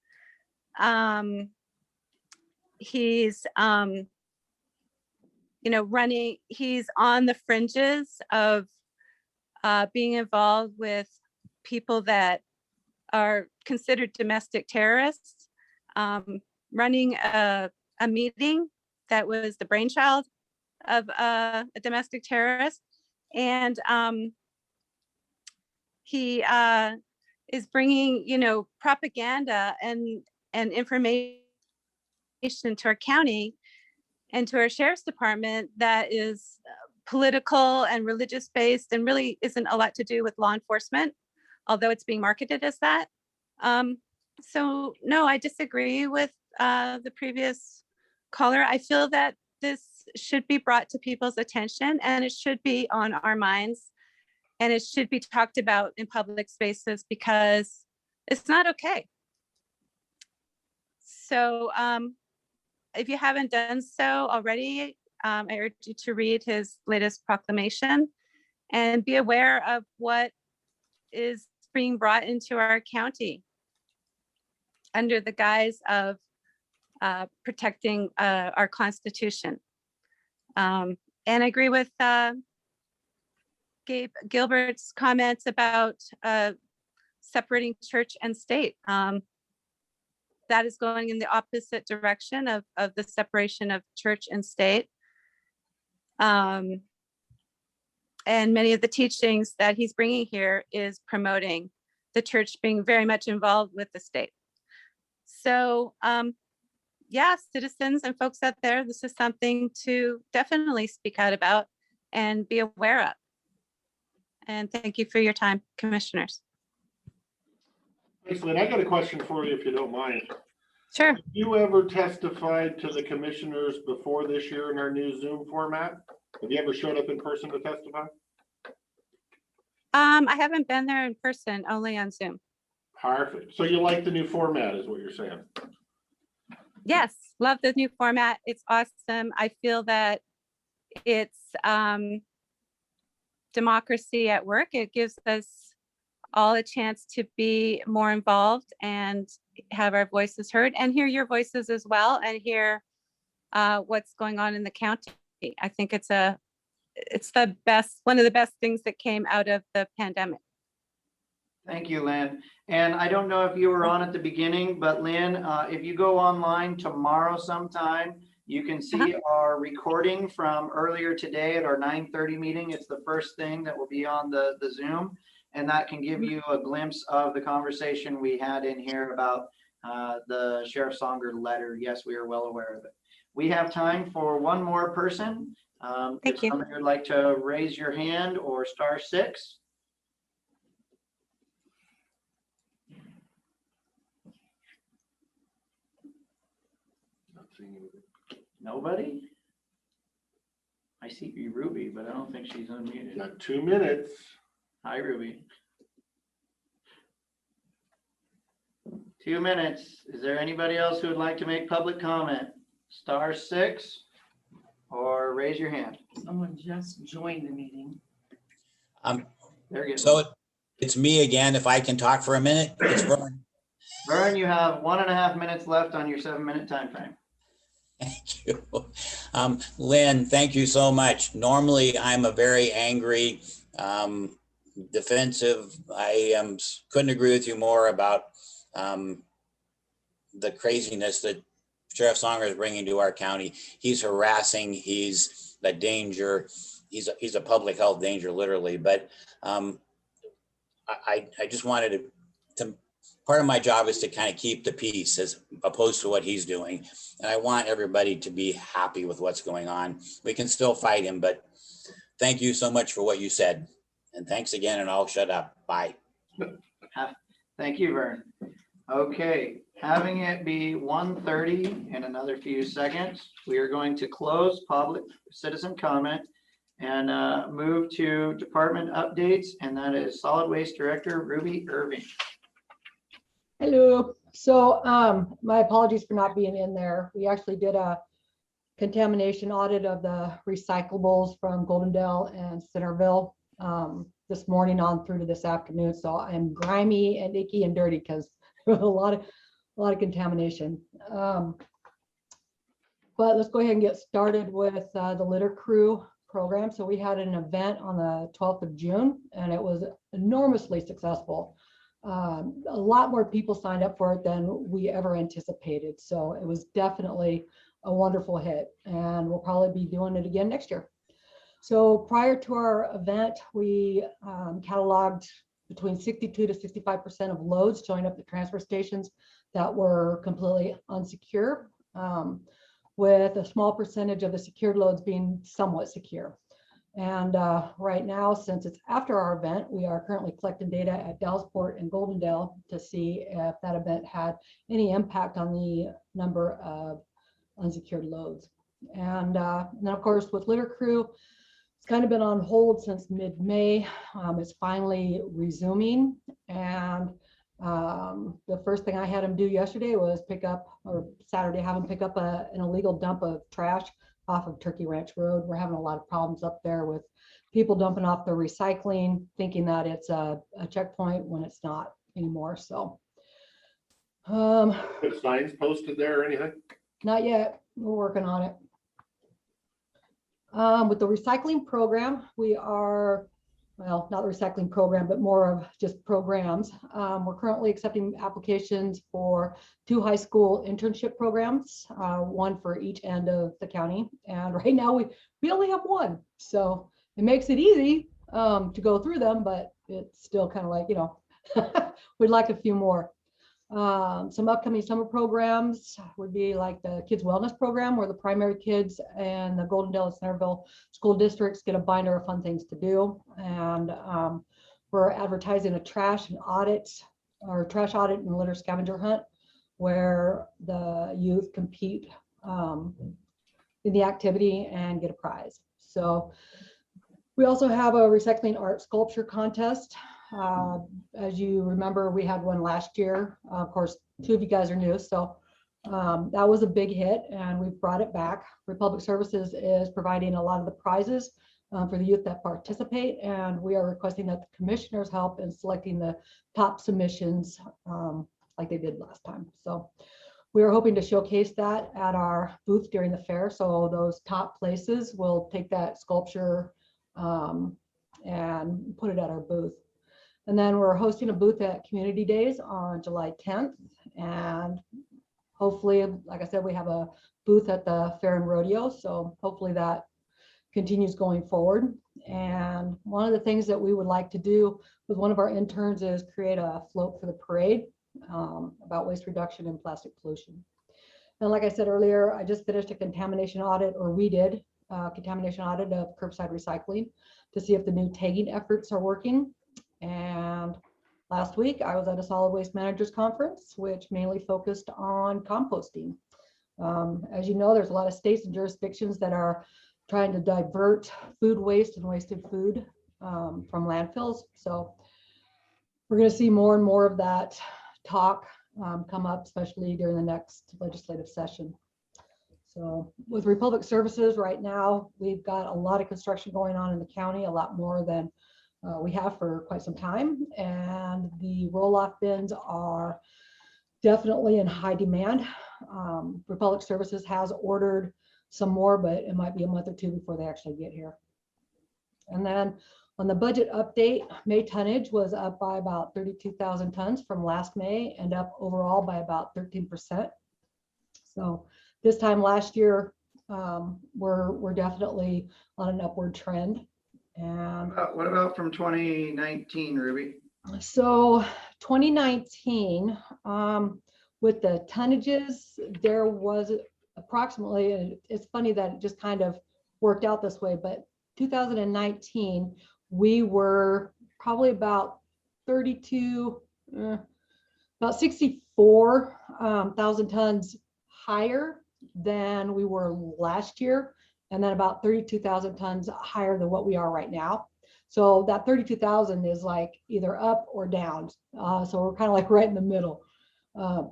He's he's on the fringes of being involved with people that are considered domestic terrorists, running a meeting that was the brainchild of a domestic terrorist. And he is bringing, propaganda and information to our county and to our sheriff's department that is political and religious based and really isn't a lot to do with law enforcement, although it's being marketed as that. So no, I disagree with the previous caller. I feel that this should be brought to people's attention and it should be on our minds and it should be talked about in public spaces because it's not okay. So if you haven't done so already, I urge you to read his latest proclamation and be aware of what is being brought into our county under the guise of protecting our Constitution. And I agree with Gabe Gilbert's comments about separating church and state. That is going in the opposite direction of the separation of church and state. and many of the teachings that he's bringing here is promoting the church being very much involved with the state. So yeah, citizens and folks out there, this is something to definitely speak out about and be aware of. And thank you for your time, commissioners. Thanks, Lynn. I got a question for you, if you don't mind. Sure. Have you ever testified to the commissioners before this year in our new Zoom format? Have you ever showed up in person to testify? I haven't been there in person, only on Zoom. Perfect. So you like the new format is what you're saying? Yes, love the new format. It's awesome. I feel that it's democracy at work. It gives us all a chance to be more involved and have our voices heard and hear your voices as well and hear what's going on in the county. I think it's the best, one of the best things that came out of the pandemic. Thank you, Lynn. And I don't know if you were on at the beginning, but Lynn, if you go online tomorrow sometime, you can see our recording from earlier today at our 9:30 meeting. It's the first thing that will be on the Zoom. And that can give you a glimpse of the conversation we had in here about the Sheriff Songer letter. Yes, we are well aware of it. We have time for one more person. If somebody would like to raise your hand or *6. Nobody? I see you, Ruby, but I don't think she's unmuted. Got 2 minutes. Hi, Ruby. 2 minutes. Is there anybody else who would like to make public comment? *6 or raise your hand. Someone just joined the meeting. So it's me again. If I can talk for a minute, it's Vern. Vern, you have 1.5 minutes left on your 7-minute time frame. Thank you. Lynn, thank you so much. Normally, I'm a very angry, defensive. I couldn't agree with you more about the craziness that Sheriff Songer is bringing to our county. He's harassing. He's a danger. He's a public health danger, literally. But I just wanted to part of my job is to kind of keep the peace as opposed to what he's doing. And I want everybody to be happy with what's going on. We can still fight him, but thank you so much for what you said. And thanks again, and I'll shut up. Bye. Thank you, Vern. Okay, having it be 1:30 in another few seconds, we are going to close public citizen comment and move to department updates, and that is Solid Waste Director Ruby Irving. Hello. So my apologies for not being in there. We actually did a contamination audit of the recyclables from Goldendale and Centerville this morning on through to this afternoon. So I'm grimy and icky and dirty because there was a lot of contamination. But let's go ahead and get started with the litter crew program. So we had an event on the 12th of June and it was enormously successful. A lot more people signed up for it than we ever anticipated. So it was definitely a wonderful hit and we'll probably be doing it again next year. So prior to our event, we cataloged between 62 to 65% of loads showing up at the transfer stations that were completely unsecure, with a small percentage of the secured loads being somewhat secure. And right now, since it's after our event, we are currently collecting data at Dallasport and Goldendale to see if that event had any impact on the number of unsecured loads. And then of course, with litter crew, it's kind of been on hold since mid-May. It's finally resuming. And the first thing I had them do yesterday was pick up, or Saturday, have them pick up an illegal dump of trash off of Turkey Ranch Road. We're having a lot of problems up there with people dumping off their recycling, thinking that it's a checkpoint when it's not anymore. So Put signs posted there or anything? not yet. We're working on it. With the recycling program, we are, well, not the recycling program, but more of just programs. We're currently accepting applications for 2 high school internship programs, one for each end of the county. And right now we only have one. So it makes it easy, to go through them, but it's still kind of like, we'd like a few more. Some upcoming summer programs would be like the Kids Wellness Program, where the primary kids and the Goldendale and Centerville school districts get a binder of fun things to do. And we're advertising a trash audit and litter scavenger hunt, where the youth compete in the activity and get a prize. So we also have a recycling art sculpture contest. As you remember, we had one last year. Of course, 2 of you guys are new, so that was a big hit, and we've brought it back. Republic Services is providing a lot of the prizes for the youth that participate, and we are requesting that the commissioners help in selecting the top submissions like they did last time. So we are hoping to showcase that at our booth during the fair. So those top places will take that sculpture and put it at our booth. And then we're hosting a booth at Community Days on July 10th. And hopefully, like I said, we have a booth at the Fair and Rodeo. So hopefully that continues going forward. And one of the things that we would like to do with one of our interns is create a float for the parade about waste reduction and plastic pollution. And like I said earlier, I just finished a contamination audit, or we did a contamination audit of curbside recycling to see if the new tagging efforts are working. And last week I was at a solid waste managers conference, which mainly focused on composting. As you know, there's a lot of states and jurisdictions that are trying to divert food waste and wasted food from landfills. So we're going to see more and more of that talk come up, especially during the next legislative session. So with Republic Services right now, we've got a lot of construction going on in the county, a lot more than we have for quite some time. And the roll-off bins are definitely in high demand. Republic Services has ordered some more, but it might be a month or two before they actually get here. And then on the budget update, May tonnage was up by about 32,000 tons from last May, and up overall by about 13%. So this time last year, we're definitely on an upward trend. And what about from 2019, Ruby? So 2019, with the tonnages, there was approximately, and it's funny that it just kind of worked out this way, but 2019, we were probably about 64,000 tons higher than we were last year, and then about 32,000 tons higher than what we are right now. So that 32,000 is like either up or down. So we're kind of like right in the middle. But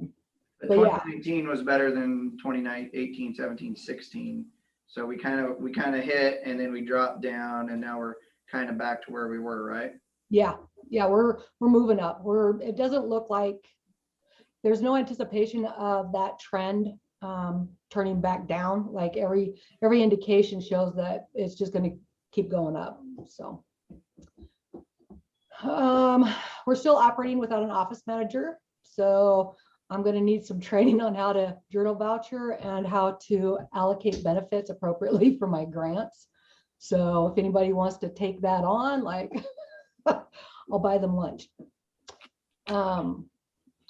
2019 was better than 2018, 17, 16. So we kind of hit, and then we dropped down, and now we're kind of back to where we were, right? Yeah, we're moving up. It doesn't look like there's no anticipation of that trend turning back down. Like every indication shows that it's just going to keep going up. So we're still operating without an office manager. So I'm going to need some training on how to journal voucher and how to allocate benefits appropriately for my grants. So if anybody wants to take that on, like I'll buy them lunch.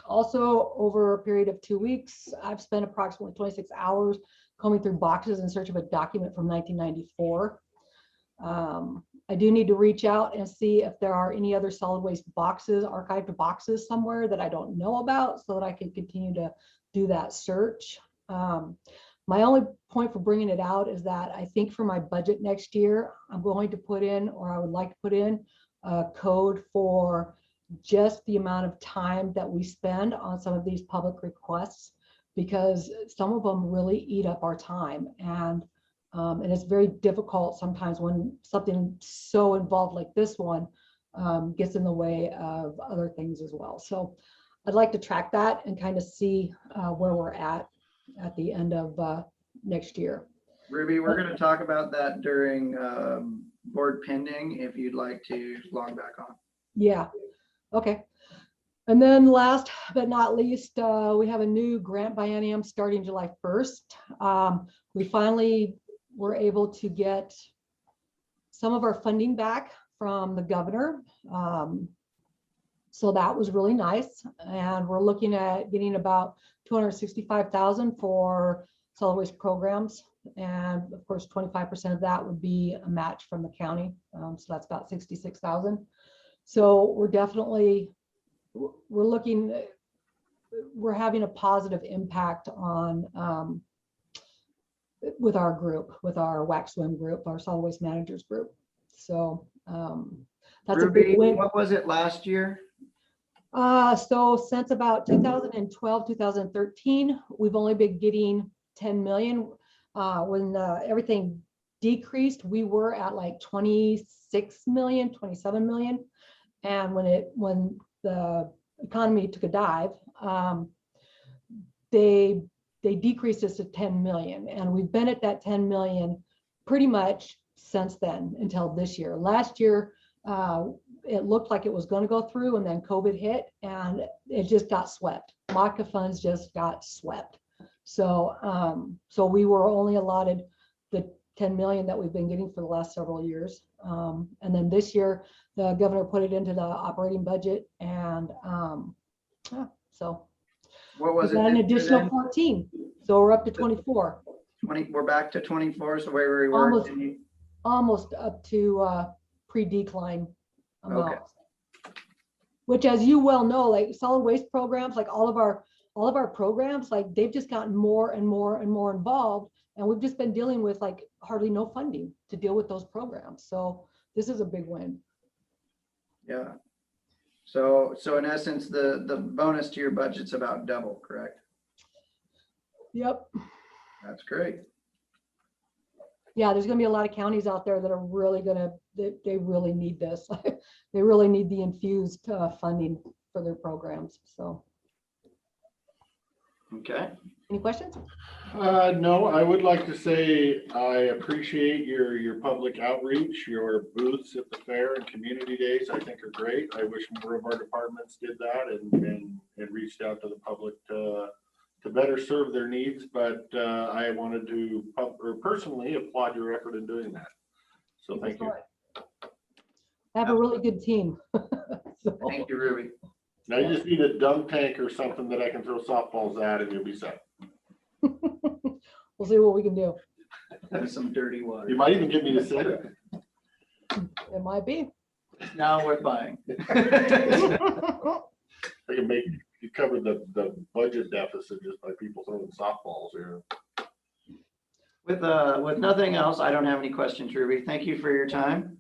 Also, over a period of 2 weeks, I've spent approximately 26 hours combing through boxes in search of a document from 1994. I do need to reach out and see if there are any other solid waste boxes, archived boxes somewhere that I don't know about, so that I can continue to do that search. My only point for bringing it out is that I think for my budget next year, I'm going to put in, or I would like to put in, a code for just the amount of time that we spend on some of these public requests, because some of them really eat up our time. And it's very difficult sometimes when something so involved like this one gets in the way of other things as well. So I'd like to track that and kind of see where we're at the end of next year. Ruby, we're going to talk about that during board pending, if you'd like to log back on. Yeah, okay. And then last but not least, we have a new grant biennium starting July 1st. We finally were able to get some of our funding back from the governor. So that was really nice. And we're looking at getting about 265,000 for solid waste programs. And of course, 25% of that would be a match from the county. So that's about 66,000. So we're definitely, we're having a positive impact on with our group, with our WAC swim group, our solid waste managers group. So that's Ruby, a big win. what was it last year? So since about 2012, 2013, we've only been getting 10 million. When everything decreased, we were at like 26 million, 27 million. And when the economy took a dive, they decreased us to 10 million. And we've been at that 10 million pretty much since then until this year. Last year, it looked like it was going to go through, and then COVID hit and it just got swept. MACA funds just got swept. So so we were only allotted the 10 million that we've been getting for the last several years. And then this year, the governor put it into the operating budget, and yeah, so What was it? an this year additional then? 14. So we're up to 24. 20, we're back to 24, so where we were. Almost up to pre-decline amount. Okay. Which, as you well know, like solid waste programs, like all of our programs, like they've just gotten more and more and more involved, and we've just been dealing with like hardly no funding to deal with those programs. So this is a big win. Yeah. So in essence, the bonus to your budget's about double, correct? Yep. That's great. Yeah, there's gonna be a lot of counties out there that are really they really need this. They really need the infused funding for their programs. So. Okay. Any questions? No, I would like to say I appreciate your public outreach, your booths at the fair and community days. I think are great. I wish more of our departments did that and reached out to the public to better serve their needs. But I wanted to personally applaud your effort in doing that. So thank you. I have a really good team. So. Thank you, Ruby. Now you just need a dunk tank or something that I can throw softballs at, and you'll be set. We'll see what we can do. And some dirty water. You might even get me to set it. It might be. Now worth buying. I can make you cover the budget deficit just by people throwing softballs here. With nothing else, I don't have any questions, Ruby. Thank you for your time.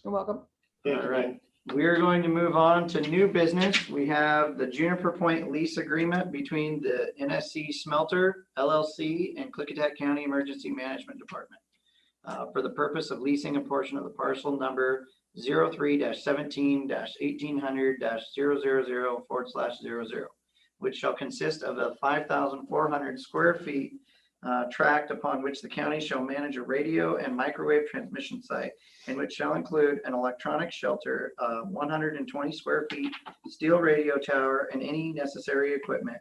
You're welcome. All right. We're going to move on to new business. We have the Juniper Point lease agreement between the NSC Smelter LLC and Klickitat County Emergency Management Department for the purpose of leasing a portion of the parcel number 03-17-1800-000/00, which shall consist of a 5,400 square feet tract upon which the county shall manage a radio and microwave transmission site, and which shall include an electronic shelter of 120 square feet, steel radio tower, and any necessary equipment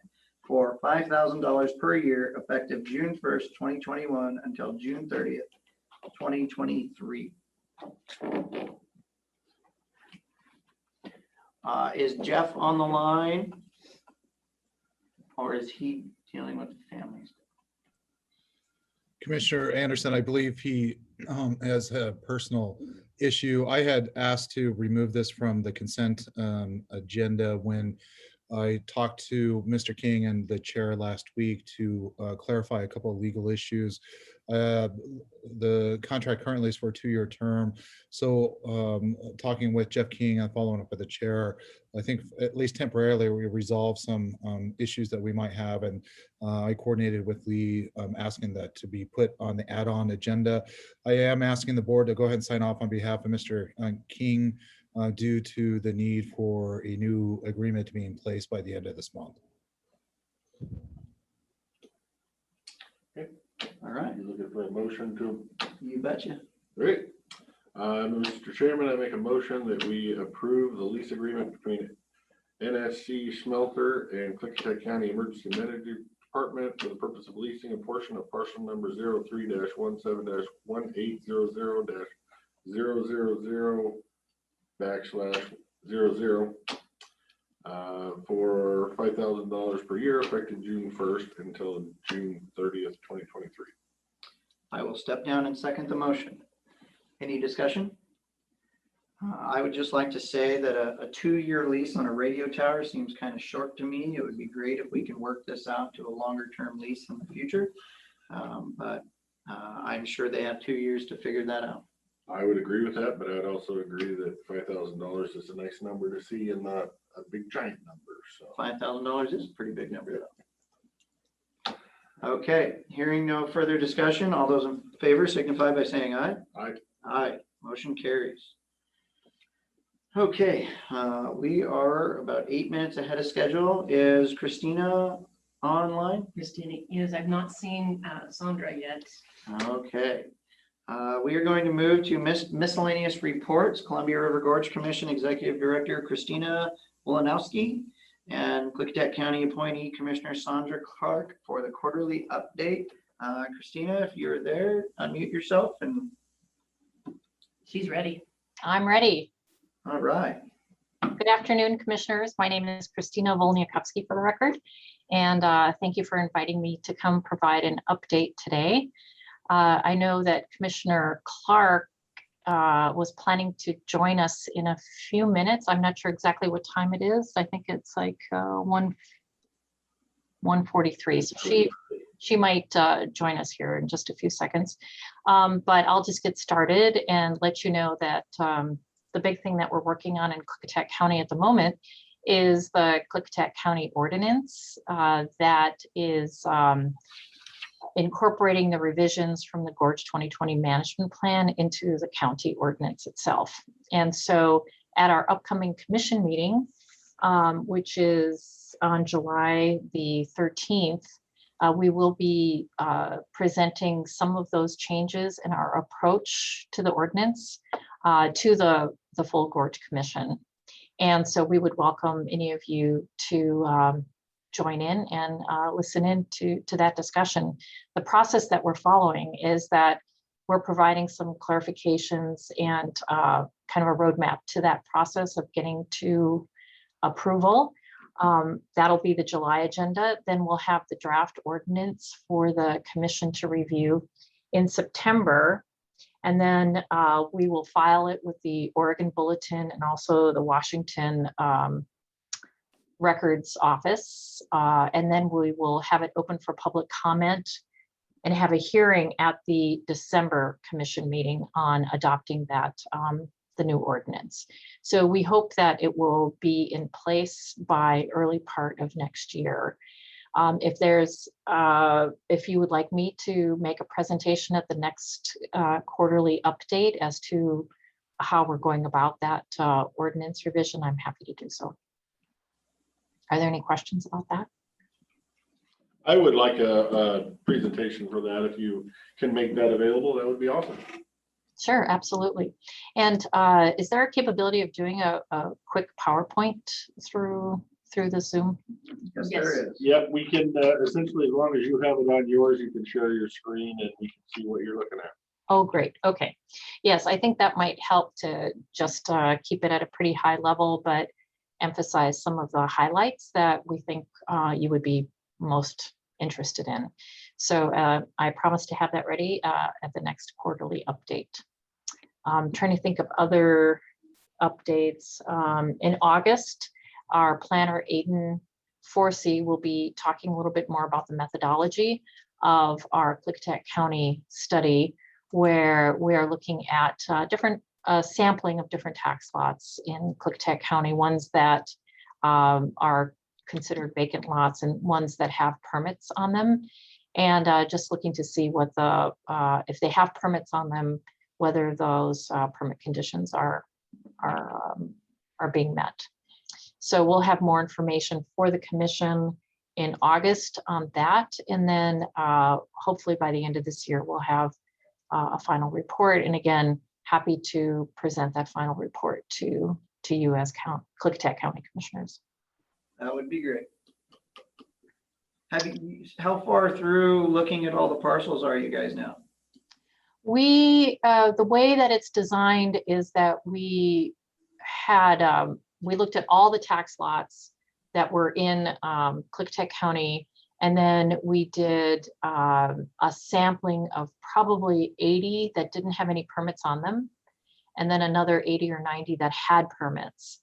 for $5,000 per year effective June 1st, 2021 until June 30th, 2023. Is Jeff on the line? Or is he dealing with the families? Commissioner Anderson, I believe he has a personal issue. I had asked to remove this from the consent agenda when I talked to Mr. King and the chair last week to clarify a couple of legal issues. The contract currently is for a 2-year term. So talking with Jeff King and following up with the chair, I think at least temporarily we resolve some issues that we might have. And I coordinated with Lee asking that to be put on the add-on agenda. I am asking the board to go ahead and sign off on behalf of Mr. King due to the need for a new agreement to be in place by the end of this month. Okay. All right. You looking for a motion to? You betcha. Great. Mr. Chairman, I make a motion that we approve the lease agreement between NSC Smelter and Klickitat County Emergency Management Department for the purpose of leasing a portion of parcel number 03-17-1800-000 /00 for $5,000 per year effective June 1st until June 30th, 2023. I will step down and second the motion. Any discussion? I would just like to say that a 2-year lease on a radio tower seems kind of short to me. It would be great if we can work this out to a longer term lease in the future. But I'm sure they have 2 years to figure that out. I would agree with that, but I'd also agree that $5,000 is a nice number to see and not a big giant number. So $5,000 is a pretty big number though. Okay, hearing no further discussion, all those in favor signify by saying aye. Aye. Aye, motion carries. Okay, we are about 8 minutes ahead of schedule. Is Christina online? Christina, yes, I've not seen Sandra yet. Okay. We are going to move to miscellaneous reports. Columbia River Gorge Commission Executive Director Christina Wolanowski and Klickitat County appointee Commissioner Sandra Clark for the quarterly update. Christina, if you're there, unmute yourself and. She's ready. I'm ready. All right. Good afternoon, commissioners. My name is Christina Wolniakowski for the record, and thank you for inviting me to come provide an update today. I know that Commissioner Clark was planning to join us in a few minutes. I'm not sure exactly what time it is. I think it's like 1:43. So she might join us here in just a few seconds. But I'll just get started and let you know that the big thing that we're working on in Klickitat County at the moment is the Klickitat County ordinance that is incorporating the revisions from the Gorge 2020 management plan into the county ordinance itself. And so at our upcoming commission meeting, which is on July the 13th, we will be presenting some of those changes in our approach to the ordinance to the full Gorge Commission. And so we would welcome any of you to join in and listen in to that discussion. The process that we're following is that we're providing some clarifications and kind of a roadmap to that process of getting to approval. That'll be the July agenda. Then we'll have the draft ordinance for the commission to review in September. And then we will file it with the Oregon Bulletin and also the Washington Records Office. And then we will have it open for public comment and have a hearing at the December commission meeting on adopting that, the new ordinance. So we hope that it will be in place by early part of next year. If you would like me to make a presentation at the next quarterly update as to how we're going about that ordinance revision, I'm happy to do so. Are there any questions about that? I would like a presentation for that. If you can make that available, that would be awesome. Sure, absolutely. And is there a capability of doing a quick PowerPoint through the Zoom? Yes, there is. Yep, we can essentially, as long as you have it on yours, you can share your screen and we can see what you're looking at. Oh, great. Okay. Yes, I think that might help to just keep it at a pretty high level, but emphasize some of the highlights that we think you would be most interested in. So I promise to have that ready at the next quarterly update. I'm trying to think of other updates. In August, our planner, Aiden Forsey, will be talking a little bit more about the methodology of our Klickitat County study, where we are looking at different sampling of different tax lots in Klickitat County, ones that are considered vacant lots and ones that have permits on them. And just looking to see what if they have permits on them, whether those permit conditions are being met. So we'll have more information for the commission in August on that. And then hopefully by the end of this year, we'll have a final report. And again, happy to present that final report to you as Klickitat County Commissioners. That would be great. How far through looking at all the parcels are you guys now? We, the way that it's designed is that we had, we looked at all the tax lots that were in Klickitat County. And then we did a sampling of probably 80 that didn't have any permits on them. And then another 80 or 90 that had permits.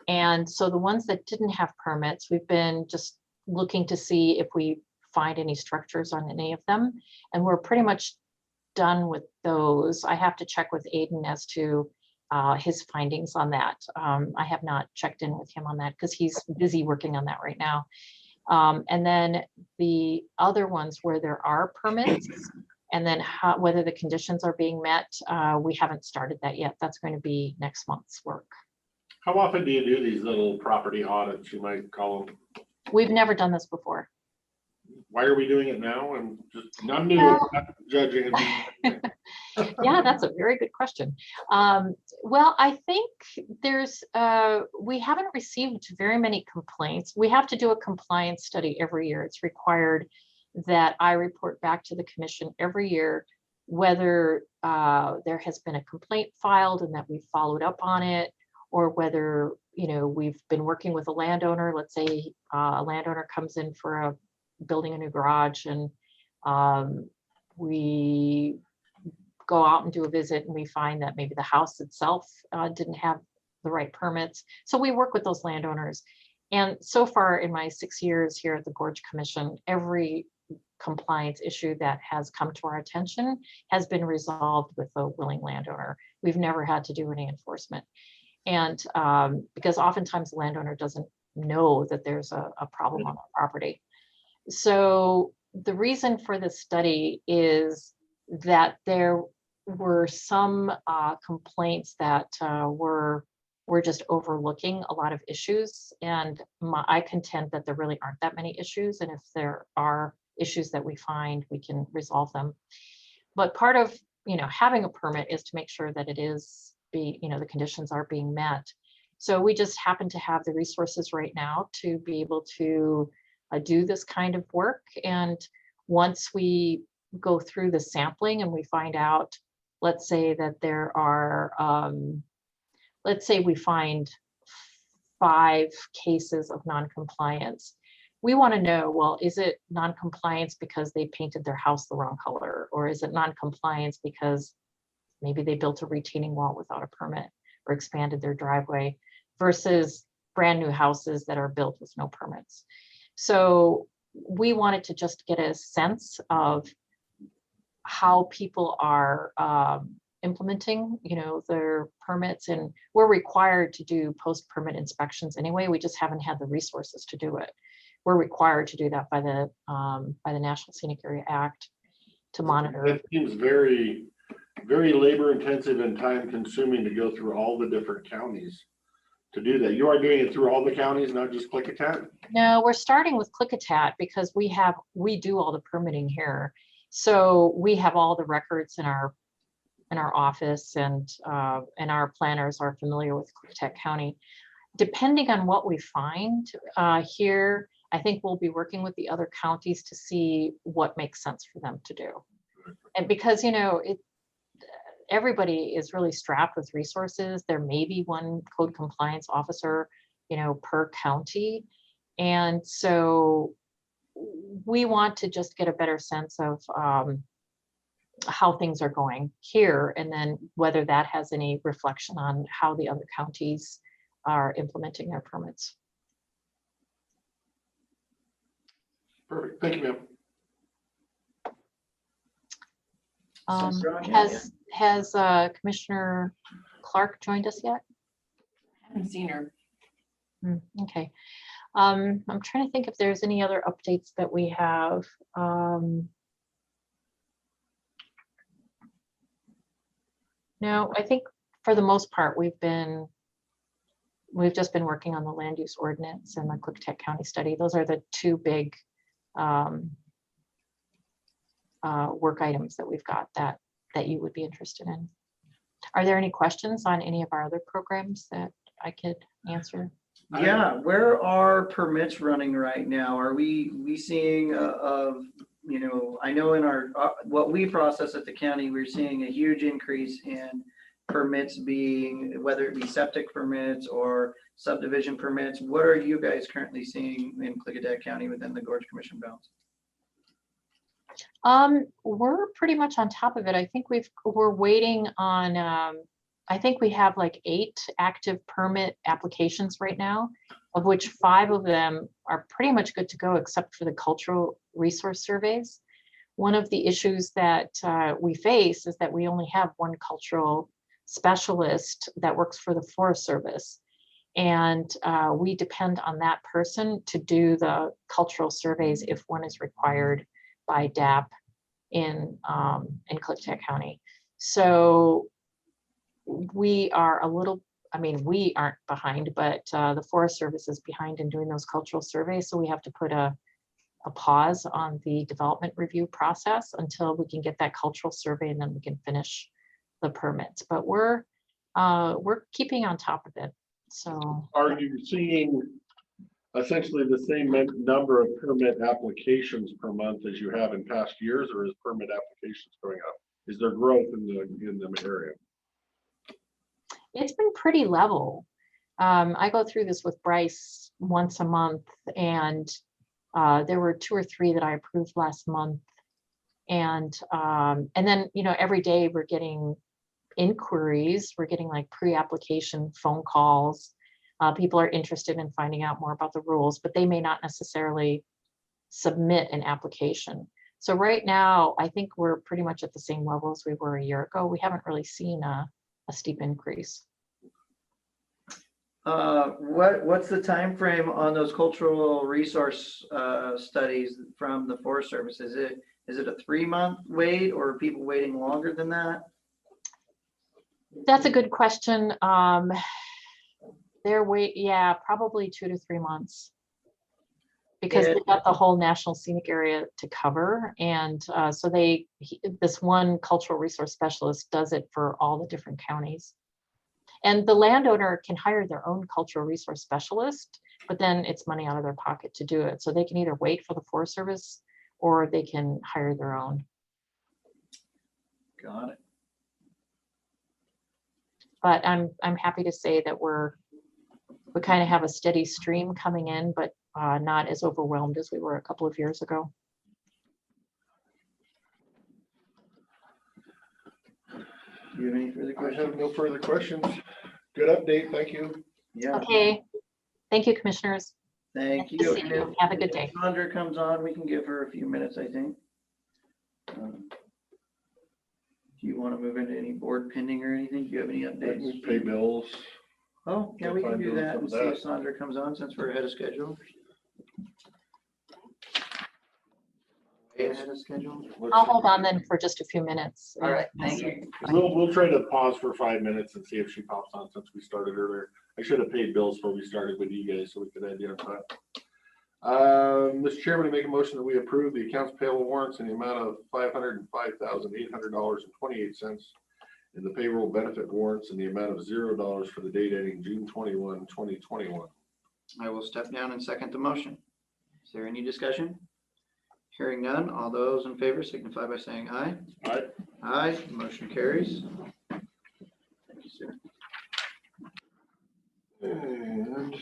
And so the ones that didn't have permits, we've been just looking to see if we find any structures on any of them. And we're pretty much done with those. I have to check with Aiden as to his findings on that. I have not checked in with him on that because he's busy working on that right now. And then the other ones where there are permits and then whether the conditions are being met, we haven't started that yet. That's going to be next month's work. How often do you do these little property audits, you might call them? We've never done this before. Why are we doing it now? I'm new, Well, not judging. yeah, that's a very good question. Well, I think there's, we haven't received very many complaints. We have to do a compliance study every year. It's required that I report back to the commission every year whether there has been a complaint filed and that we followed up on it, or whether, you know, we've been working with a landowner. Let's say a landowner comes in for building a new garage, and we go out and do a visit and we find that maybe the house itself didn't have the right permits. So we work with those landowners. And so far in my 6 years here at the Gorge Commission, every compliance issue that has come to our attention has been resolved with a willing landowner. We've never had to do any enforcement. And because oftentimes the landowner doesn't know that there's a problem on the property. So the reason for this study is that there were some complaints that we're just overlooking a lot of issues. And I contend that there really aren't that many issues. And if there are issues that we find, we can resolve them. But part of, you know, having a permit is to make sure that it is the conditions are being met. So we just happen to have the resources right now to be able to do this kind of work. And once we go through the sampling and we find out, let's say that there are, let's say we find 5 cases of non-compliance. We want to know, well, is it non-compliance because they painted their house the wrong color? Or is it non-compliance because maybe they built a retaining wall without a permit or expanded their driveway, versus brand new houses that are built with no permits? So we wanted to just get a sense of how people are implementing, their permits, and we're required to do post-permit inspections anyway. We just haven't had the resources to do it. We're required to do that by the National Scenic Area Act to monitor. It seems very, very labor intensive and time consuming to go through all the different counties to do that. You are doing it through all the counties, not just Klickitat? No, we're starting with Klickitat because we do all the permitting here. So we have all the records in our office, and our planners are familiar with Klickitat County. Depending on what we find here, I think we'll be working with the other counties to see what makes sense for them to do. And because, everybody is really strapped with resources. There may be one code compliance officer, per county. And so we want to just get a better sense of how things are going here, and then whether that has any reflection on how the other counties are implementing their permits. Perfect. Thank you, ma'am. Has Commissioner Clark joined us yet? I haven't seen her. Okay. I'm trying to think if there's any other updates that we have. No, I think for the most part, we've just been working on the land use ordinance and the Klickitat County study. Those are the 2 big work items that we've got that you would be interested in. Are there any questions on any of our other programs that I could answer? Yeah, where are permits running right now? Are we seeing I know in our what we process at the county, we're seeing a huge increase in permits being, whether it be septic permits or subdivision permits. What are you guys currently seeing in Klickitat County within the Gorge Commission bounds? We're pretty much on top of it. I think we're waiting on, I think we have like 8 active permit applications right now, of which 5 of them are pretty much good to go, except for the cultural resource surveys. One of the issues that we face is that we only have one cultural specialist that works for the Forest Service. And we depend on that person to do the cultural surveys if one is required by DAP in Klickitat County. So we are a little, I mean, we aren't behind, but the Forest Service is behind in doing those cultural surveys. So we have to put a pause on the development review process until we can get that cultural survey, and then we can finish the permits. But we're keeping on top of it. So Are you seeing essentially the same number of permit applications per month as you have in past years, or is permit applications going up? Is there growth in the area? it's been pretty level. I go through this with Bryce once a month, and there were 2 or 3 that I approved last month. And then, you know, every day we're getting inquiries. We're getting like pre-application phone calls. People are interested in finding out more about the rules, but they may not necessarily submit an application. So right now, I think we're pretty much at the same level as we were a year ago. We haven't really seen a steep increase. What's the time frame on those cultural resource studies from the Forest Service? Is it a 3-month wait, or are people waiting longer than that? That's a good question. Yeah, probably 2 to 3 months. Because we got the whole national scenic area to cover. And so this one cultural resource specialist does it for all the different counties. And the landowner can hire their own cultural resource specialist, but then it's money out of their pocket to do it. So they can either wait for the Forest Service or they can hire their own. Got it. But I'm happy to say that we kind of have a steady stream coming in, but not as overwhelmed as we were a couple of years ago. Do you have any further questions? I have no further questions. Good update. Thank you. Yeah. Okay. Thank you, commissioners. Thank Nice to you. see you. Have a good day. If Sandra comes on, we can give her a few minutes, I think. Do you want to move into any board pending or anything? Do you have any updates? Pay bills. Oh, yeah, we can do that and see that. if Sandra comes on since we're ahead of schedule. Ahead of schedule. I'll hold on then for just a few minutes. All right, thank you. We'll try to pause for 5 minutes and see if she pops on since we started earlier. I should have paid bills before we started with you guys so we could add you on time. Mr. Chairman, I make a motion that we approve the accounts payable warrants in the amount of $505,800.28 and the payroll benefit warrants in the amount of $0 for the date ending June 21, 2021. I will step down and second the motion. Is there any discussion? Hearing none, all those in favor signify by saying aye. Aye. Aye, motion carries. Thank you, sir. And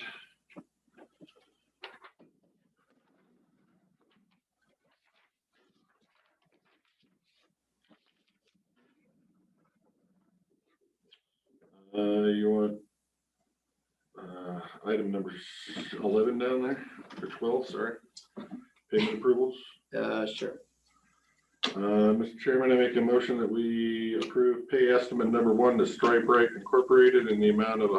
you want item number 11 down there, or 12, sorry. Payment approvals? Sure. Mr. Chairman, I make a motion that we approve pay estimate number 1 to Stripe Right Incorporated in the amount of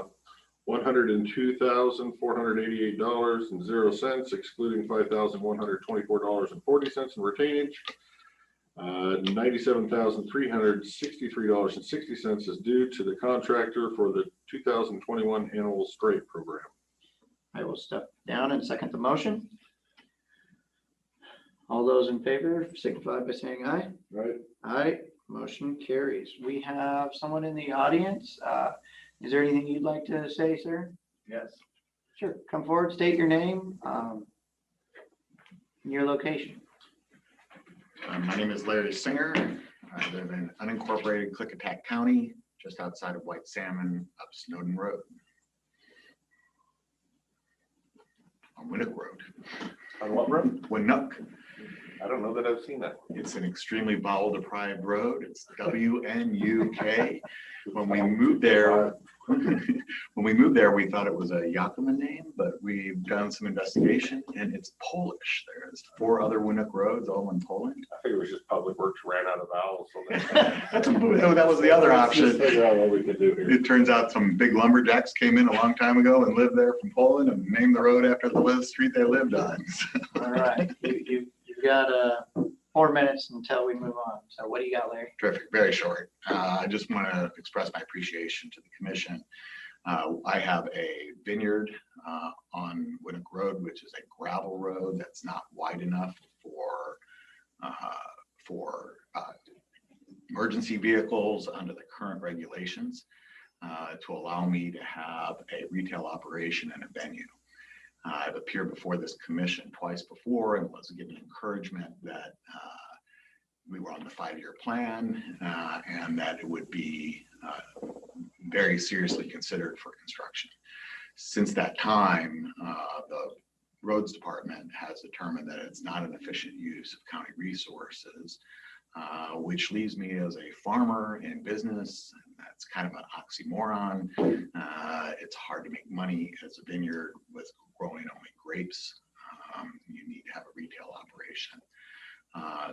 $102,488.00, excluding $5,124.40 in retainage. $97,363.60 is due to the contractor for the 2021 annual stripe program. I will step down and second the motion. All those in favor signify by saying aye. Right. Aye, motion carries. We have someone in the audience. Is there anything you'd like to say, sir? Yes. Sure, come forward, state your name, and your location. My name is Larry Singer. I live in unincorporated Klickitat County. just outside of White Salmon up Snowden Road. On Winnook Road. On what road? Winnook. I don't know that I've seen that. It's an extremely bowel deprived road. It's WNUK. When we moved there, we thought it was a Yakima name, but we've done some investigation and it's Polish. There's 4 other Winnook roads, all in Poland. I think it was just Public Works ran out of vowels. So that was the other let's just option. figure out what we can do here. It turns out some big lumberjacks came in a long time ago and lived there from Poland and named the road after the street they lived on. All right, you've got 4 minutes until we move on. So what do you got, Larry? Terrific, very short. I just want to express my appreciation to the commission. I have a vineyard on Winnook Road, which is a gravel road that's not wide enough for emergency vehicles under the current regulations to allow me to have a retail operation and a venue. I've appeared before this commission twice before and was given encouragement that we were on the 5-year plan and that it would be very seriously considered for construction. Since that time, the roads department has determined that it's not an efficient use of county resources, which leaves me as a farmer in business. That's kind of an oxymoron. It's hard to make money as a vineyard with growing only grapes. You need to have a retail operation.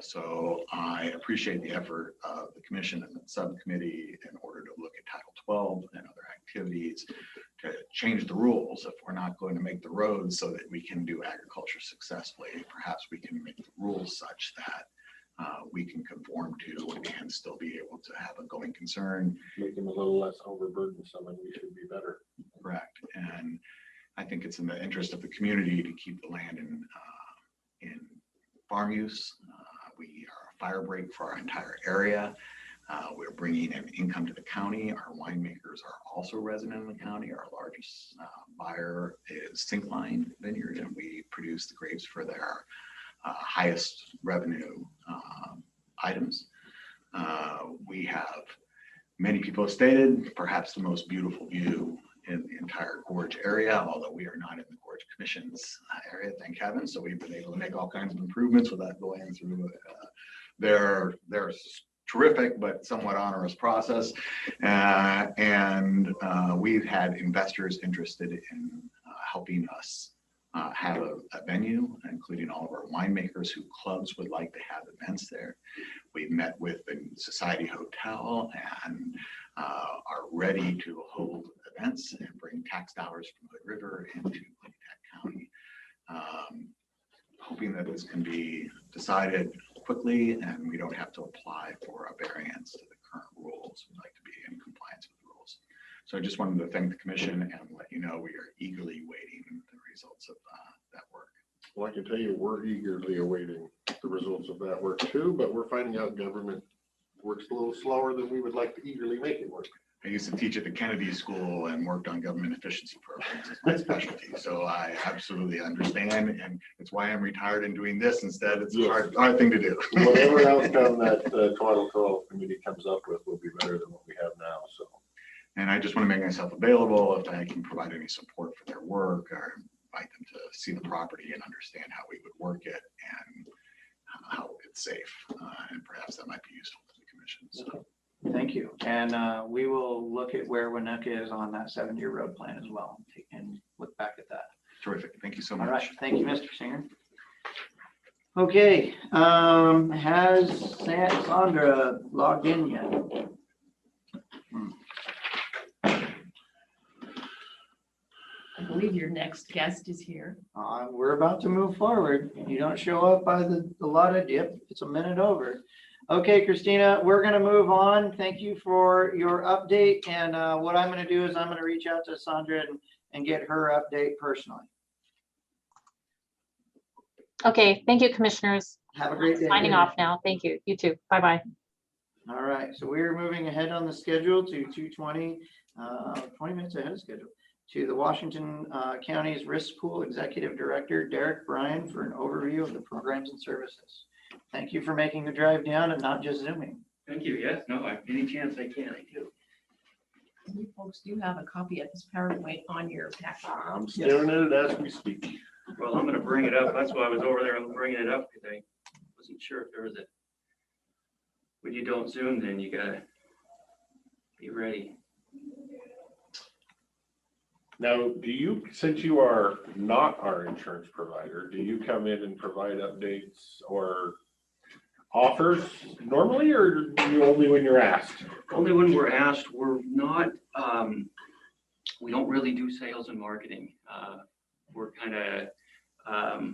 So I appreciate the effort of the commission and the subcommittee in order to look at Title 12 and other activities to change the rules. If we're not going to make the roads so that we can do agriculture successfully, perhaps we can make the rules such that we can conform to and still be able to have a going concern. Make them a little less overburdensome and we should be better. Correct. And I think it's in the interest of the community to keep the land in farm use. We are a fire break for our entire area. We're bringing in income to the county. Our winemakers are also resident in the county. Our largest buyer is Syncline Vineyard, and we produce the grapes for their highest revenue items. We have, many people have stated, perhaps the most beautiful view in the entire gorge area, although we are not in the Gorge Commission's area, thank heaven. So we've been able to make all kinds of improvements without going through their terrific but somewhat onerous process. We've had investors interested in helping us have a venue, including all of our winemakers who clubs would like to have events there. We've met with the Society Hotel and are ready to hold events and bring tax dollars from Hood River into Klickitat County. Hoping that this can be decided quickly and we don't have to apply for a variance to the current rules. We'd like to be in compliance with the rules. So I just wanted to thank the commission and let you know we are eagerly waiting the results of that work. Well, I can tell you we're eagerly awaiting the results of that work too, but we're finding out government works a little slower than we would like to eagerly make it work. I used to teach at the Kennedy School and worked on government efficiency programs as my specialty. So I absolutely understand, and it's why I'm retired and doing this instead. It's a hard thing to do. Whatever outcome that Title 12 committee comes up with will be better than what we have now. So, and I just want to make myself available if I can provide any support for their work or invite them to see the property and understand how we would work it and how it's safe. And perhaps that might be useful to the commission. So. Thank you. And we will look at where Winnook is on that 7-year road plan as well and look back at that. Terrific. Thank you so much. All right. Thank you, Mr. Singer. Okay. Has Sandra logged in yet? I believe your next guest is here. We're about to move forward. You don't show up by the allotted, yep, it's a minute over. Okay, Christina, we're going to move on. Thank you for your update. And what I'm going to do is I'm going to reach out to Sandra and get her update personally. Okay, thank you, commissioners. Have a great day. Signing off now. Thank you. You too. Bye-bye. All right, so we're moving ahead on the schedule to 2:20, 20 minutes ahead of schedule, to the Washington County's Risk Pool Executive Director, Derek Bryan, for an overview of the programs and services. Thank you for making the drive down and not just Zooming. Thank you. Yes, no, any chance I can, I do. You folks do have a copy of this PowerPoint on your packet. I'm staring at it as we speak. Well, I'm gonna bring it up. That's why I was over there. I'm bringing it up because I wasn't sure if there was a, when you don't Zoom, then you gotta be ready. Now, do you, since you are not our insurance provider, do you come in and provide updates or offers normally, or do you only when you're asked? Only when we're asked. We're not, we don't really do sales and marketing. We're kind of,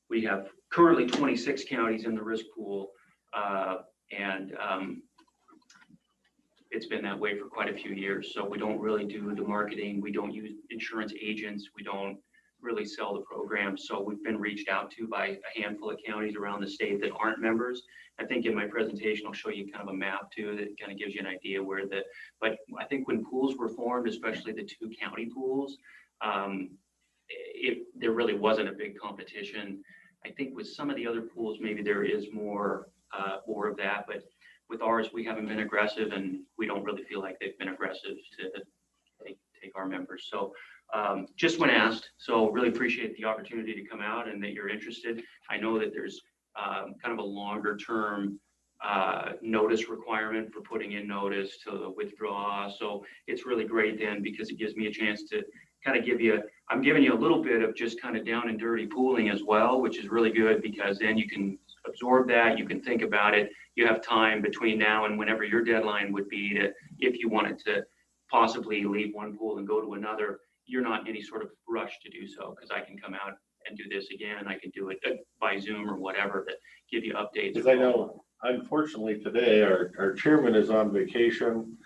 we have currently 26 counties in the risk pool, and it's been that way for quite a few years. So we don't really do the marketing. We don't use insurance agents. We don't really sell the program. So we've been reached out to by a handful of counties around the state that aren't members. I think in my presentation, I'll show you kind of a map too, that kind of gives you an idea where but I think when pools were formed, especially the 2 county pools, there really wasn't a big competition. I think with some of the other pools, maybe there is more of that, but with ours, we haven't been aggressive, and we don't really feel like they've been aggressive to take our members. So just when asked, so really appreciate the opportunity to come out and that you're interested. I know that there's kind of a longer term notice requirement for putting in notice to withdraw. So it's really great then, because it gives me a chance to kind of I'm giving you a little bit of just kind of down and dirty pooling as well, which is really good, because then you can absorb that, you can think about it. You have time between now and whenever your deadline would be to, if you wanted to possibly leave one pool and go to another, you're not in any sort of rush to do so, because I can come out and do this again. I can do it by Zoom or whatever, that give you updates. Because I know, unfortunately today, our chairman is on vacation.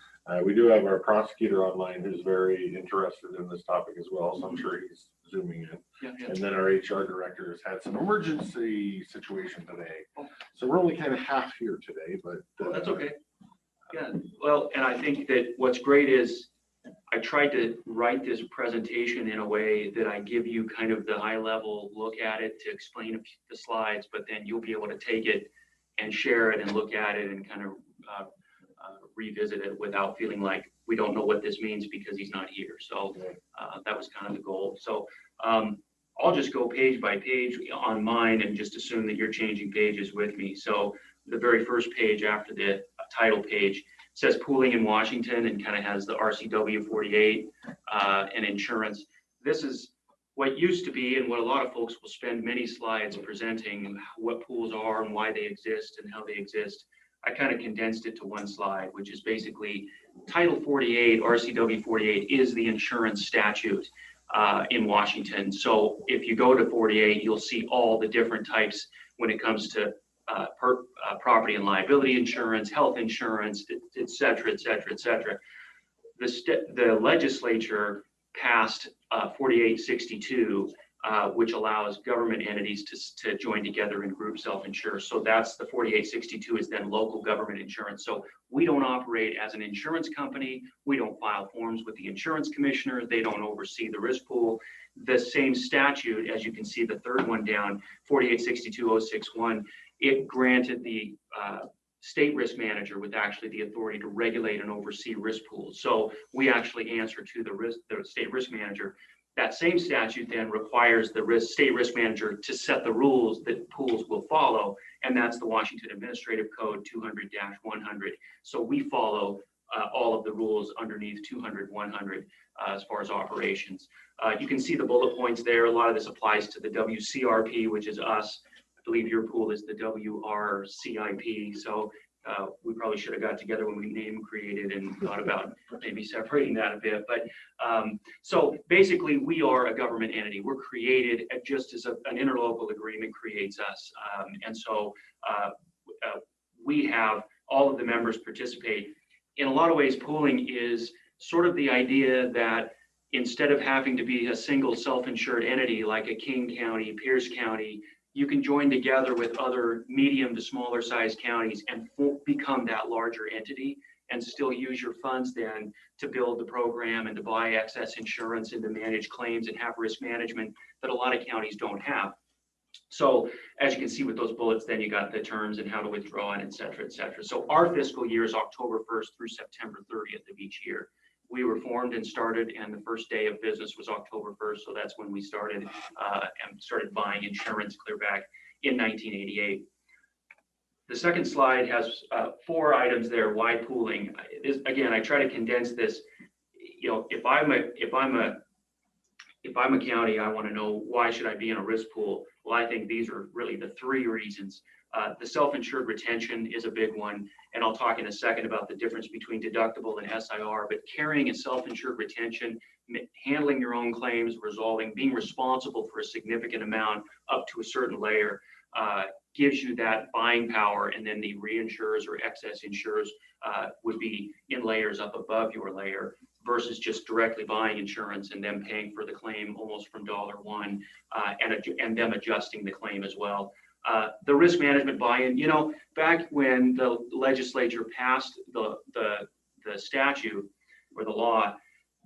We do have our prosecutor online who's very interested in this topic as well, so I'm sure he's zooming in. Yeah. And then our HR director has had some emergency situation today. So we're only kind of half here today, but. That's okay. Yeah, well, and I think that what's great is I tried to write this presentation in a way that I give you kind of the high level look at it to explain the slides, but then you'll be able to take it and share it and look at it and kind of revisit it without feeling like we don't know what this means because he's not here. So that was kind of the goal. So I'll just go page by page on mine and just assume that you're changing pages with me. So the very first page after the title page says pooling in Washington, and kind of has the RCW 48 and insurance. This is what used to be, and what a lot of folks will spend many slides presenting what pools are and why they exist and how they exist. I kind of condensed it to one slide, which is basically Title 48, RCW 48 is the insurance statute in Washington. So if you go to 48, you'll see all the different types when it comes to property and liability insurance, health insurance, et cetera, et cetera, et cetera. The legislature passed 4862, which allows government entities to join together and group self-insure. So that's the 4862 is then local government insurance. So we don't operate as an insurance company. We don't file forms with the insurance commissioner. They don't oversee the risk pool. The same statute, as you can see, the third one down, 4862-061, it granted the state risk manager with actually the authority to regulate and oversee risk pools. So we actually answer to the state risk manager. That same statute then requires the state risk manager to set the rules that pools will follow, and that's the Washington Administrative Code 200-100. So we follow all of the rules underneath 200-100 as far as operations. You can see the bullet points there. A lot of this applies to the WCRP, which is us. I believe your pool is the WRCIP. So we probably should have got together when we name created and thought about maybe separating that a bit. But so basically, we are a government entity. We're created just as an interlocal agreement creates us. And so we have all of the members participate. In a lot of ways, pooling is sort of the idea that instead of having to be a single self-insured entity like a King County, Pierce County, you can join together with other medium to smaller size counties and become that larger entity and still use your funds then to build the program and to buy excess insurance and to manage claims and have risk management that a lot of counties don't have. So as you can see with those bullets, then you got the terms and how to withdraw and et cetera, et cetera. So our fiscal year is October 1st through September 30th of each year. we were formed and started, and the first day of business was October 1st. So that's when we started and started buying insurance clear back in 1988. The second slide has 4 items there. Why pooling? Again, I try to condense this. You know, if I'm a county, I want to know why should I be in a risk pool? Well, I think these are really the 3 reasons. The self-insured retention is a big one, and I'll talk in a second about the difference between deductible and SIR, but carrying a self-insured retention, handling your own claims, resolving, being responsible for a significant amount up to a certain layer gives you that buying power, and then the reinsurers or excess insurers would be in layers up above your layer versus just directly buying insurance and then paying for the claim almost from $1 and them adjusting the claim as well. The risk management buy-in, you know, back when the legislature passed the statute or the law,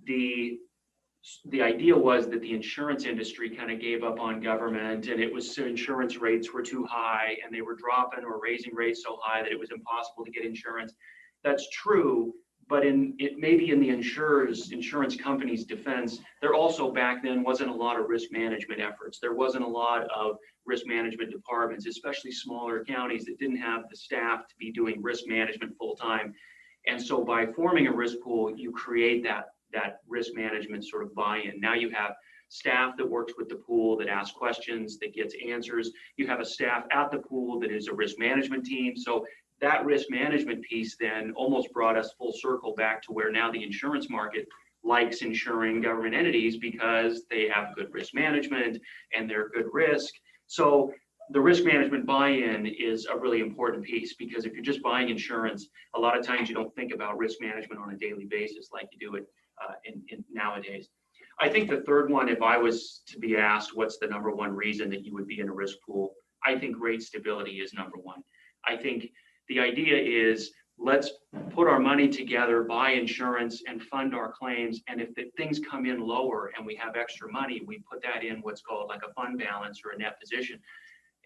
the idea was that the insurance industry kind of gave up on government, and it was insurance rates were too high and they were dropping or raising rates so high that it was impossible to get insurance. That's true, but maybe in the insurance companies' defense, there also back then wasn't a lot of risk management efforts. There wasn't a lot of risk management departments, especially smaller counties that didn't have the staff to be doing risk management full time. And so by forming a risk pool, you create that risk management sort of buy-in. Now you have staff that works with the pool, that asks questions, that gets answers. You have a staff at the pool that is a risk management team. So that risk management piece then almost brought us full circle back to where now the insurance market likes insuring government entities because they have good risk management and they're good risk. So the risk management buy-in is a really important piece, because if you're just buying insurance, a lot of times you don't think about risk management on a daily basis like you do it in nowadays. I think the third one, if I was to be asked what's the number one reason that you would be in a risk pool, I think rate stability is number one. I think the idea is let's put our money together, buy insurance and fund our claims. And if the things come in lower and we have extra money, we put that in what's called like a fund balance or a net position.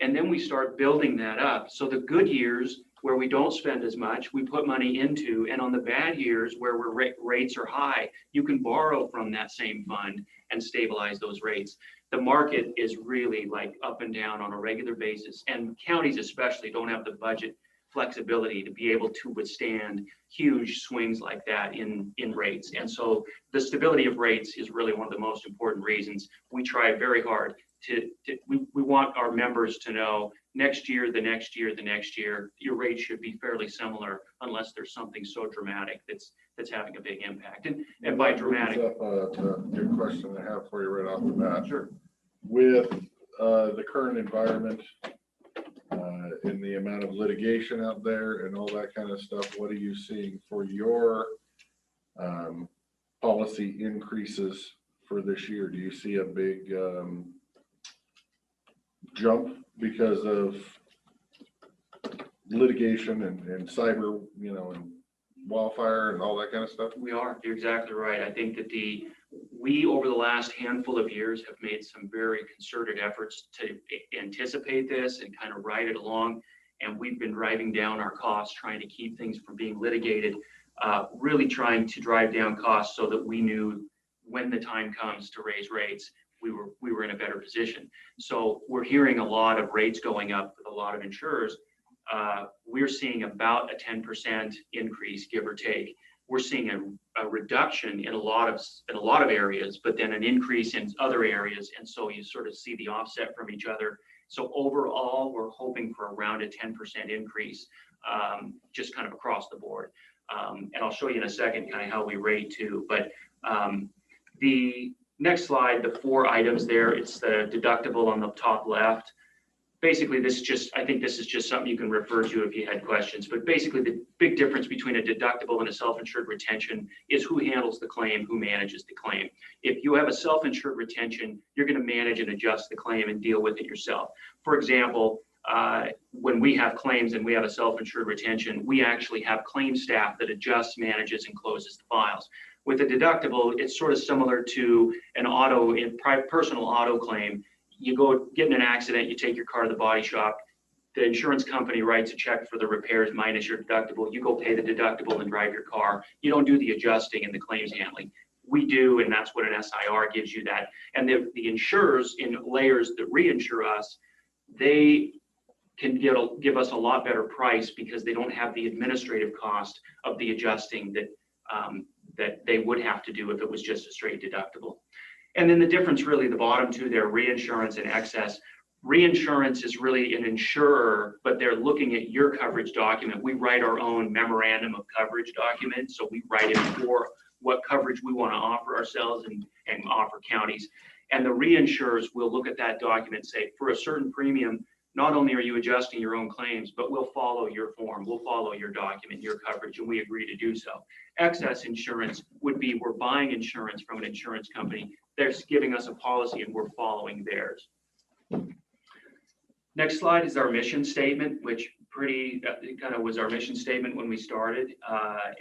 And then we start building that up. So the good years where we don't spend as much, we put money into, and on the bad years where rates are high, you can borrow from that same fund and stabilize those rates. The market is really like up and down on a regular basis, and counties especially don't have the budget flexibility to be able to withstand huge swings like that in rates. And so the stability of rates is really one of the most important reasons. We try very hard we want our members to know next year, the next year, the next year, your rate should be fairly similar unless there's something so dramatic that's having a big impact. And by dramatic. Up a good question I have for you right off the bat. Sure. With the current environment and the amount of litigation out there and all that kind of stuff, what are you seeing for your policy increases for this year? Do you see a big jump because of litigation and cyber, you know, and wildfire and all that kind of stuff? We are. You're exactly right. I think that we over the last handful of years have made some very concerted efforts to anticipate this and kind of ride it along. And we've been driving down our costs, trying to keep things from being litigated, really trying to drive down costs so that we knew when the time comes to raise rates, we were in a better position. So we're hearing a lot of rates going up with a lot of insurers. We're seeing about a 10% increase, give or take. We're seeing a reduction in a lot of areas, but then an increase in other areas. And so you sort of see the offset from each other. So overall, we're hoping for around a 10% increase, just kind of across the board. And I'll show you in a second kind of how we rate too. But the next slide, the 4 items there, it's the deductible on the top left. Basically, I think this is just something you can refer to if you had questions, but basically the big difference between a deductible and a self-insured retention is who handles the claim, who manages the claim. If you have a self-insured retention, you're going to manage and adjust the claim and deal with it yourself. For example, when we have claims and we have a self-insured retention, we actually have claim staff that adjusts, manages, and closes the files. With a deductible, it's sort of similar to an personal auto claim. You go get in an accident, you take your car to the body shop, the insurance company writes a check for the repairs minus your deductible. You go pay the deductible and drive your car. You don't do the adjusting and the claims handling. We do, and that's what an SIR gives you that. And the insurers in layers that reinsure us, they can give us a lot better price because they don't have the administrative cost of the adjusting that they would have to do if it was just a straight deductible. And then the difference, really, the bottom two there, reinsurance and excess. Reinsurance is really an insurer, but they're looking at your coverage document. We write our own memorandum of coverage document. So we write it for what coverage we want to offer ourselves and offer counties. And the reinsurers will look at that document and say, for a certain premium, not only are you adjusting your own claims, but we'll follow your form, we'll follow your document, your coverage, and we agree to do so. Excess insurance would be we're buying insurance from an insurance company. They're giving us a policy and we're following theirs. Next slide is our mission statement, which kind of was our mission statement when we started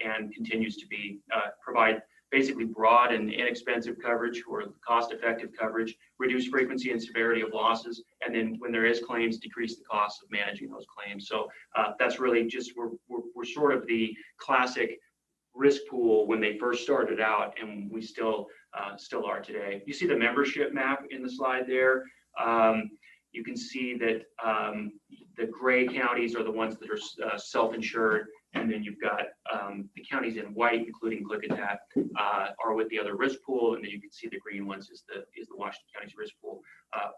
and continues to be provide basically broad and inexpensive coverage or cost-effective coverage, reduce frequency and severity of losses, and then when there is claims, decrease the cost of managing those claims. So that's really just, we're sort of the classic risk pool when they first started out, and we still are today. You see the membership map in the slide there. You can see that the gray counties are the ones that are self-insured, and then you've got the counties in white, including Klickitat, are with the other risk pool, and then you can see the green ones is the Washington County's risk pool.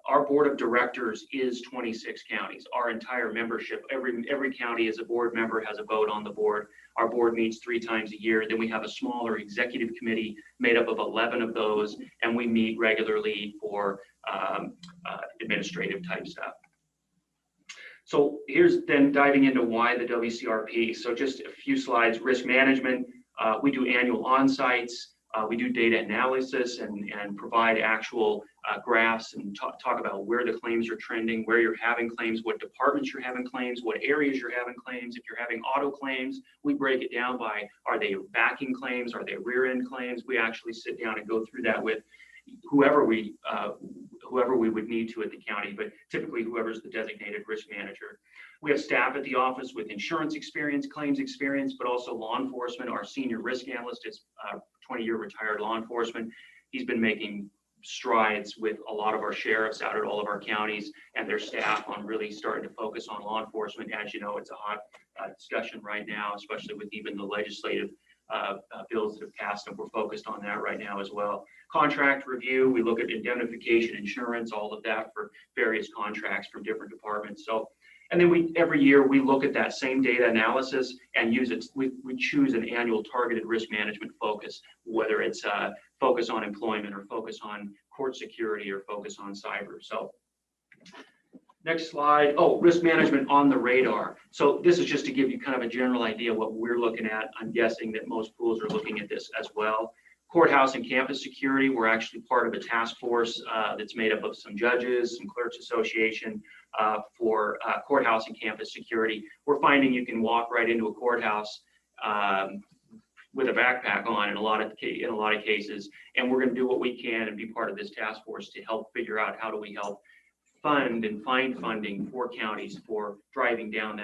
Our board of directors is 26 counties. Our entire membership, every county as a board member has a vote on the board. Our board meets 3 times a year. Then we have a smaller executive committee made up of 11 of those, and we meet regularly for administrative type stuff. So here's then diving into why the WCRP. So just a few slides. Risk management. We do annual on-sites. We do data analysis and provide actual graphs and talk about where the claims are trending, where you're having claims, what departments you're having claims, what areas you're having claims. If you're having auto claims, we break it down by, are they backing claims? Are they rear end claims? We actually sit down and go through that with whoever we would need to at the county, but typically whoever's the designated risk manager. We have staff at the office with insurance experience, claims experience, but also law enforcement. Our senior risk analyst is 20-year retired law enforcement. He's been making strides with a lot of our sheriffs out at all of our counties and their staff on really starting to focus on law enforcement. As you know, it's a hot discussion right now, especially with even the legislative bills that have passed, and we're focused on that right now as well. Contract review, we look at indemnification, insurance, all of that for various contracts from different departments. So, and then every year we look at that same data analysis and use it. We choose an annual targeted risk management focus, whether it's focus on employment or focus on court security or focus on cyber. So next slide. Oh, risk management on the radar. So this is just to give you kind of a general idea what we're looking at. I'm guessing that most pools are looking at this as well. Courthouse and campus security, we're actually part of a task force that's made up of some judges, some clerks association for courthouse and campus security. We're finding you can walk right into a courthouse with a backpack on in a lot of cases, and we're going to do what we can and be part of this task force to help figure out how do we help fund and find funding for counties for driving down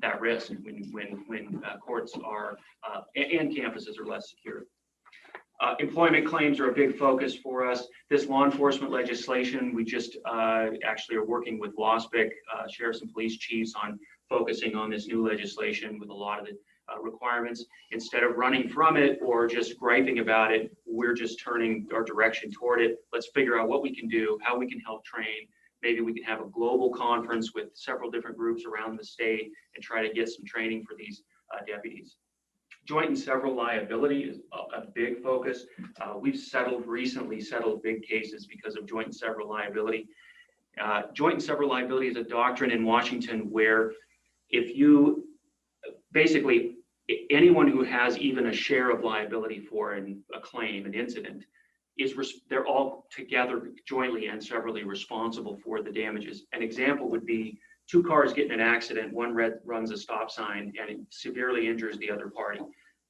that risk when courts are and campuses are less secure. Employment claims are a big focus for us. This law enforcement legislation, we just actually are working with WASPIC, sheriffs and police chiefs, on focusing on this new legislation with a lot of the requirements. Instead of running from it or just griping about it, we're just turning our direction toward it. Let's figure out what we can do, how we can help train. Maybe we can have a global conference with several different groups around the state and try to get some training for these deputies. Joint and several liability is a big focus. We've recently settled big cases because of joint and several liability. Joint and several liability is a doctrine in Washington where if you basically, anyone who has even a share of liability for a claim, an incident, they're all together jointly and severally responsible for the damages. An example would be 2 cars get in an accident, one runs a stop sign and it severely injures the other party.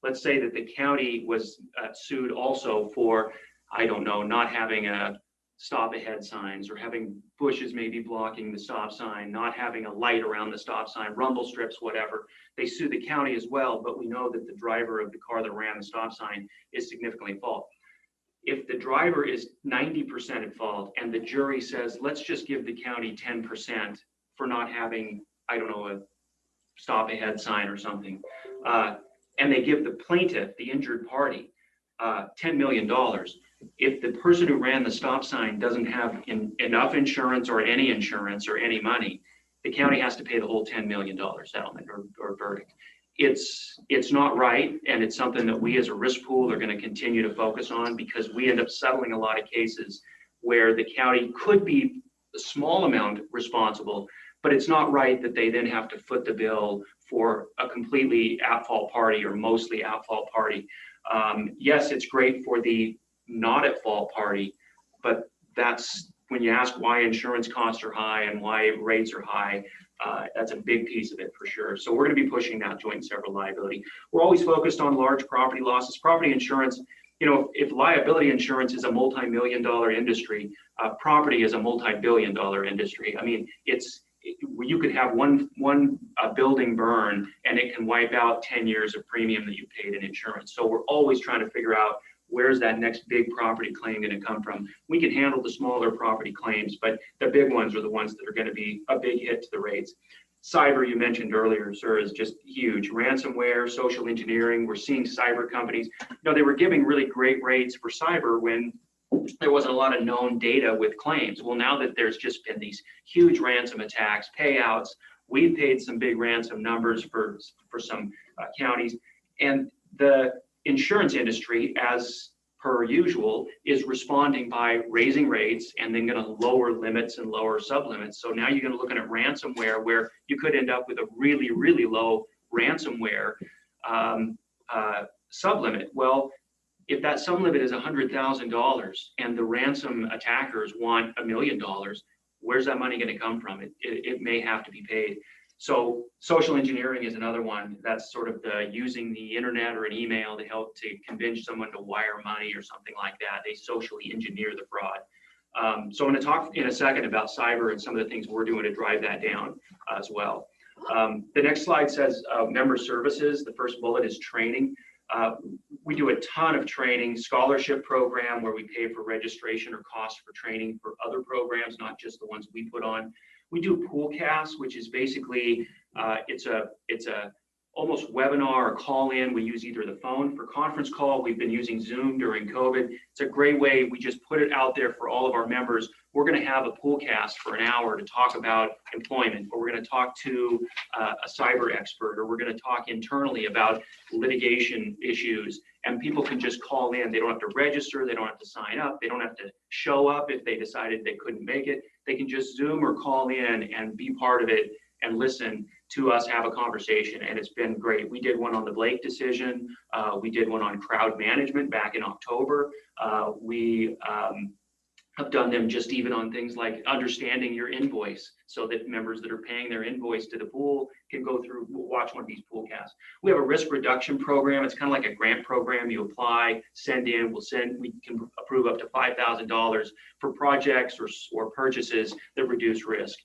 Let's say that the county was sued also for, I don't know, not having a stop ahead signs or having bushes maybe blocking the stop sign, not having a light around the stop sign, rumble strips, whatever. They sue the county as well, but we know that the driver of the car that ran the stop sign is significantly at fault. If the driver is 90% at fault and the jury says, let's just give the county 10% for not having, I don't know, a stop ahead sign or something, and they give the plaintiff, the injured party, $10 million. If the person who ran the stop sign doesn't have enough insurance or any money, the county has to pay the whole $10 million settlement or verdict. It's not right, and it's something that we as a risk pool are going to continue to focus on, because we end up settling a lot of cases where the county could be a small amount responsible, but it's not right that they then have to foot the bill for a completely at-fault party or mostly at-fault party. Yes, it's great for the not at fault party, but that's when you ask why insurance costs are high and why rates are high, that's a big piece of it for sure. So we're going to be pushing that joint and several liability. We're always focused on large property losses. Property insurance, you know, if liability insurance is a multi-million-dollar industry, property is a multi-billion-dollar industry. I mean, you could have one building burn and it can wipe out 10 years of premium that you paid in insurance. So we're always trying to figure out, where's that next big property claim going to come from? We can handle the smaller property claims, but the big ones are the ones that are going to be a big hit to the rates. Cyber, you mentioned earlier, sir, is just huge. Ransomware, social engineering, we're seeing cyber companies. You know, they were giving really great rates for cyber when there wasn't a lot of known data with claims. Well, now that there's just been these huge ransom attacks, payouts, we've paid some big ransom numbers for some counties, and the insurance industry, as per usual, is responding by raising rates and then going to lower limits and lower sublimits. So now you're going to looking at ransomware where you could end up with a really, really low ransomware sublimit. Well, if that sublimit is $100,000 and the ransom attackers want $1 million, where's that money going to come from? It may have to be paid. So social engineering is another one. That's sort of the using the internet or an email to help to convince someone to wire money or something like that. They socially engineer the fraud. So I'm going to talk in a second about cyber and some of the things we're doing to drive that down as well. The next slide says member services. The first bullet is training. We do a ton of training, scholarship program where we pay for registration or cost for training for other programs, not just the ones we put on. We do pool casts, which is basically, it's a almost webinar or call in. We use either the phone for conference call. We've been using Zoom during COVID. It's a great way. We just put it out there for all of our members. We're going to have a pool cast for an hour to talk about employment, or we're going to talk to a cyber expert, or we're going to talk internally about litigation issues. And people can just call in. They don't have to register. They don't have to sign up. They don't have to show up if they decided they couldn't make it. They can just Zoom or call in and be part of it and listen to us have a conversation. And it's been great. We did one on the Blake decision. We did one on crowd management back in October. We have done them just even on things like understanding your invoice, so that members that are paying their invoice to the pool can go through, watch one of these pool casts. We have a risk reduction program. It's kind of like a grant program. You apply, send in, we can approve up to $5,000 for projects or purchases that reduce risk.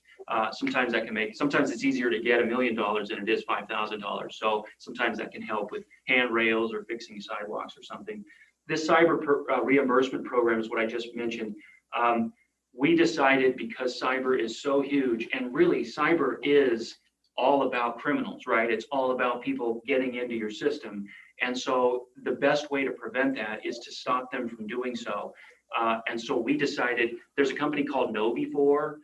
Sometimes it's easier to get $1 million than it is $5,000. So sometimes that can help with handrails or fixing sidewalks or something. This cyber reimbursement program is what I just mentioned. We decided, because cyber is so huge, and really cyber is all about criminals, right? It's all about people getting into your system. And so the best way to prevent that is to stop them from doing so. And so we decided, there's a company called Novifor,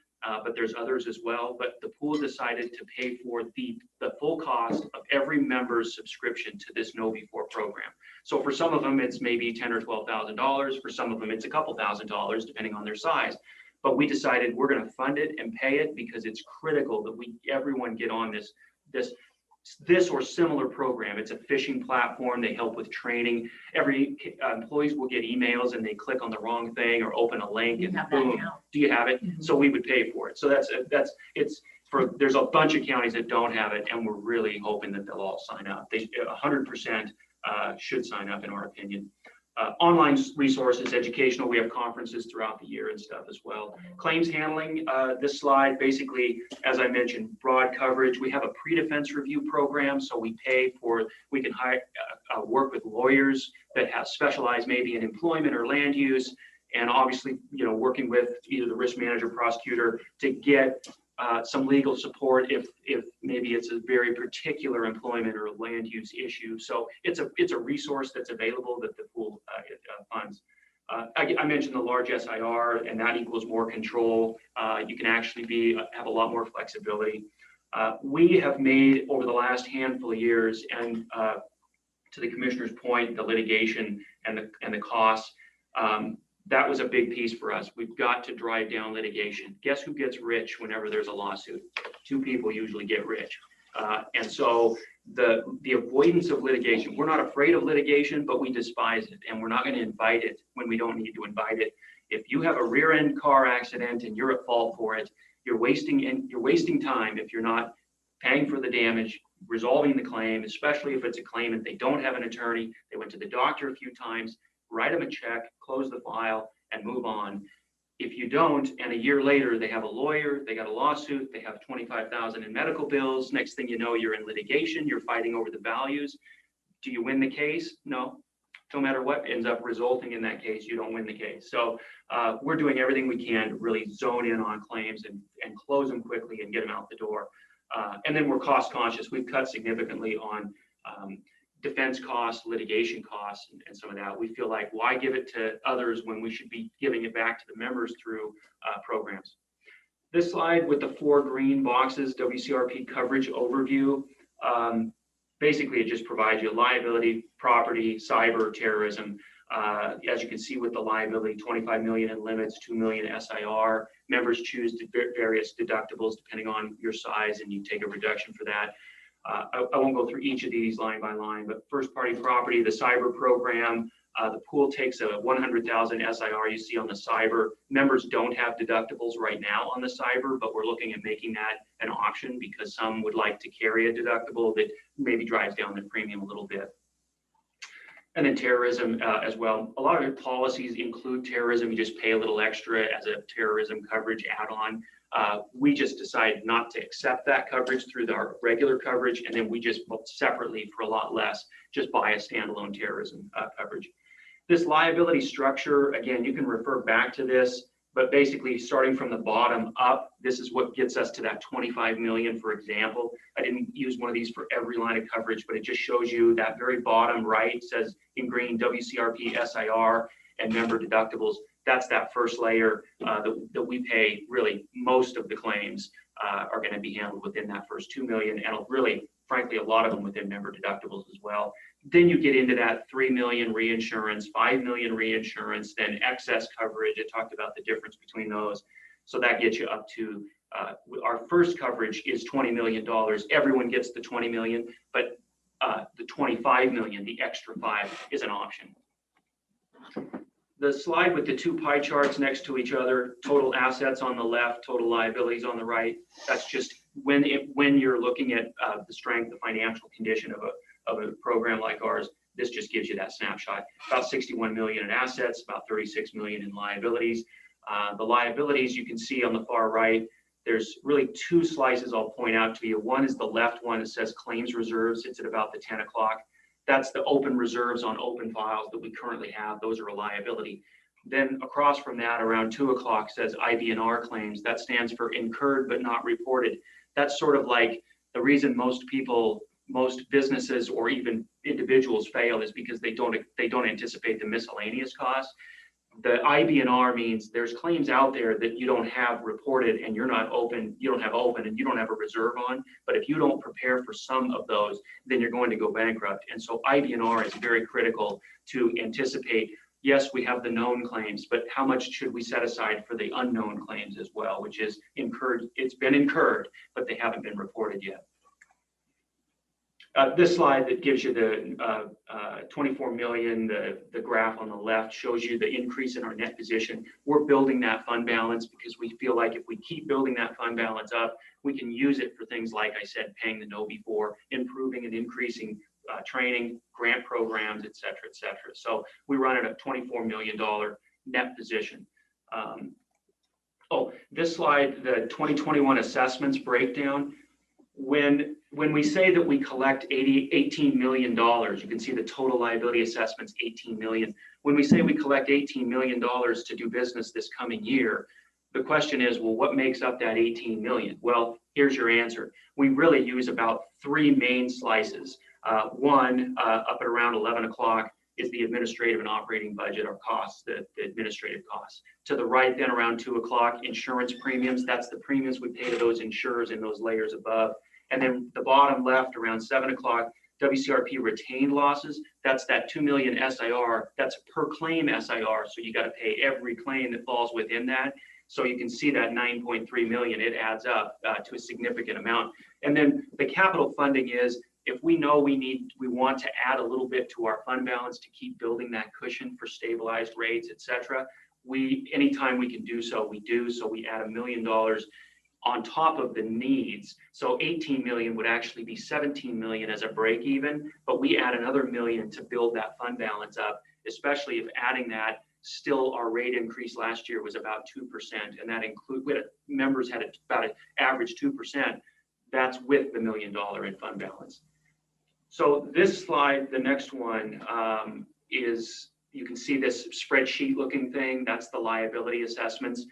but there's others as well. But the pool decided to pay for the full cost of every member's subscription to this Novifor program. So for some of them, it's maybe $10,000 or $12,000. For some of them, it's a couple $1,000s, depending on their size. But we decided we're going to fund it and pay it because it's critical that everyone get on this or similar program. It's a phishing platform. They help with training. Every employees will get emails and they click on the wrong thing or open a link and boom, do you have it? Mm-hmm. So we would pay for it. So there's a bunch of counties that don't have it, and we're really hoping that they'll all sign up. 100% should sign up, in our opinion. Online resources, educational, we have conferences throughout the year and stuff as well. Claims handling, this slide, basically, as I mentioned, broad coverage. We have a pre-defense review program, so we pay for, we can hire, work with lawyers that have specialized maybe in employment or land use, and obviously, you know, working with either the risk manager, prosecutor to get some legal support if maybe it's a very particular employment or land use issue. So it's a resource that's available that the pool funds. I mentioned the large SIR, and that equals more control. You can actually have a lot more flexibility. We have made over the last handful of years, and to the commissioner's point, the litigation and the costs. That was a big piece for us. We've got to drive down litigation. Guess who gets rich whenever there's a lawsuit? Two people usually get rich. And so the avoidance of litigation, we're not afraid of litigation, but we despise it. And we're not going to invite it when we don't need to invite it. If you have a rear end car accident and you're at fault for it, you're wasting time if you're not paying for the damage, resolving the claim, especially if it's a claimant, they don't have an attorney, they went to the doctor a few times, write them a check, close the file, and move on. If you don't, and a year later, they have a lawyer, they got a lawsuit, they have $25,000 in medical bills. Next thing you know, you're in litigation, you're fighting over the values. Do you win the case? No. No matter what ends up resulting in that case, you don't win the case. So we're doing everything we can to really zone in on claims and close them quickly and get them out the door. And then we're cost conscious. We've cut significantly on defense costs, litigation costs, and some of that. We feel like, why give it to others when we should be giving it back to the members through programs? This slide with the 4 green boxes, WCRP coverage overview, basically it just provides you liability, property, cyber, terrorism. As you can see with the liability, 25 million in limits, 2 million SIR. Members choose various deductibles depending on your size, and you take a reduction for that. I won't go through each of these line by line, but first party property, the cyber program, the pool takes a 100,000 SIR you see on the cyber. Members don't have deductibles right now on the cyber, but we're looking at making that an option because some would like to carry a deductible that maybe drives down the premium a little bit. And then terrorism as well. A lot of your policies include terrorism. You just pay a little extra as a terrorism coverage add-on. We just decided not to accept that coverage through our regular coverage, and then we just separately for a lot less, just buy a standalone terrorism coverage. This liability structure, again, you can refer back to this, but basically starting from the bottom up, this is what gets us to that 25 million, for example. I didn't use one of these for every line of coverage, but it just shows you that very bottom right says in green WCRP, SIR, and member deductibles. That's that first layer that we pay. Really, most of the claims are going to be handled within that first 2 million, and really, frankly, a lot of them within member deductibles as well. Then you get into that 3 million reinsurance, 5 million reinsurance, then excess coverage. I talked about the difference between those. So that gets you up to our first coverage is $20 million. Everyone gets the 20 million, but the 25 million, the extra 5, is an option. The slide with the 2 pie charts next to each other, total assets on the left, total liabilities on the right. That's just when you're looking at the strength, the financial condition of a program like ours. This just gives you that snapshot. About 61 million in assets, about 36 million in liabilities. The liabilities you can see on the far right. There's really 2 slices I'll point out to you. One is the left one that says claims reserves. It's at about the 10 o'clock. That's the open reserves on open files that we currently have. Those are a liability. Then across from that, around 2 o'clock, says IBNR claims. That stands for incurred but not reported. That's sort of like the reason most businesses or even individuals fail is because they don't anticipate the miscellaneous costs. The IBNR means there's claims out there that you don't have reported and you don't have open and you don't have a reserve on. But if you don't prepare for some of those, then you're going to go bankrupt. And so IBNR is very critical to anticipate. Yes, we have the known claims, but how much should we set aside for the unknown claims as well, which is incurred. It's been incurred, but they haven't been reported yet. This slide that gives you the 24 million, the graph on the left shows you the increase in our net position. We're building that fund balance because we feel like if we keep building that fund balance up, we can use it for things like I said, paying the no before, improving and increasing training, grant programs, et cetera, et cetera. So we run at a $24 million net position. This slide, the 2021 assessments breakdown. When we say that we collect $18 million, you can see the total liability assessments, 18 million. When we say we collect $18 million to do business this coming year, the question is, well, what makes up that 18 million? Well, here's your answer. We really use about 3 main slices. One, up at around 11 o'clock, is the administrative and operating budget, or costs, the administrative costs. To the right, then around 2 o'clock, insurance premiums. That's the premiums we pay to those insurers in those layers above. And then the bottom left, around 7 o'clock, WCRP retained losses. That's that 2 million SIR. That's per claim SIR. So you got to pay every claim that falls within that. So you can see that 9.3 million, it adds up to a significant amount. And then the capital funding is, if we know we want to add a little bit to our fund balance to keep building that cushion for stabilized rates, et cetera, anytime we can do so, we do. So we add $1 million on top of the needs. So 18 million would actually be 17 million as a break even, but we add another $1 million to build that fund balance up, especially if adding that, still our rate increase last year was about 2%, and that members had about an average 2%. That's with the $1 million in fund balance. So this slide, the next one, is, you can see this spreadsheet looking thing. That's the liability assessments.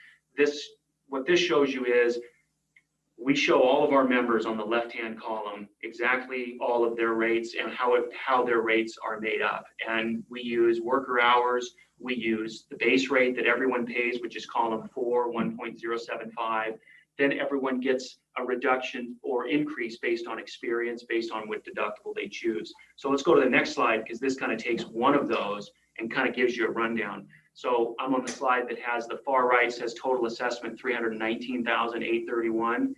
What this shows you is, we show all of our members on the left-hand column exactly all of their rates and how their rates are made up. And we use worker hours. We use the base rate that everyone pays, which is column 4, 1.075. Then everyone gets a reduction or increase based on experience, based on what deductible they choose. So let's go to the next slide, because this kind of takes one of those and kind of gives you a rundown. So I'm on the slide that has the far right says total assessment 319,831.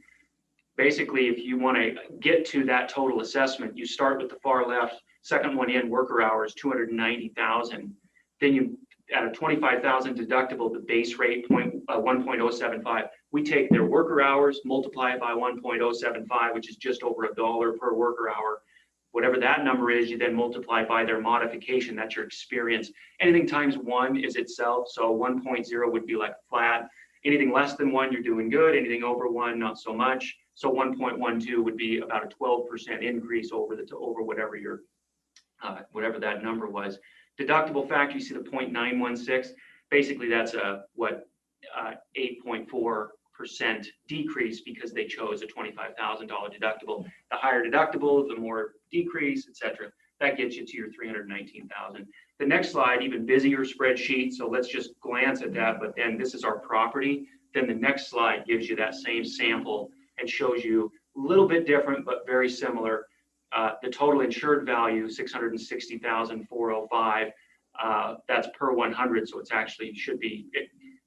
Basically, if you want to get to that total assessment, you start with the far left, second one in, worker hours, 290,000. Then you at a 25,000 deductible, the base rate 1.075. We take their worker hours, multiply it by 1.075, which is just over $1 per worker hour. Whatever that number is, you then multiply by their modification. That's your experience. Anything times 1 is itself. So 1.0 would be like flat. Anything less than 1, you're doing good. Anything over 1, not so much. So 1.12 would be about a 12% increase over whatever your whatever that number was. Deductible factor, you see the 0.916. Basically, that's a 8.4% decrease because they chose a $25,000 deductible. The higher deductible, the more decrease, etc. That gets you to your 319,000. The next slide, even busier spreadsheet. So let's just glance at that. But then this is our property. Then the next slide gives you that same sample and shows you a little bit different, but very similar. The total insured value, 660,405. That's per 100. So it's actually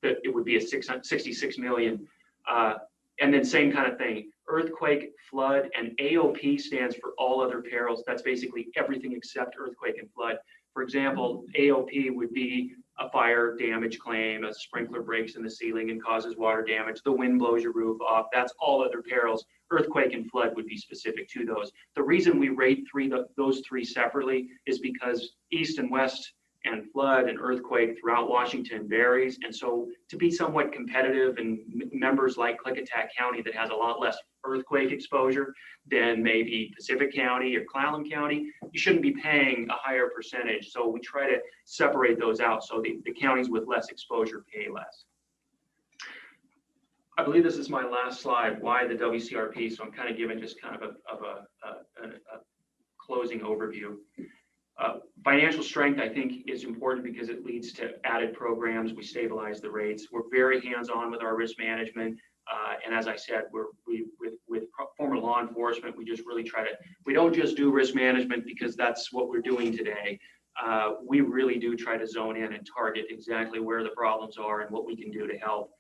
it would be a 66 million. And then same kind of thing, earthquake, flood, and AOP stands for all other perils. That's basically everything except earthquake and flood. For example, AOP would be a fire damage claim, a sprinkler breaks in the ceiling and causes water damage, the wind blows your roof off. That's all other perils. Earthquake and flood would be specific to those. The reason we rate those three separately is because east and west and flood and earthquake throughout Washington varies. And so to be somewhat competitive, and members like Klickitat County that has a lot less earthquake exposure than maybe Pacific County or Clallam County, you shouldn't be paying a higher percentage. So we try to separate those out so the counties with less exposure pay less. I believe this is my last slide, why the WCRP. So I'm kind of giving just kind of a closing overview. Financial strength, I think, is important because it leads to added programs. We stabilize the rates. We're very hands-on with our risk management. And as I said, with former law enforcement, we just really we don't just do risk management because that's what we're doing today. We really do try to zone in and target exactly where the problems are and what we can do to help.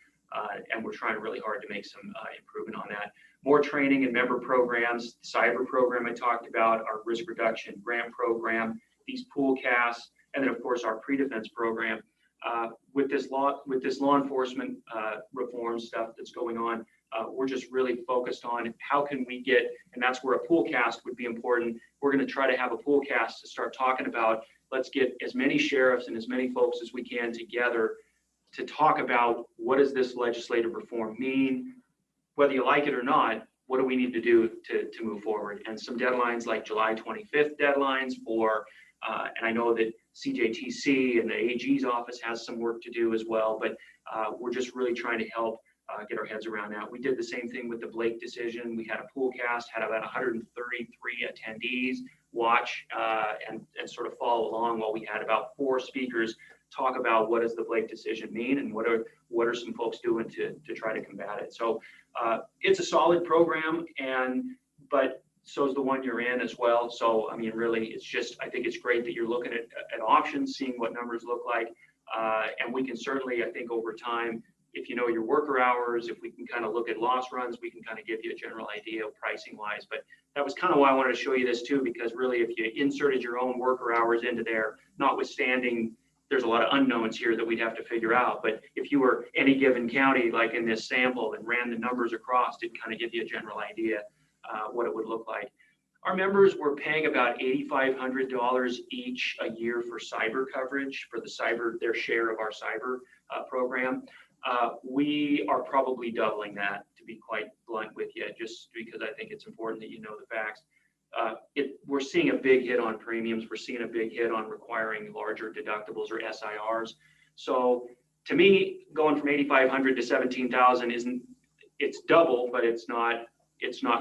And we're trying really hard to make some improvement on that. More training and member programs, the cyber program I talked about, our risk reduction grant program, these pool casts, and then of course our pre-defense program. with this law enforcement reform stuff that's going on, we're just really focused on how can we get, and that's where a pool cast would be important. We're going to try to have a pool cast to start talking about, let's get as many sheriffs and as many folks as we can together to talk about what does this legislative reform mean, whether you like it or not, what do we need to do to move forward? And some deadlines like July 25th deadlines for, and I know that CJTC and the AG's office has some work to do as well, but we're just really trying to help get our heads around that. We did the same thing with the Blake decision. We had a pool cast, had about 133 attendees watch and sort of follow along while we had about 4 speakers talk about what does the Blake decision mean and what are some folks doing to try to combat it. So it's a solid program, but so is the one you're in as well. So, I mean, really, it's just, I think it's great that you're looking at options, seeing what numbers look like. And we can certainly, I think over time, if you know your worker hours, if we can kind of look at loss runs, we can kind of give you a general idea of pricing wise. But that was kind of why I wanted to show you this too, because really, if you inserted your own worker hours into there, notwithstanding, there's a lot of unknowns here that we'd have to figure out. But if you were any given county, like in this sample, and ran the numbers across, it kind of give you a general idea what it would look like. Our members were paying about $8,500 each a year for cyber coverage, for their share of our cyber program. We are probably doubling that, to be quite blunt with you, just because I think it's important that you know the facts. We're seeing a big hit on premiums. We're seeing a big hit on requiring larger deductibles or SIRs. So to me, going from 8,500 to 17,000 it's double, but it's not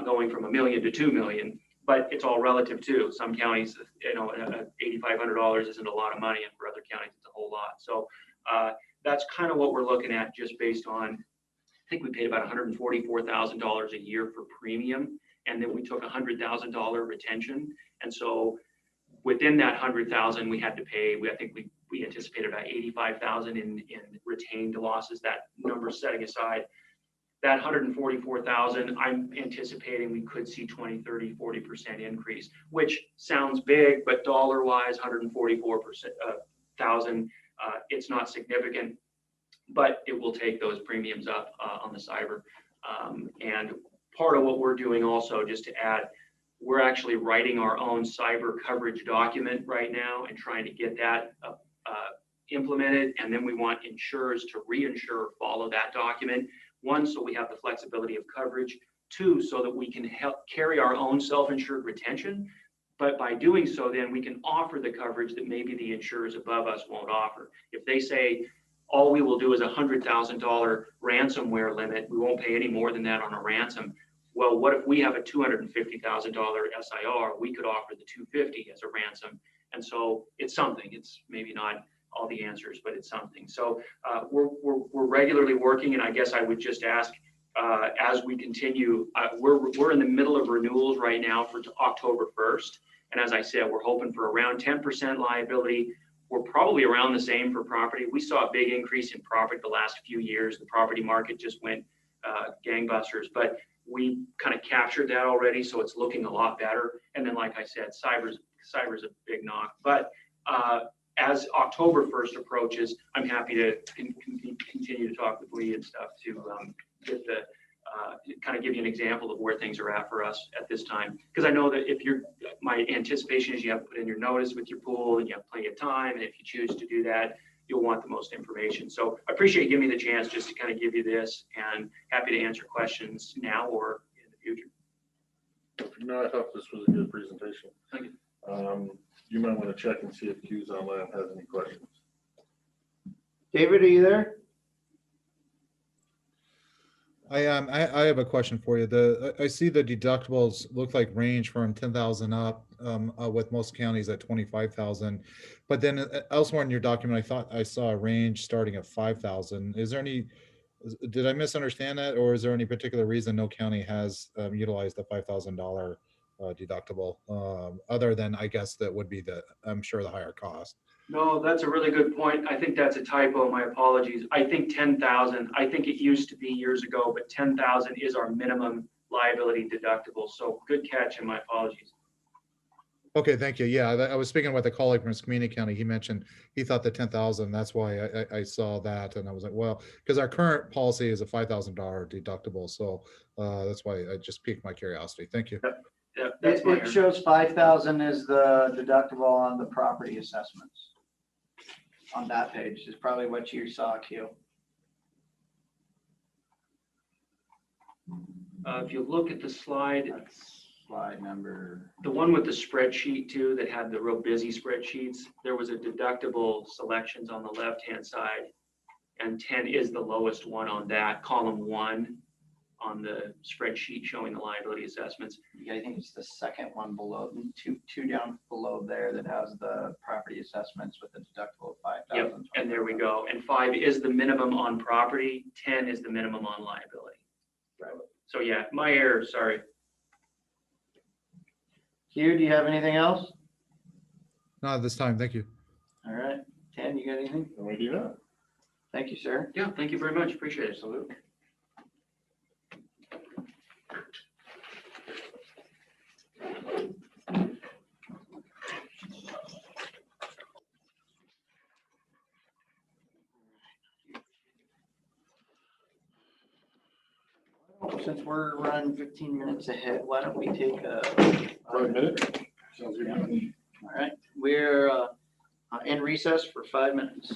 going from $1 million to $2 million, but it's all relative too. Some counties, $8,500 isn't a lot of money, and for other counties, it's a whole lot. So that's kind of what we're looking at, just based on, I think we paid about $144,000 a year for premium. And then we took $100,000 retention. And so within that $100,000 we had to pay, I think we anticipated about $85,000 in retained losses. That number setting aside, that $144,000, I'm anticipating we could see 20, 30, 40% increase, which sounds big, but dollar wise, $144,000, it's not significant, but it will take those premiums up on the cyber. And part of what we're doing also, just to add, we're actually writing our own cyber coverage document right now and trying to get that implemented. And then we want insurers to reinsure, follow that document. 1, so we have the flexibility of coverage. 2, so that we can help carry our own self-insured retention. But by doing so, then we can offer the coverage that maybe the insurers above us won't offer. If they say, all we will do is a $100,000 ransomware limit, we won't pay any more than that on a ransom. Well, what if we have a $250,000 SIR? We could offer the $250,000 as a ransom. And so it's something. It's maybe not all the answers, but it's something. So we're regularly working, and I guess I would just ask, as we continue, we're in the middle of renewals right now for October 1st. And as I said, we're hoping for around 10% liability. We're probably around the same for property. We saw a big increase in property the last few years. The property market just went gangbusters, but we kind of captured that already, so it's looking a lot better. And then, like I said, cyber's a big knock. But as October 1st approaches, I'm happy to continue to talk with Lee and stuff to get the kind of give you an example of where things are at for us at this time. Because I know that my anticipation is you have to put in your notice with your pool and you have plenty of time. And if you choose to do that, you'll want the most information. So I appreciate you giving me the chance just to kind of give you this, and happy to answer questions now or in the future. No, I thought this was a good presentation. Thank you. You might want to check and see if Q's Online has any questions. David, are you there? I have a question for you. I see the deductibles look like range from 10,000 up, with most counties at 25,000. But then elsewhere in your document, I thought I saw a range starting at 5,000. Is there any? Did I misunderstand that, or is there any particular reason no county has utilized the $5,000 deductible, other than, I guess, that would be I'm sure the higher cost? No, that's a really good point. I think that's a typo. My apologies. I think 10,000. I think it used to be years ago, but 10,000 is our minimum liability deductible. So good catch, and my apologies. Okay, thank you. Yeah, I was speaking with a colleague from Skamania County. He mentioned he thought the 10,000, that's why I saw that. And I was like, well, because our current policy is a $5,000 deductible. So that's why I just piqued my curiosity. Thank you. Yeah, that's It, my it shows 5,000 is the deductible on the property assessments. On that page is probably what you saw, Q. If you look at the slide, Slide number. the one with the spreadsheet too, that had the real busy spreadsheets, there was a deductible selections on the left-hand side. And 10 is the lowest one on that, column 1 on the spreadsheet showing the liability assessments. Yeah, I think it's the second one below, two down below there that has the property assessments with the deductible of 5,000. Yep, and there we go. And 5 is the minimum on property, 10 is the minimum on liability. Right. So yeah, my error, sorry. Hugh, do you have anything else? Not at this time. Thank you. All right, Tan, you got anything? No, I do not. Thank you, sir. Yeah, thank you very much. Appreciate it. Absolutely. Since we're running 15 minutes ahead, why don't we take a 5 minutes? Sounds good. All right, we're in recess for 5 minutes.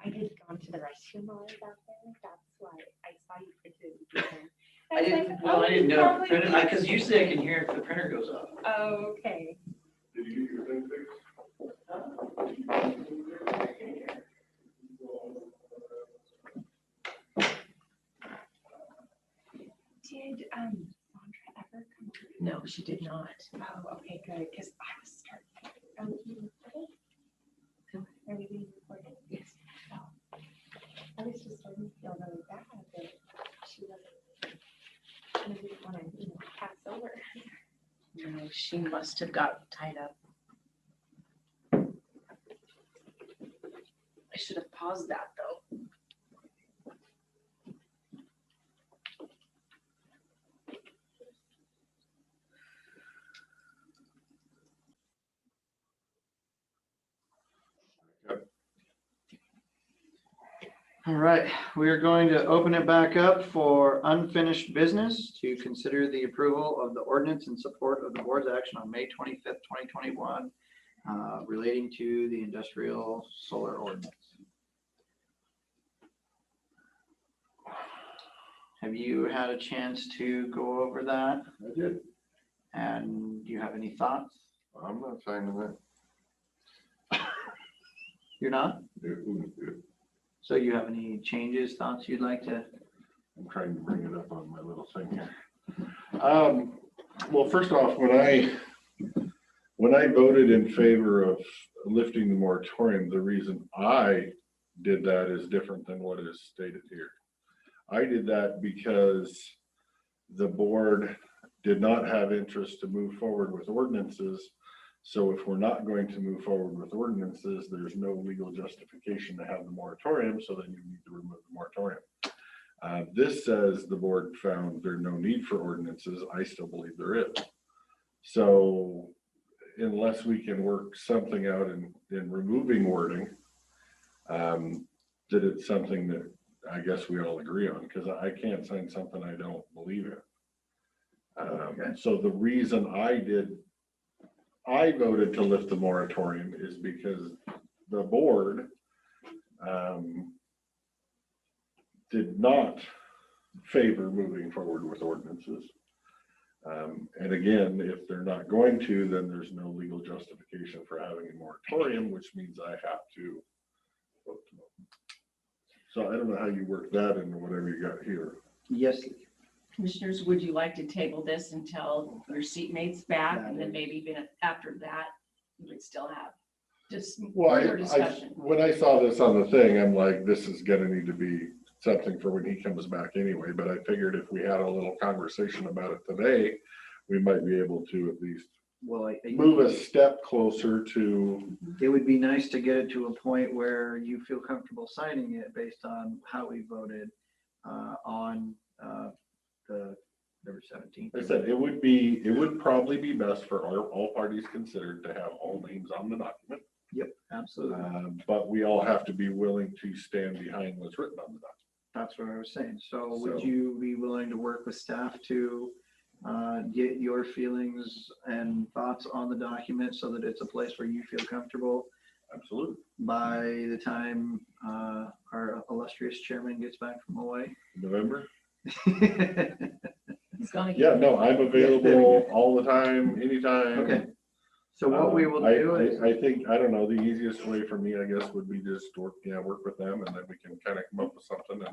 I had gone to the restroom while I was out there. That's why I saw you printed. I didn't, well, I didn't know, because usually I can hear if the printer goes off. Oh, okay. Did you get your thing fixed? Did Sandra ever come? No, she did not. Oh, okay, good, because I was starting. Oh, you recorded? Are we being recorded? Yes. Oh. I was just starting to feel really bad that she wasn't. I didn't want to, pass over. No, she must have got tied up. I should have paused that though. All right, we are going to open it back up for unfinished business to consider the approval of the ordinance in support of the board's action on May 25th, 2021, relating to the industrial solar ordinance. Have you had a chance to go over that? I did. And do you have any thoughts? I'm not signing that. You're not? Yeah. So you have any changes, thoughts you'd like to? I'm trying to bring it up on my little thing here. Well, first off, when I voted in favor of lifting the moratorium, the reason I did that is different than what is stated here. I did that because the board did not have interest to move forward with ordinances. So if we're not going to move forward with ordinances, there's no legal justification to have the moratorium, so then you need to remove the moratorium. This says the board found there's no need for ordinances. I still believe there is. So unless we can work something out in removing wording, that it's something that I guess we all agree on, because I can't sign something I don't believe in. Okay. So the reason I voted to lift the moratorium is because the board did not favor moving forward with ordinances. And again, if they're not going to, then there's no legal justification for having a moratorium, which means I have to vote no. So I don't know how you work that into whatever you got here. Yes. Commissioners, would you like to table this until your seatmate's back, and then maybe even after that, you would still have just further discussion? When I saw this on the thing, I'm like, this is gonna need to be something for when he comes back anyway, but I figured if we had a little conversation about it today, we might be able to at least move a step closer to. It would be nice to get it to a point where you feel comfortable signing it based on how we voted. on November 17th. I said, it would probably be best for all parties considered to have all names on the document. Yep, absolutely. But we all have to be willing to stand behind what's written on the document. That's what I was saying. So would So- you be willing to work with staff to get your feelings and thoughts on the document so that it's a place where you feel comfortable? Absolutely. By the time our illustrious chairman gets back from Hawaii? November? He's gonna Yeah, get- no, I'm available all the time, anytime. Okay. So what we will I do is, I think, I don't know, the easiest way for me, I guess, would be just work with them, and then we can kind of come up with something.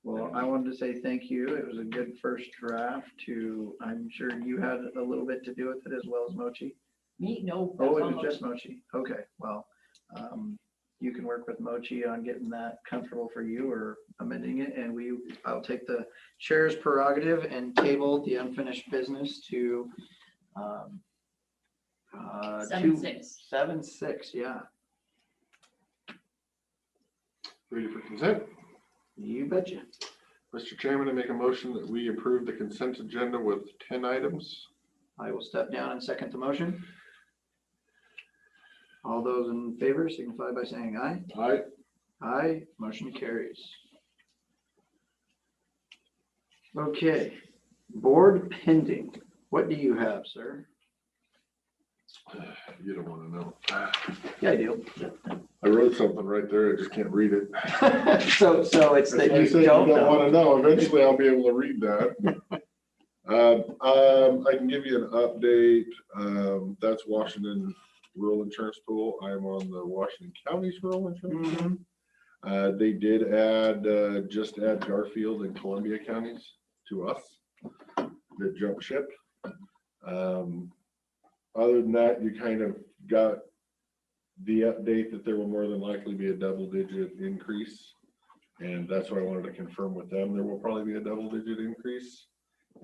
well, I wanted to say thank you. It was a good first draft to, I'm sure you had a little bit to do with it as well as Mochi. Me, no. Oh, that's it all was just Mochi. Okay, well, you can work with Mochi on getting that comfortable for you or amending it, and I'll take the chair's prerogative and table the unfinished business to 7-6. 7-6, yeah, Ready for consent? you betcha. Mr. Chairman, I make a motion that we approve the consent agenda with 10 items. I will step down and second the motion. All those in favor signify by saying aye. Aye. Aye, motion carries. Okay, board pending. What do you have, sir? You don't want to know. Yeah, I do. I wrote something right there, I just can't read it. So it's that I you said don't want to know. know. Eventually I'll be able to read that. I can give you an update. That's Washington Rural Insurance Pool. I'm on the Washington County's Rural Insurance Pool. They did just add Garfield and Columbia counties to us that jump ship. Other than that, you kind of got the update that there will more than likely be a double-digit increase. And that's what I wanted to confirm with them. There will probably be a double-digit increase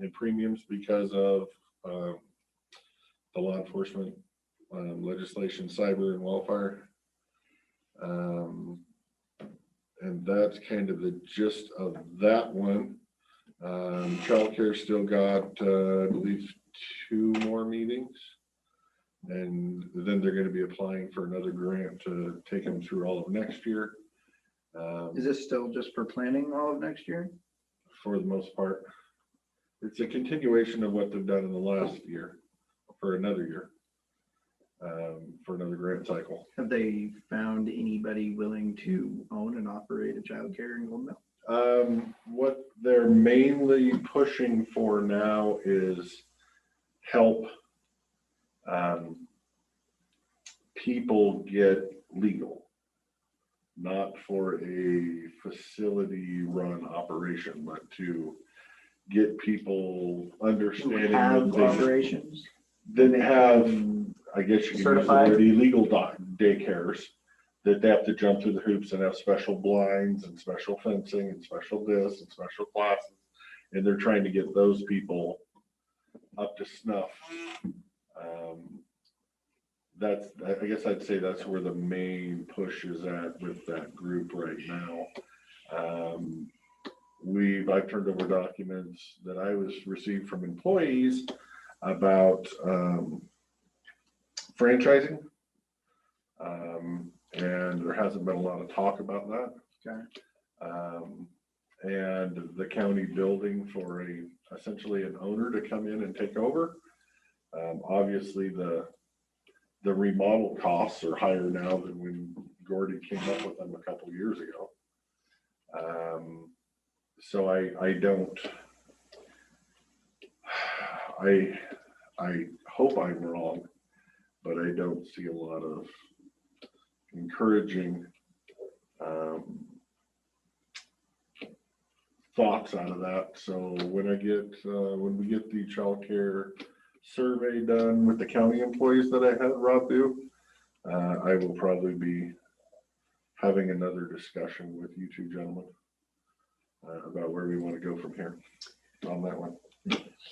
in premiums because of the law enforcement legislation, cyber and wildfire. And that's kind of the gist of that one. Childcare still got, I believe, 2 more meetings. And then they're going to be applying for another grant to take them through all of next year. Is this still just for planning all of next year? For the most part. It's a continuation of what they've done in the last year, for another year, for another grant cycle. Have they found anybody willing to own and operate a childcare in Golden Bell? What they're mainly pushing for now is help people get legal, not for a facility run operation, but to get people understanding Have that they operations? then have, I guess you could use the Certified? word illegal daycares, that they have to jump through the hoops and have special blinds and special fencing and special this and special classes. And they're trying to get those people up to snuff. I guess I'd say that's where the main push is at with that group right now. I've turned over documents that I received from employees about franchising. And there hasn't been a lot of talk about that. Okay. And the county building for essentially an owner to come in and take over. Obviously the remodel costs are higher now than when Gordy came up with them a couple of years ago. So I hope I'm wrong, but I don't see a lot of encouraging thoughts out of that. So when we get the childcare survey done with the county employees that I had Rob do, I will probably be having another discussion with you two gentlemen about where we want to go from here on that one.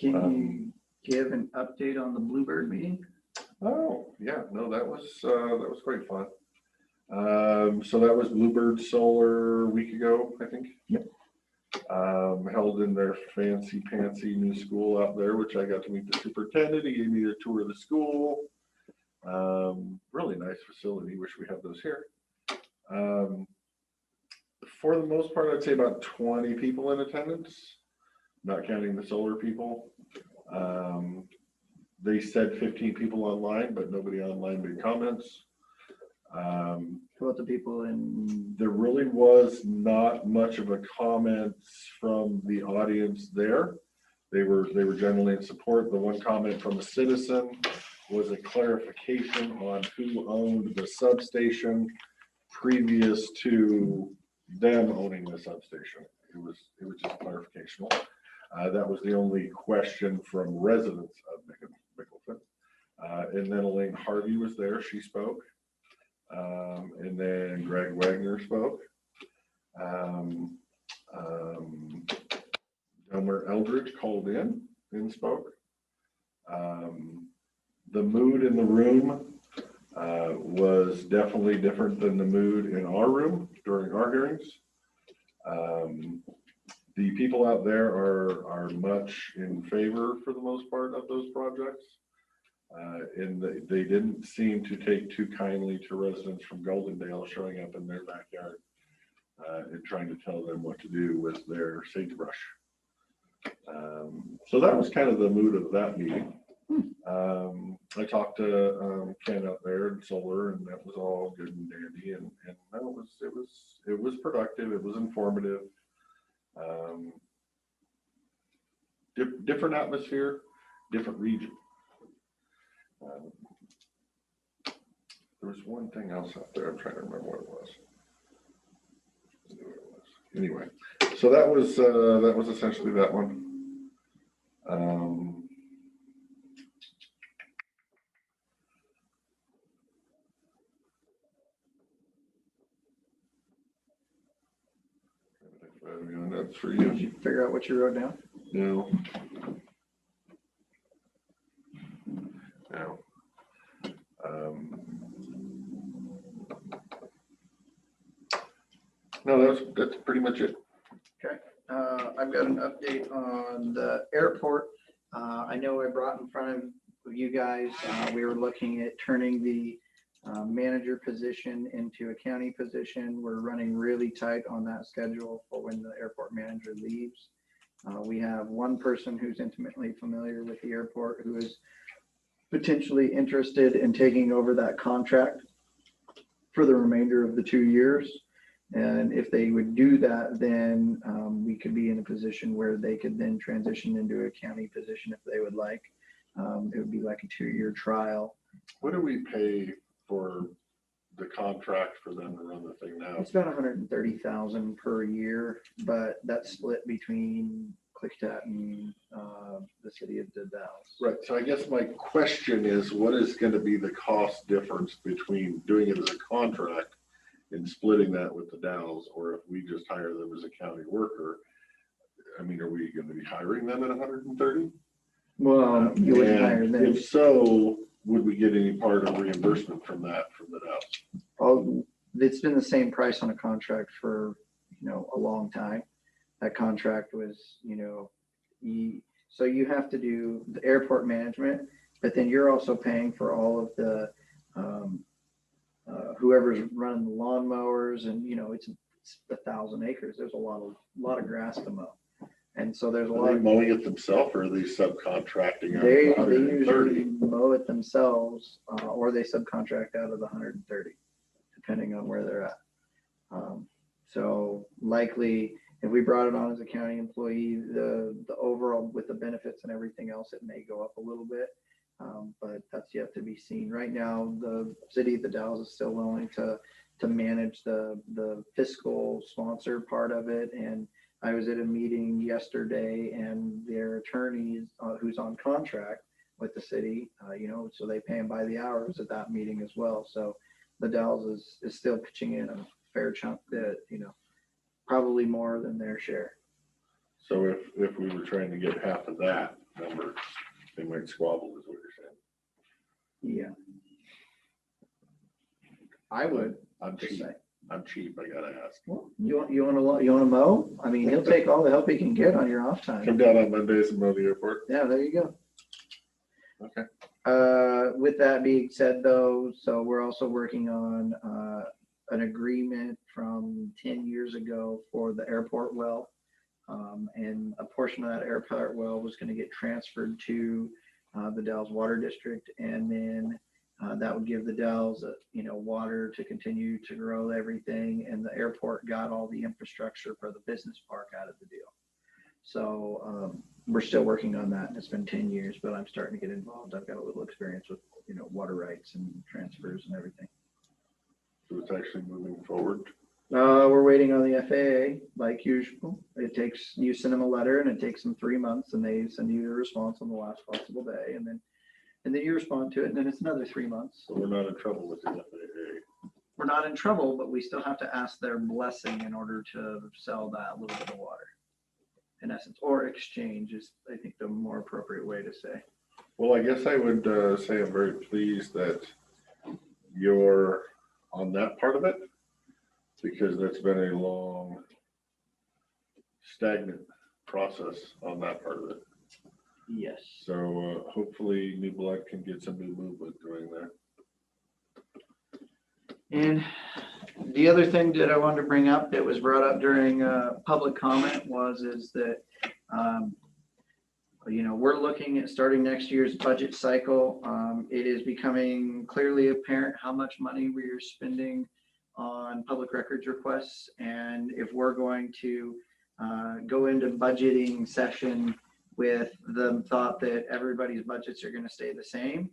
Can you give an update on the Bluebird meeting? Oh, yeah, no, that was quite fun. So that was Bluebird Solar a week ago, I think. Yep. held in their fancy pantsy new school out there, which I got to meet the superintendent. He gave me a tour of the school. Really nice facility. Wish we had those here. For the most part, I'd say about 20 people in attendance, not counting the solar people. They said 15 people online, but nobody online made comments. How about the people in? There really was not much of a comments from the audience there. They were generally in support. The one comment from a citizen was a clarification on who owned the substation previous to them owning the substation. It was just clarificational. That was the only question from residents of Mickelson. And then Elaine Harvey was there. She spoke. And then Greg Wagner spoke. Elmer Eldridge called in and spoke. The mood in the room was definitely different than the mood in our room during our hearings. The people out there are much in favor for the most part of those projects. And they didn't seem to take too kindly to residents from Goldendale showing up in their backyard and trying to tell them what to do with their sagebrush. So that was kind of the mood of that meeting. I talked to Ken out there in solar, and that was all good and dandy, and it was productive. It was informative. Different atmosphere, different region. There was one thing else out there. I'm trying to remember what it was. Anyway, so that was essentially that one. That's for you. Did you figure out what you wrote down? No. No. No, that's pretty much it. Okay. I've got an update on the airport. I know I brought in front of you guys, we were looking at turning the manager position into a county position. We're running really tight on that schedule for when the airport manager leaves. We have one person who's intimately familiar with the airport who is potentially interested in taking over that contract for the remainder of the 2 years. And if they would do that, then we could be in a position where they could then transition into a county position if they would like. It would be like a 2-year trial. What do we pay for the contract for them to run the thing now? It's about $130,000 per year, but that's split between Klickitat and the city of Dallas. Right. So I guess my question is, what is going to be the cost difference between doing it as a contract and splitting that with the Dalles, or if we just hire them as a county worker? I mean, are we going to be hiring them at 130? Well, you wouldn't hire them. If so, would we get any part of reimbursement from that from the Dalles? Oh, it's been the same price on a contract for, a long time. That contract was, so you have to do the airport management, but then you're also paying for all of the, whoever's running the lawnmowers, and it's 1,000 acres. There's a lot of grass to mow. And so there's a lot Are they of mowing it themselves, or are they subcontracting out they of the 130? usually mow it themselves, or they subcontract out of the 130, depending on where they're at. So likely, if we brought it on as a county employee, the overall with the benefits and everything else, it may go up a little bit, but that's yet to be seen. Right now, the city of the Dalles is still willing to manage the fiscal sponsor part of it. And I was at a meeting yesterday, and their attorney, who's on contract with the city, so they pay him by the hours at that meeting as well. So the Dalles is still pitching in a fair chunk that, probably more than their share. So if we were trying to get half of that number, they might squabble, is what you're saying. Yeah. I would. I'm just cheap. say. I'm cheap, I gotta ask. Well, you want to mow? I mean, he'll take all the help he can get on your off Come time. down on Mondays and mow the airport. Yeah, there you go. Okay. With that being said though, so we're also working on, an agreement from 10 years ago for the airport well. And a portion of that airport well was going to get transferred to, the Dells Water District. And then, that would give the Dells, water to continue to grow everything. And the airport got all the infrastructure for the business park out of the deal. So, we're still working on that, and it's been 10 years, but I'm starting to get involved. I've got a little experience with, water rights and transfers and everything. So it's actually moving forward. We're waiting on the FAA, like usual. You send them a letter, and it takes them 3 months, and they send you a response on the last possible day, and then you respond to it, and then it's another 3 months. So we're not in trouble with the FAA. We're not in trouble, but we still have to ask their blessing in order to sell that little bit of water, in essence, or exchange is, I think, the more appropriate way to say. Well, I guess I would say I'm very pleased that you're on that part of it, because that's been a long, stagnant process on that part of it. Yes. So hopefully new blood can get some new movement going there. And the other thing that I wanted to bring up that was brought up during public comment is that, we're looking at starting next year's budget cycle. It is becoming clearly apparent how much money we are spending on public records requests. And if we're going to go into budgeting session with the thought that everybody's budgets are going to stay the same,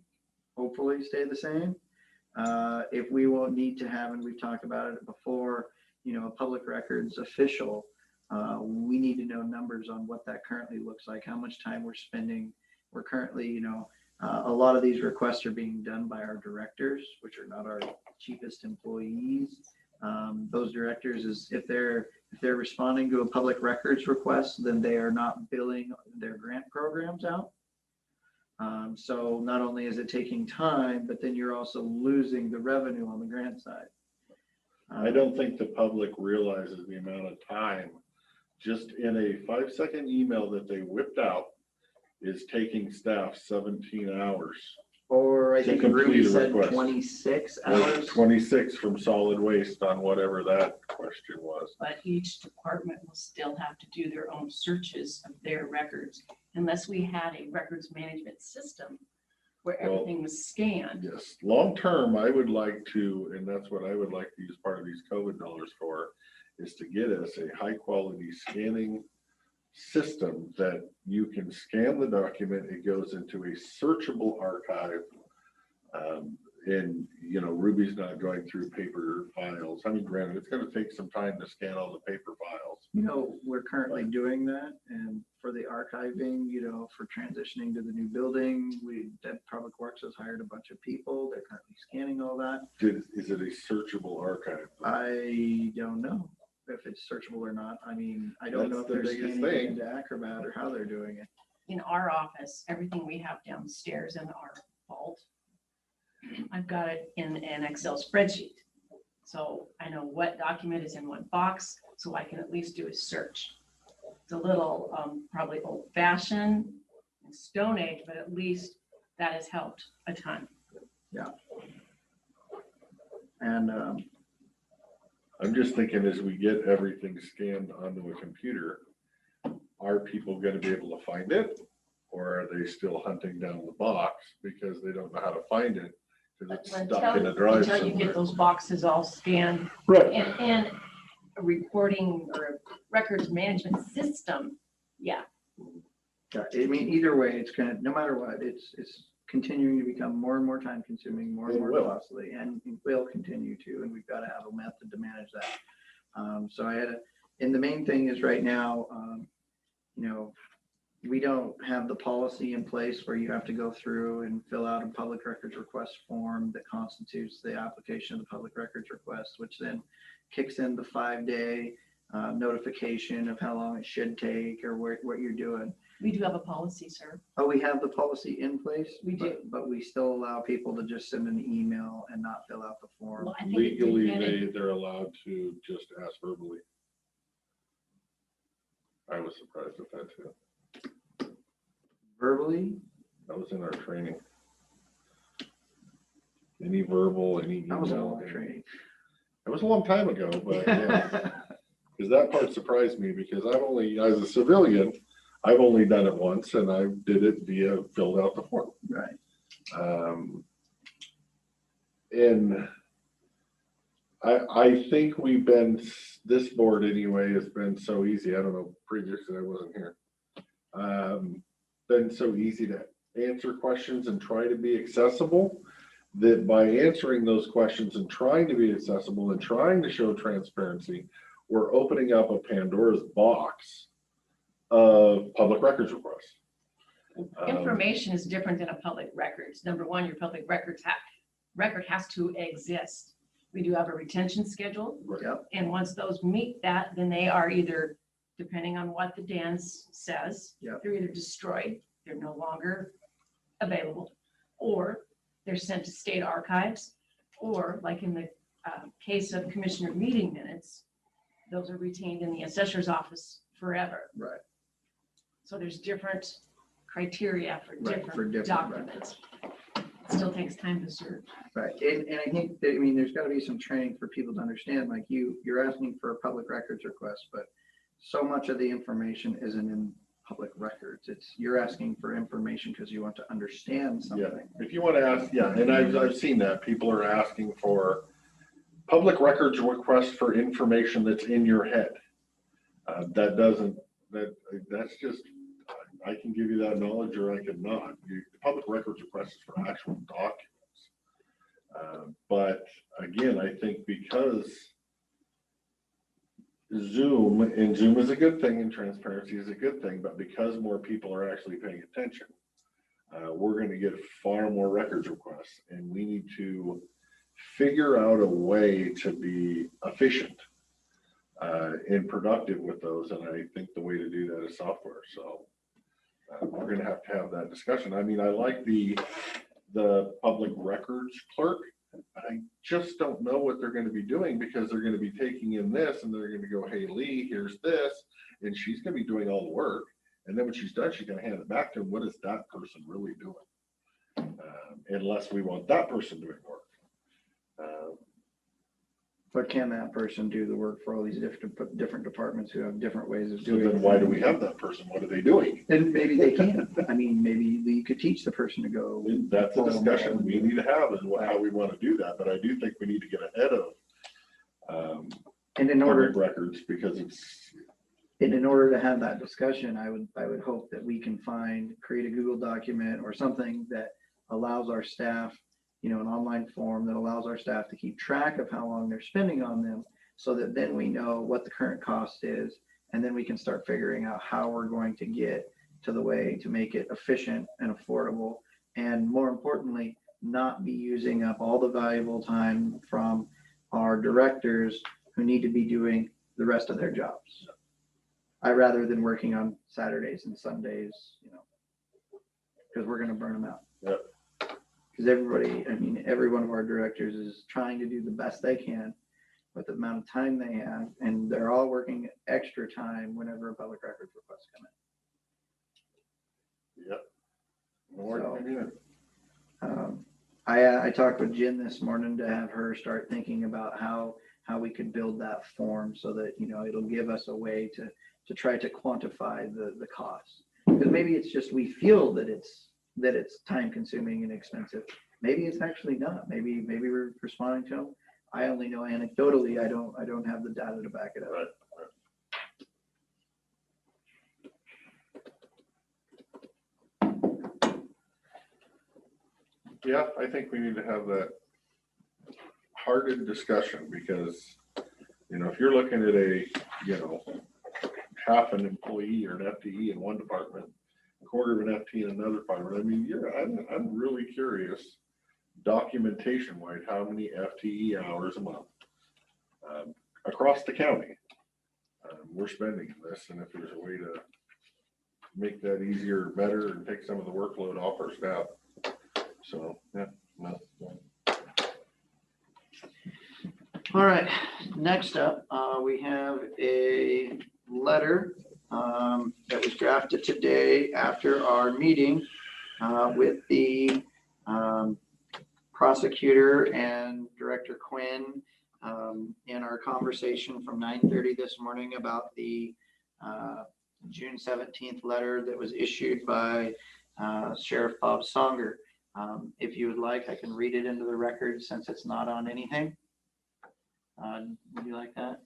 hopefully stay the same. If we won't need to have, and we've talked about it before, a public records official, we need to know numbers on what that currently looks like, how much time we're spending. We're currently, a lot of these requests are being done by our directors, which are not our cheapest employees. Those directors, if they're responding to a public records request, then they are not billing their grant programs out. So not only is it taking time, but then you're also losing the revenue on the grant side. I don't think the public realizes the amount of time just in a 5-second email that they whipped out is taking staff 17 hours. Or I to think complete Ruby a said request. 26 Or hours. 26 from solid waste on whatever that question was. But each department will still have to do their own searches of their records unless we had a records management system where Well, everything was scanned. Yes, long term, I would like to, and that's what I would like to use part of these COVID dollars for, is to get us a high quality scanning system that you can scan the document, it goes into a searchable archive. And Ruby's not going through paper files. I mean, granted, it's going to take some time to scan all the paper files. We're currently doing that, and for the archiving, for transitioning to the new building, Dev Public Works has hired a bunch of people. They're currently scanning all that. Is it a searchable archive? I don't know if it's searchable or not. I mean, I don't know if they're scanning it into Acrobat or how they're doing it. In our office, everything we have downstairs in our vault, I've got it in an Excel spreadsheet. So I know what document is in what box, so I can at least do a search. It's a little probably old fashioned and Stone Age, but at least that has helped a ton. Yeah. And I'm just thinking as we get everything scanned onto a computer, are people going to be able to find it? Or are they still hunting down the box because they don't know how to find it? Because it's stuck in a drive Until you somewhere. get those boxes all scanned. Right. And a recording or a records management system, yeah. Yeah, I mean, either way, it's no matter what, it's continuing to become more and more time consuming, more and It more will. costly, and it will continue to, and we've got to have a method to manage that. So and the main thing is right now, we don't have the policy in place where you have to go through and fill out a public records request form that constitutes the application of the public records request, which then kicks in the 5-day notification of how long it should take or what you're doing. We do have a policy, sir. Oh, we have the policy in place? We do. But we still allow people to just send an email and not fill out the form. Well, I think it Legally, depended- they're allowed to just ask verbally. I was surprised at that too. Verbally? That was in our training. Any verbal, any That was a email. long training. It was a long time ago, but yeah. Because that part surprised me because I've only, as a civilian, I've only done it once and I did it via filled out the form. Right. And I think we've been, this board anyway has been so easy. I don't know, previously I wasn't here. Been so easy to answer questions and try to be accessible that by answering those questions and trying to be accessible and trying to show transparency, we're opening up a Pandora's box of public records requests. Information is different than a public records. Number one, your public record has to exist. We do have a retention schedule. Yep. And once those meet that, then they are either, depending on what the DANS says, Yep. they're either destroyed, they're no longer available, or they're sent to state archives, or like in the case of commissioner meeting minutes, those are retained in the assessor's office forever. Right. So there's different criteria for Right, for different different documents. It still takes time to search. Right, and I think that, I mean, there's gotta be some training for people to understand, like you're asking for a public records request, but so much of the information isn't in public records. It's, you're asking for information because you want to understand Yeah, something. if you want to ask, yeah, and I've seen that. People are asking for public records request for information that's in your head. That doesn't, that's just, I can give you that knowledge or I can not. The public records request is for actual documents. But again, I think because Zoom is a good thing and transparency is a good thing, but because more people are actually paying attention, we're going to get far more records requests and we need to figure out a way to be efficient and productive with those. And I think the way to do that is software. So we're going to have that discussion. I mean, I like the public records clerk. I just don't know what they're going to be doing because they're going to be taking in this and they're going to go, hey, Lee, here's this. And she's going to be doing all the work. And then when she's done, she's going to hand it back to him. What is that person really doing? Unless we want that person doing work. But can that person do the work for all these different departments who have different ways of So doing it? then why do we have that person? What are they doing? And maybe they can. I mean, maybe you could teach the person to go. That's a discussion we need to have is how we want to do that. But I do think we need to get ahead of And in order, public records because it's. and in order to have that discussion, I would hope that we can create a Google document or something that allows our staff, you know, an online form that allows our staff to keep track of how long they're spending on them so that then we know what the current cost is. And then we can start figuring out how we're going to get to the way to make it efficient and affordable. And more importantly, not be using up all the valuable time from our directors who need to be doing the rest of their jobs. Rather than working on Saturdays and Sundays, you know, because we're going to burn them out. Yep. Because everybody, I mean, every one of our directors is trying to do the best they can with the amount of time they have, and they're all working extra time whenever a public records request come in. Yep. More I talked with Jen this morning to have her start thinking about how we could build that form so that, you know, it'll give us a way to try to quantify the cost. Because maybe it's just we feel that it's time consuming and expensive. Maybe it's actually not. Maybe we're responding to them. I only know anecdotally. I don't have the data to back it up. Right. Yeah, I think we need to have that hearted discussion because, you know, if you're looking at a, you know, half an employee or an FTE in one department, a quarter of an FTE in another department, I mean, I'm really curious, documentation wise, how many FTE hours a month across the county we're spending in this, and if there's a way to make that easier, better, and take some of the workload off our staff. So, yeah, no. All right, next up, we have a letter that was drafted today after our meeting with the prosecutor and Director Quinn in our conversation from 9:30 this morning about the June 17th letter that was issued by Sheriff Bob Songer. If you would like, I can read it into the record since it's not on anything. Would you like that?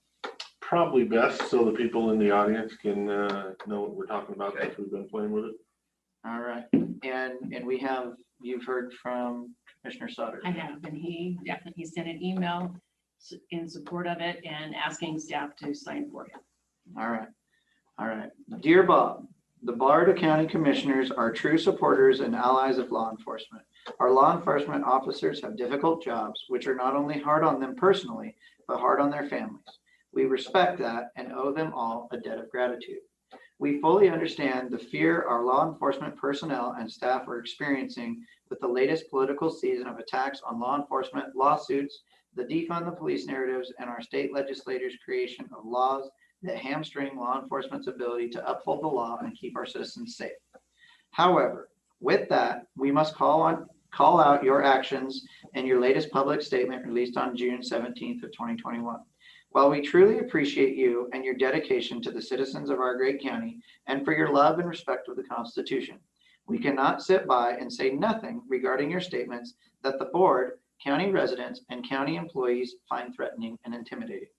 Probably best so the people in the audience can know what we're talking about since we've been playing with it. All right, and we have, you've heard from Commissioner Sutter. I have, and he sent an email in support of it and asking staff to sign for him. All right, all right. Dear Bob, the Bartow County Commissioners are true supporters and allies of law enforcement. Our law enforcement officers have difficult jobs, which are not only hard on them personally, but hard on their families. We respect that and owe them all a debt of gratitude. We fully understand the fear our law enforcement personnel and staff are experiencing with the latest political season of attacks on law enforcement, lawsuits, the defund the police narratives, and our state legislators' creation of laws that hamstring law enforcement's ability to uphold the law and keep our citizens safe. However, with that, we must call out your actions and your latest public statement released on June 17th of 2021. While we truly appreciate you and your dedication to the citizens of our great county and for your love and respect of the Constitution, we cannot sit by and say nothing regarding your statements that the board, county residents, and county employees find threatening and intimidating.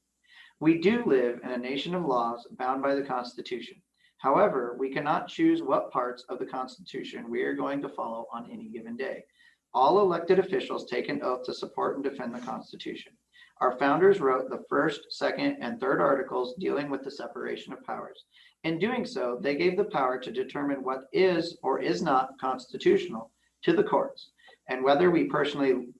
We do live in a nation of laws bound by the Constitution. However, we cannot choose what parts of the Constitution we are going to follow on any given day. All elected officials take an oath to support and defend the Constitution. Our founders wrote the first, second, and third articles dealing with the separation of powers. In doing so, they gave the power to determine what is or is not constitutional to the courts, and whether we personally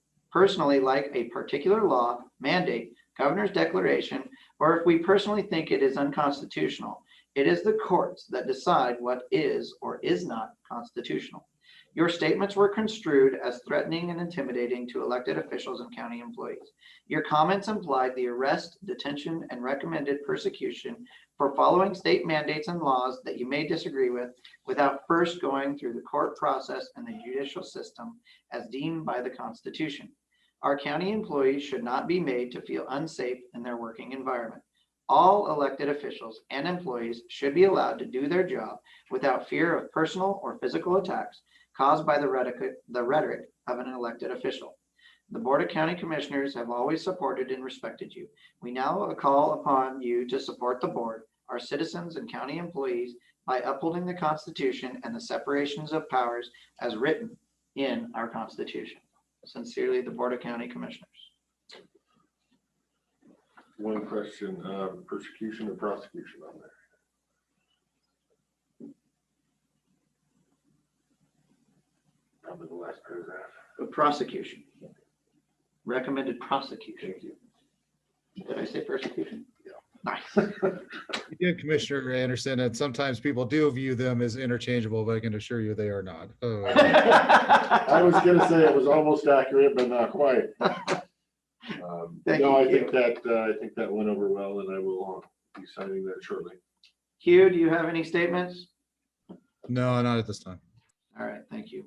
like a particular law, mandate, governor's declaration, or if we personally think it is unconstitutional. It is the courts that decide what is or is not constitutional. Your statements were construed as threatening and intimidating to elected officials and county employees. Your comments implied the arrest, detention, and recommended persecution for following state mandates and laws that you may disagree with without first going through the court process and the judicial system as deemed by the Constitution. Our county employees should not be made to feel unsafe in their working environment. All elected officials and employees should be allowed to do their job without fear of personal or physical attacks caused by the rhetoric of an elected official. The Board of County Commissioners have always supported and respected you. We now call upon you to support the board, our citizens, and county employees by upholding the Constitution and the separations of powers as written in our Constitution. Sincerely, the Board of County Commissioners. One question, persecution or prosecution on there? Probably the last paragraph. Prosecution. Recommended prosecution. Thank you. Did I say persecution? Yeah. Nice. You did, Commissioner Anderson, and sometimes people do view them as interchangeable, but I can assure you they are not. Oh. I was gonna say it was almost accurate, but not quite. No, I think that went over well, and I will be signing that shortly. Hugh, do you have any statements? No, not at this time. All right, thank you.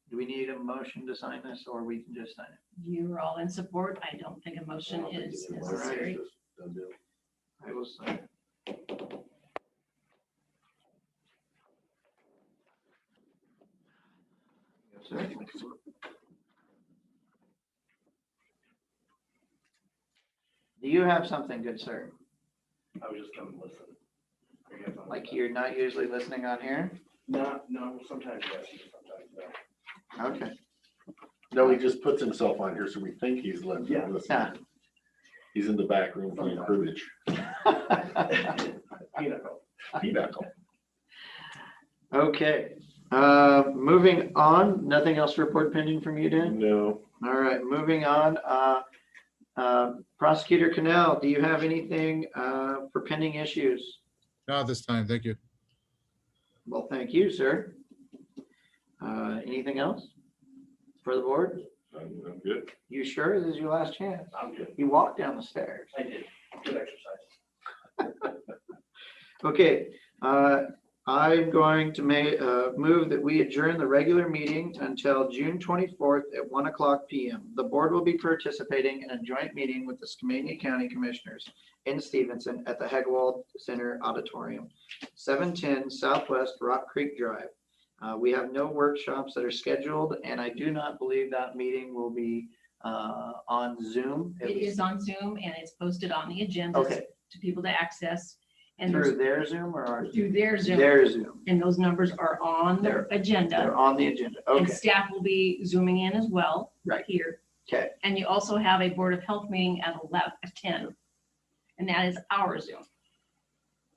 Do we need a motion to sign this, or we can just sign it? You are all in support. I don't think a motion is necessary. I will sign it. Yes, sir. Do you have something, good sir? I was just coming to listen. Like you're not usually listening on here? No, sometimes yes, sometimes no. Okay. No, he just puts himself on here, so we think he's listening. Yeah. He's in the back room playing cribbage. Pinochle. Okay, moving on. Nothing else to report pending from you, Dan? No. All right, moving on. Prosecutor Cannell, do you have anything for pending issues? Not at this time, thank you. Well, thank you, sir. Anything else for the board? I'm good. You sure this is your last chance? I'm good. You walked down the stairs. I did. Good exercise. Okay, I'm going to move that we adjourn the regular meeting until June 24th at 1:00 p.m. The board will be participating in a joint meeting with the Skamania County Commissioners in Stevenson at the Hegwald Center Auditorium, 710 Southwest Rock Creek Drive. We have no workshops that are scheduled, and I do not believe that meeting will be on Zoom. It is on Zoom and it's posted on the agenda Okay. to people to access. And Through their Zoom or ours? through their Zoom. Their Zoom. And those numbers are on the agenda. They're on the agenda. And Okay. staff will be zooming in as well. Right. Here. Okay. And you also have a Board of Health meeting at 10. And that is our Zoom.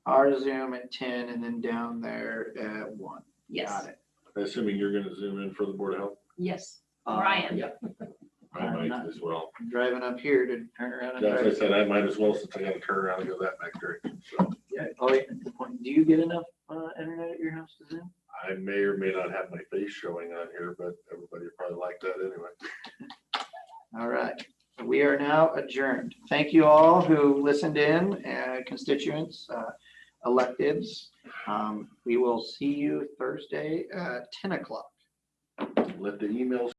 Our Zoom at 10 and then down there at 1. Yes. Got it. Assuming you're gonna zoom in for the Board of Health. Yes, Brian. Yeah. I I'm might not as well. driving up here to turn around and As I drive. said, I might as well since I gotta turn around and go that back direction. So Yeah. Oh, yeah, good point. Do you get enough internet at your house to Zoom? I may or may not have my face showing on here, but everybody will probably like that anyway. All right. We are now adjourned. Thank you all who listened in, constituents, electeds. We will see you Thursday at 10 o'clock. Let the emails